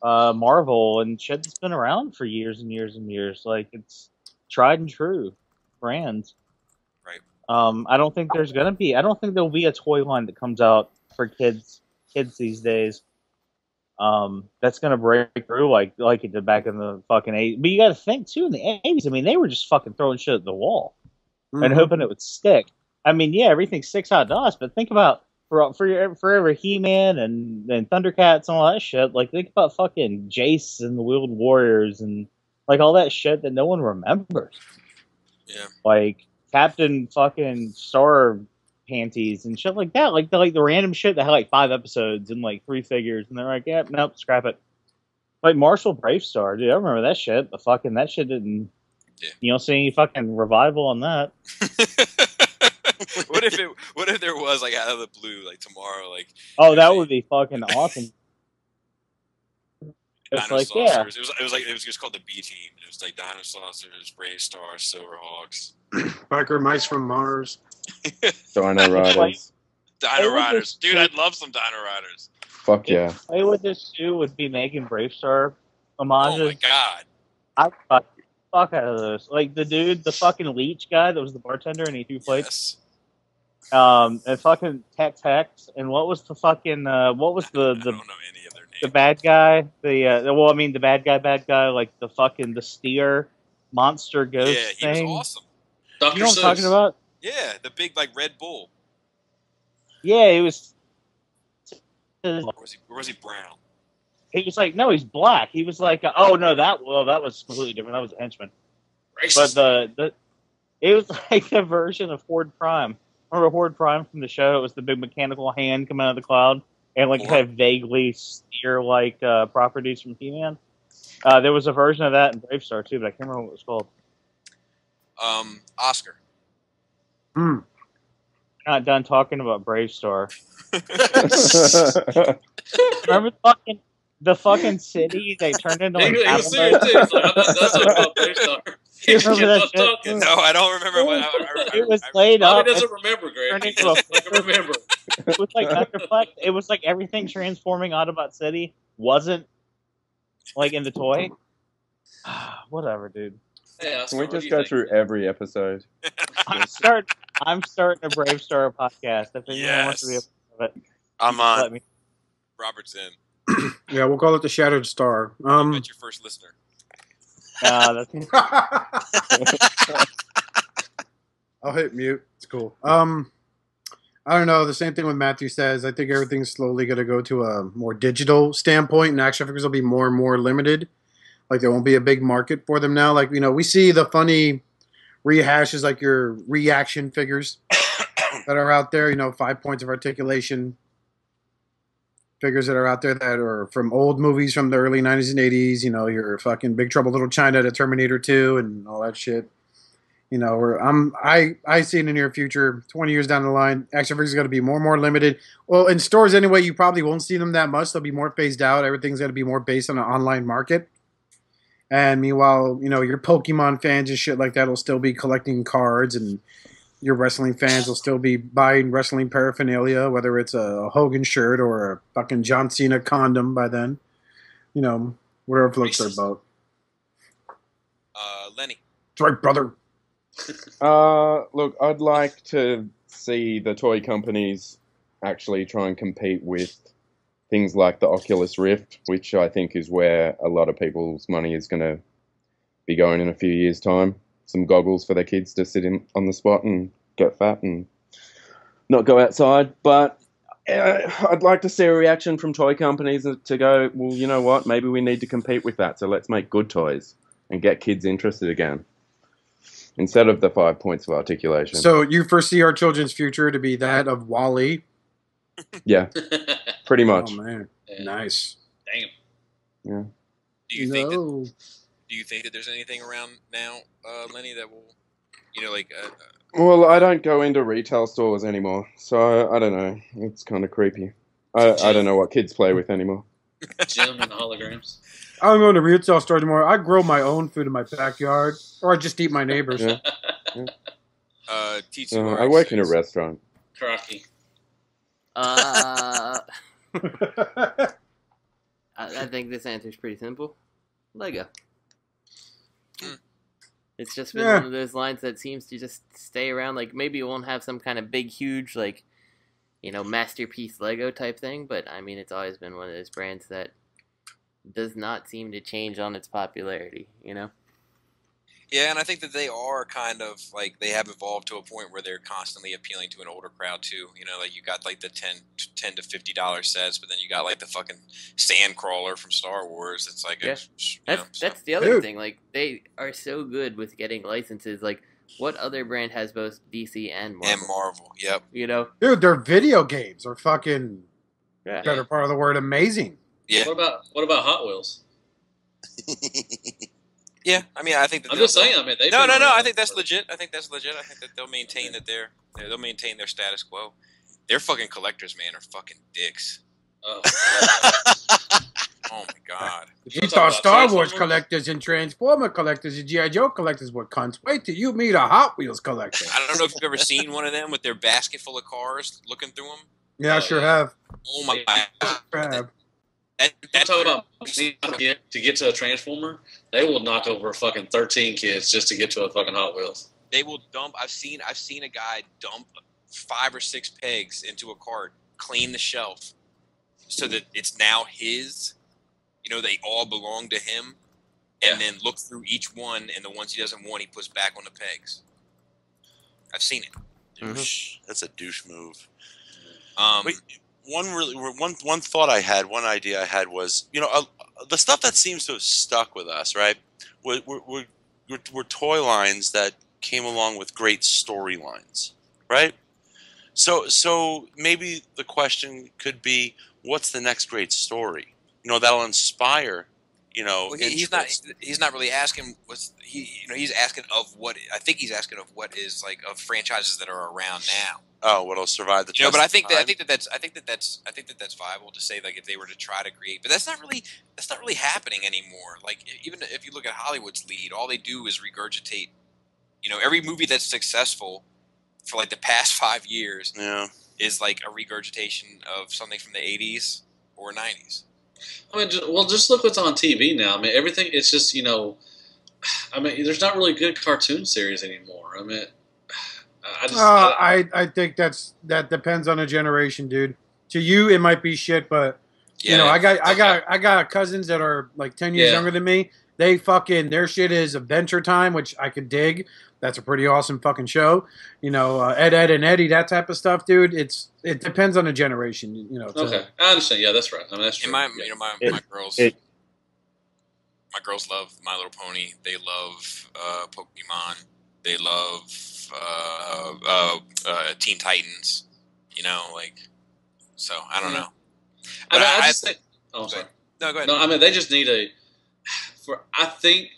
Marvel and shit that's been around for years and years and years. Like, it's tried and true brands. Right. I don't think there'll be a toy line that comes out for kids these days. That's gonna break through like it did back in the fucking 80s. But you got to think too, in the 80s. I mean, they were just fucking throwing shit at the wall and hoping it would stick. I mean, yeah, everything sticks out to us, but think about forever He-Man and Thundercats and all that shit. Like, think about fucking Jace and the Wheeled Warriors and like all that shit that no one remembers. Yeah, like Captain fucking Star panties and shit like that. Like the random shit that had like 5 episodes and like 3 figures, and they're like, yeah, nope, scrap it. Like Marshall Bravestar, dude, I remember that shit. But fucking that shit didn't. Yeah. You don't see any fucking revival on that. What if there was like out of the blue, like tomorrow, like that would be fucking awesome. It's like, yeah, it was just called the B Team. It was like Dinosaurs, Brave Stars, Silverhawks, Biker Mice from Mars, Dino Riders. Dino Riders, dude, I'd love some Dino Riders. Fuck yeah! Play with this too would be making Bravestar homages. Oh my god! I fuck out of those. Like the dude, the fucking leech guy that was the bartender and he threw plates. And fucking Tex, and what was the fucking what was the I don't know any of their names. The bad guy, the bad guy, like the steer monster ghost thing. He was awesome. You know what I'm talking about? Yeah, the big like Red Bull. Yeah, he was. Or was he brown? He was like, no, he's black. He was like, oh no, that was completely different. That was a henchman. Racist. But it was like a version of Horde Prime. Remember Horde Prime from the show? It was the big mechanical hand coming out of the cloud and like had vaguely steer-like properties from He-Man. There was a version of that in Bravestar too, but I can't remember what it was called. Oscar. Not done talking about Bravestar. Remember the fucking city they turned into like He see it too. It's like, I'm not done talking about Bravestar. Remember that shit? No, I don't remember. It was laid up. Bobby doesn't remember, Greg. He doesn't remember. It was like Metroplex. It was like everything transforming Autobot City wasn't like in the toy. Whatever, dude. Hey, Oscar, Can we just go through every episode? I'm starting a Bravestar podcast. If anyone wants to be a part of it, I'm on. let me. Robert's in. Yeah, we'll call it the Shattered Star. That's your first listener. That's I'll hit mute. It's cool. I don't know. The same thing with Matthew says. I think everything's slowly going to go to a more digital standpoint, and action figures will be more and more limited. Like, there won't be a big market for them now. Like, we see the funny rehashes, like your reaction figures that are out there. 5 points of articulation figures that are out there that are from old movies from the early 90s and 80s. Your fucking Big Trouble Little China to Terminator 2 and all that shit. You know, I see in the near future, 20 years down the line, action figures are going to be more and more limited. Well, in stores anyway, you probably won't see them that much. They'll be more phased out. Everything's going to be more based on an online market. And meanwhile, you know, your Pokemon fans and shit like that will still be collecting cards, and your wrestling fans will still be buying wrestling paraphernalia, whether it's a Hogan shirt or a fucking John Cena condom by then. You know, whatever floats their boat. Lenny. That's right, brother. Look, I'd like to see the toy companies actually try and compete with things like the Oculus Rift, which I think is where a lot of people's money is going to be going in a few years' time. Some goggles for their kids to sit in on the spot and get fat and not go outside. But I'd like to see a reaction from toy companies to go, well, you know what? Maybe we need to compete with that, so let's make good toys and get kids interested again. Instead of the 5 points of articulation. So you foresee our children's future to be that of Wall-E? Yeah, pretty much. Oh, man. Yeah. Nice. Damn. Yeah. Do you think that there's anything around now, Lenny, that will, you know, like... Well, I don't go into retail stores anymore, so I don't know. It's kind of creepy. I don't know what kids play with anymore. Gym and holograms. I don't go to retail store anymore. I grow my own food in my backyard, or I just eat my neighbors. Yeah. T2 I work in a restaurant. Crocky. I think this answer is pretty simple. Lego. It's just been one of those lines that seems to just stay around. Like, maybe it won't have some kind of big, huge, like, you know, masterpiece Lego type thing, but I mean, it's always been one of those brands that does not seem to change on its popularity, you know? Yeah, and I think that they are kind of, like, they have evolved to a point where they're constantly appealing to an older crowd, too. You know, like, you got, like, the $10 to $50 sets, but then you got, like, the fucking Sandcrawler from Star Wars. It's like... Yeah. That's the other thing. Like, they are so good with getting licenses. Like, what other brand has both DC and Marvel? And Marvel, yep. You know? Dude, their video games are fucking, better part of the word, amazing. Yeah. What about Hot Wheels? Yeah, I mean, I think that I'm just saying. I mean, no. I think that's legit. I think that's legit. I think that they'll maintain their status quo. Their fucking collectors, man, are fucking dicks. Oh, oh my god! If you thought Star Wars collectors and Transformer collectors and G.I. Joe collectors were cunts, wait till you meet a Hot Wheels collector. I don't know if you've ever seen one of them with their basket full of cars, looking through them. Yeah, I sure have. Oh my god! I'm talking about to get to a Transformer, they will knock over fucking 13 kids just to get to a fucking Hot Wheels. They will dump. I've seen a guy dump 5 or 6 pegs into a cart, clean the shelf, so that it's now his. You know, they all belong to him, and then look through each one, and the ones he doesn't want, he puts back on the pegs. I've seen it. Douche. That's a douche move. One thought I had, one idea I had was, you know, the stuff that seems to have stuck with us, right? Were toy lines that came along with great storylines, right? So maybe the question could be, what's the next great story? You know, that'll inspire. You know, well, he's not really asking. He's asking of what I think he's asking of what is like of franchises that are around now. Oh, what'll survive the test? But I think that's viable to say, like, if they were to try to create, but that's not really happening anymore. Like, even if you look at Hollywood's lead, all they do is regurgitate. You know, every movie that's successful for like the past 5 years is like a regurgitation of something from the 80s or 90s. I mean, just look what's on TV now. I mean, everything. It's just, you know, I mean, there's not really good cartoon series anymore. I mean. I think that depends on a generation, dude. To you, it might be shit, but you know, I got cousins that are like 10 years younger than me. They fucking their shit is Adventure Time, which I could dig. That's a pretty awesome fucking show. You know, Ed and Eddie, that type of stuff, dude. It depends on a generation. You know. Okay, I understand. Yeah, that's right. I mean, that's true. My girls love My Little Pony. They love Pokemon. They love Teen Titans, you know, like, so I don't know. I just think. Oh, sorry. No, go ahead. No, I mean, they just need I think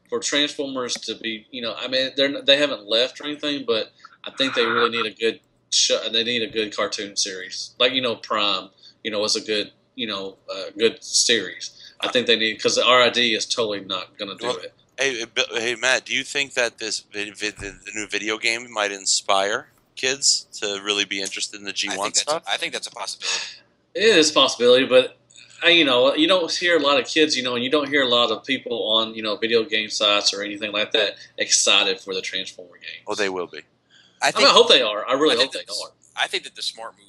for Transformers to be, I mean, they haven't left or anything, but I think they really need a good show. They need a good cartoon series, like Prime. Was a good, good series. I think they need, because the RID is totally not going to do it. Hey, Matt, do you think that the new video game might inspire kids to really be interested in the G1 stuff? I think that's a possibility. It is a possibility, but you don't hear a lot of kids, and you don't hear a lot of people on, video game sites or anything like that excited for the Transformer games. Oh, they will be. I hope they are. I really hope they are. I think that the smart move,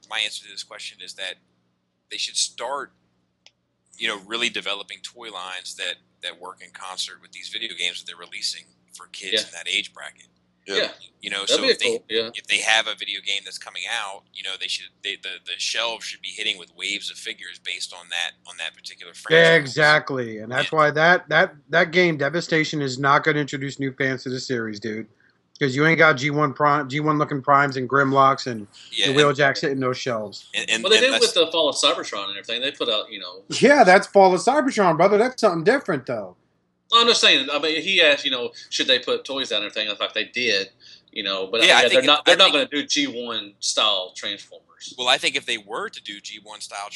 my answer to this question is that they should start, really developing toy lines that work in concert with these video games that they're releasing for kids in that age bracket. Yeah. So if they have a video game that's coming out, the shelves should be hitting with waves of figures based on that particular franchise. Yeah, exactly. And that's why that game, Devastation, is not going to introduce new fans to the series, dude. Because you ain't got G1 looking primes and Grimlocks and the Wheeljacks hitting those shelves. Well, they did with the Fall of Cybertron and everything. They put out, Yeah, that's Fall of Cybertron, brother. That's something different, though. I'm just saying. I mean, he asked, should they put toys out and everything? In fact, they did. But they're not going to do G1 style Transformers. Well, I think if they were to do G1 style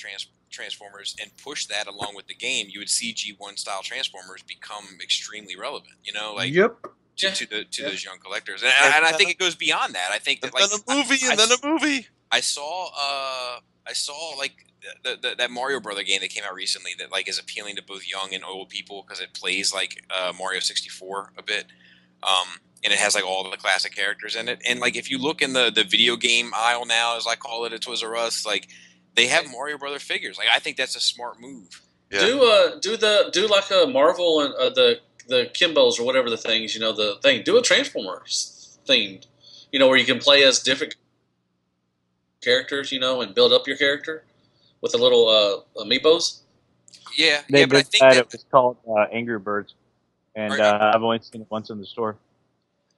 Transformers and push that along with the game, you would see G1 style Transformers become extremely relevant. Yep. To those young collectors, and I think it goes beyond that. I think that a movie. I saw like that Mario Brother game that came out recently that like is appealing to both young and old people because it plays like Mario 64 a bit, and it has like all the classic characters in it. And like if you look in the video game aisle now, as I call it, at Toys R Us, like they have Mario Brother figures. Like I think that's a smart move. Yeah. Do like a Marvel and the Kimbos or whatever the things, the thing. Do a Transformers themed, where you can play as different characters, and build up your character with the little amiibos. Yeah, but I think it was called Angry Birds, and I've only seen it once in the store.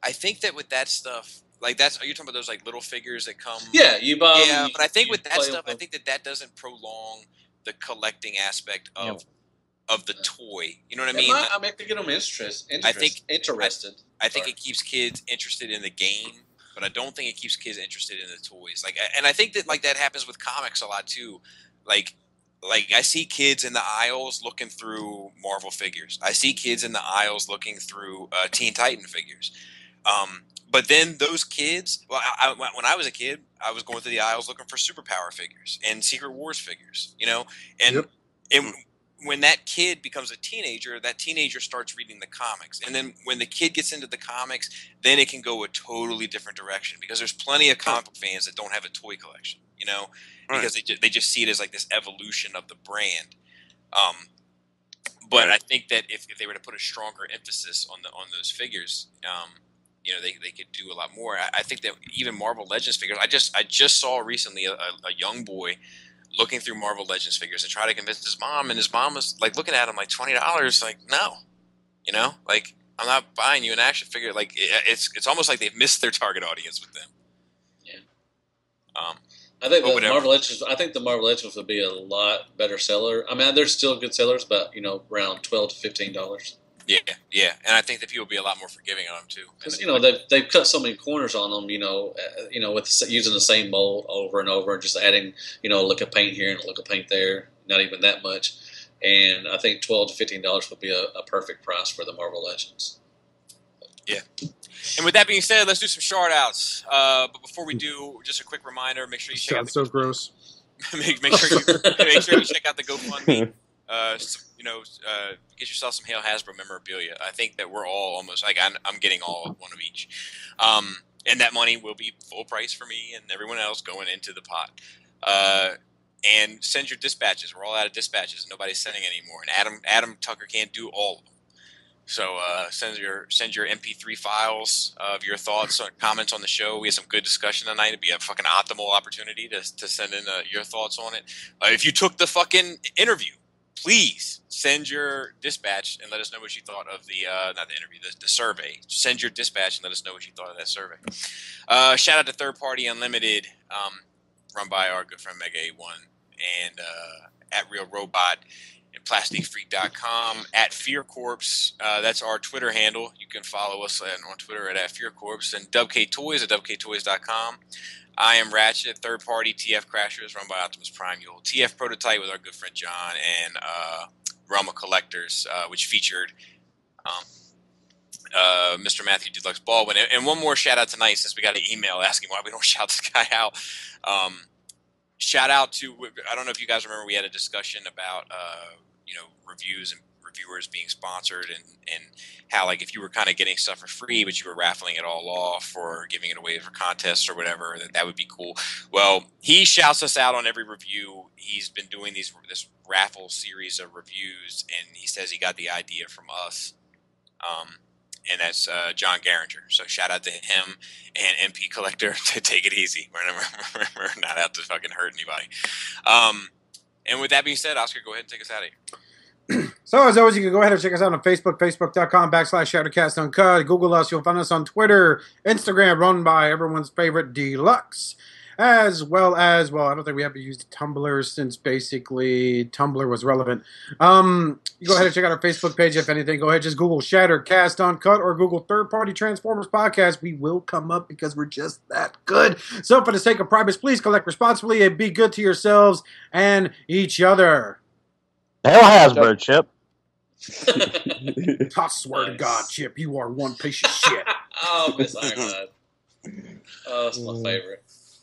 I think that with that stuff, like are you talking about those like little figures that come? Yeah, you buy. Yeah, but I think with that stuff, I think that doesn't prolong the collecting aspect of the toy. You know what I mean? I make to get them interested. I think it keeps kids interested in the game, but I don't think it keeps kids interested in the toys. Like, and I think that like that happens with comics a lot too. Like I see kids in the aisles looking through Marvel figures. I see kids in the aisles looking through Teen Titan figures. But then those kids, when I was a kid, I was going through the aisles looking for superpower figures and Secret Wars figures. And when that kid becomes a teenager, that teenager starts reading the comics. And then when the kid gets into the comics, then it can go a totally different direction because there's plenty of comic book fans that don't have a toy collection, because they just see it as like this evolution of the brand. But I think that if they were to put a stronger emphasis on those figures, they could do a lot more. I think that even Marvel Legends figures, I just saw recently a young boy looking through Marvel Legends figures and try to convince his mom, and his mom was like looking at him like $20, like no, like I'm not buying you an action figure. Like it's almost like they've missed their target audience with them. Yeah. I think the Marvel Legends would be a lot better seller. I mean, they're still good sellers, but around $12 to $15. Yeah, and I think that people will be a lot more forgiving on them too. Because they've cut so many corners on them. With using the same mold over and over, and just adding a lick of paint here and a lick of paint there. Not even that much, and I think $12 to $15 would be a perfect price for the Marvel Legends. Yeah. And with that being said, let's do some shout outs. But before we do, just a quick reminder: make sure you check out. So gross. make sure you check out the GoFundMe. Get yourself some Hail Hasbro memorabilia. I think that we're all almost like I'm getting all one of each, and that money will be full price for me and everyone else going into the pot. And send your dispatches. We're all out of dispatches. Nobody's sending anymore. And Adam Tucker can't do all of them. So send your MP3 files of your thoughts or comments on the show. We had some good discussion tonight. It'd be a fucking optimal opportunity to send in your thoughts on it. If you took the fucking interview, please send your dispatch and let us know what you thought of not the interview, the survey. Send your dispatch and let us know what you thought of that survey. Shout out to Third Party Unlimited, run by our good friend Mega A1 and at Real Robot. and plasticfreak.com, at FearCorpse. That's our Twitter handle. You can follow us on Twitter at FearCorpse, and Dubk Toys at dubktoys.com. I am Ratchet, third-party TF Crashers run by Optimus Prime. You'll TF Prototype with our good friend John, and Realm of Collectors, which featured Mr. Matthew Deluxe Baldwin. And one more shout out tonight, since we got an email asking why we don't shout this guy out. Shout out to, I don't know if you guys remember, we had a discussion about reviews and reviewers being sponsored, and how, like, if you were kind of getting stuff for free but you were raffling it all off or giving it away for contests or whatever, that would be cool. Well, he shouts us out on every review. He's been doing this raffle series of reviews, and he says he got the idea from us. And that's John Garinger. So shout out to him and MP Collector to take it easy. We're not out to fucking hurt anybody. And with that being said, Oscar, go ahead and take us out of here. So, as always, you can go ahead and check us out on Facebook, facebook.com/Shadowcast Uncut. Google us. You'll find us on Twitter, Instagram, run by everyone's favorite Deluxe. As well as, well, I don't think we have to use Tumblr since basically Tumblr was relevant. You go ahead and check out our Facebook page. If anything, go ahead, just Google Shattercast Uncut or Google Third Party Transformers Podcast. We will come up because we're just that good. So, for the sake of privacy, please collect responsibly and be good to yourselves and each other. Hell Hasbro, Chip. I swear to God, Chip, you are one piece of shit. Oh, Miss Ironhide. Oh, that's my favorite.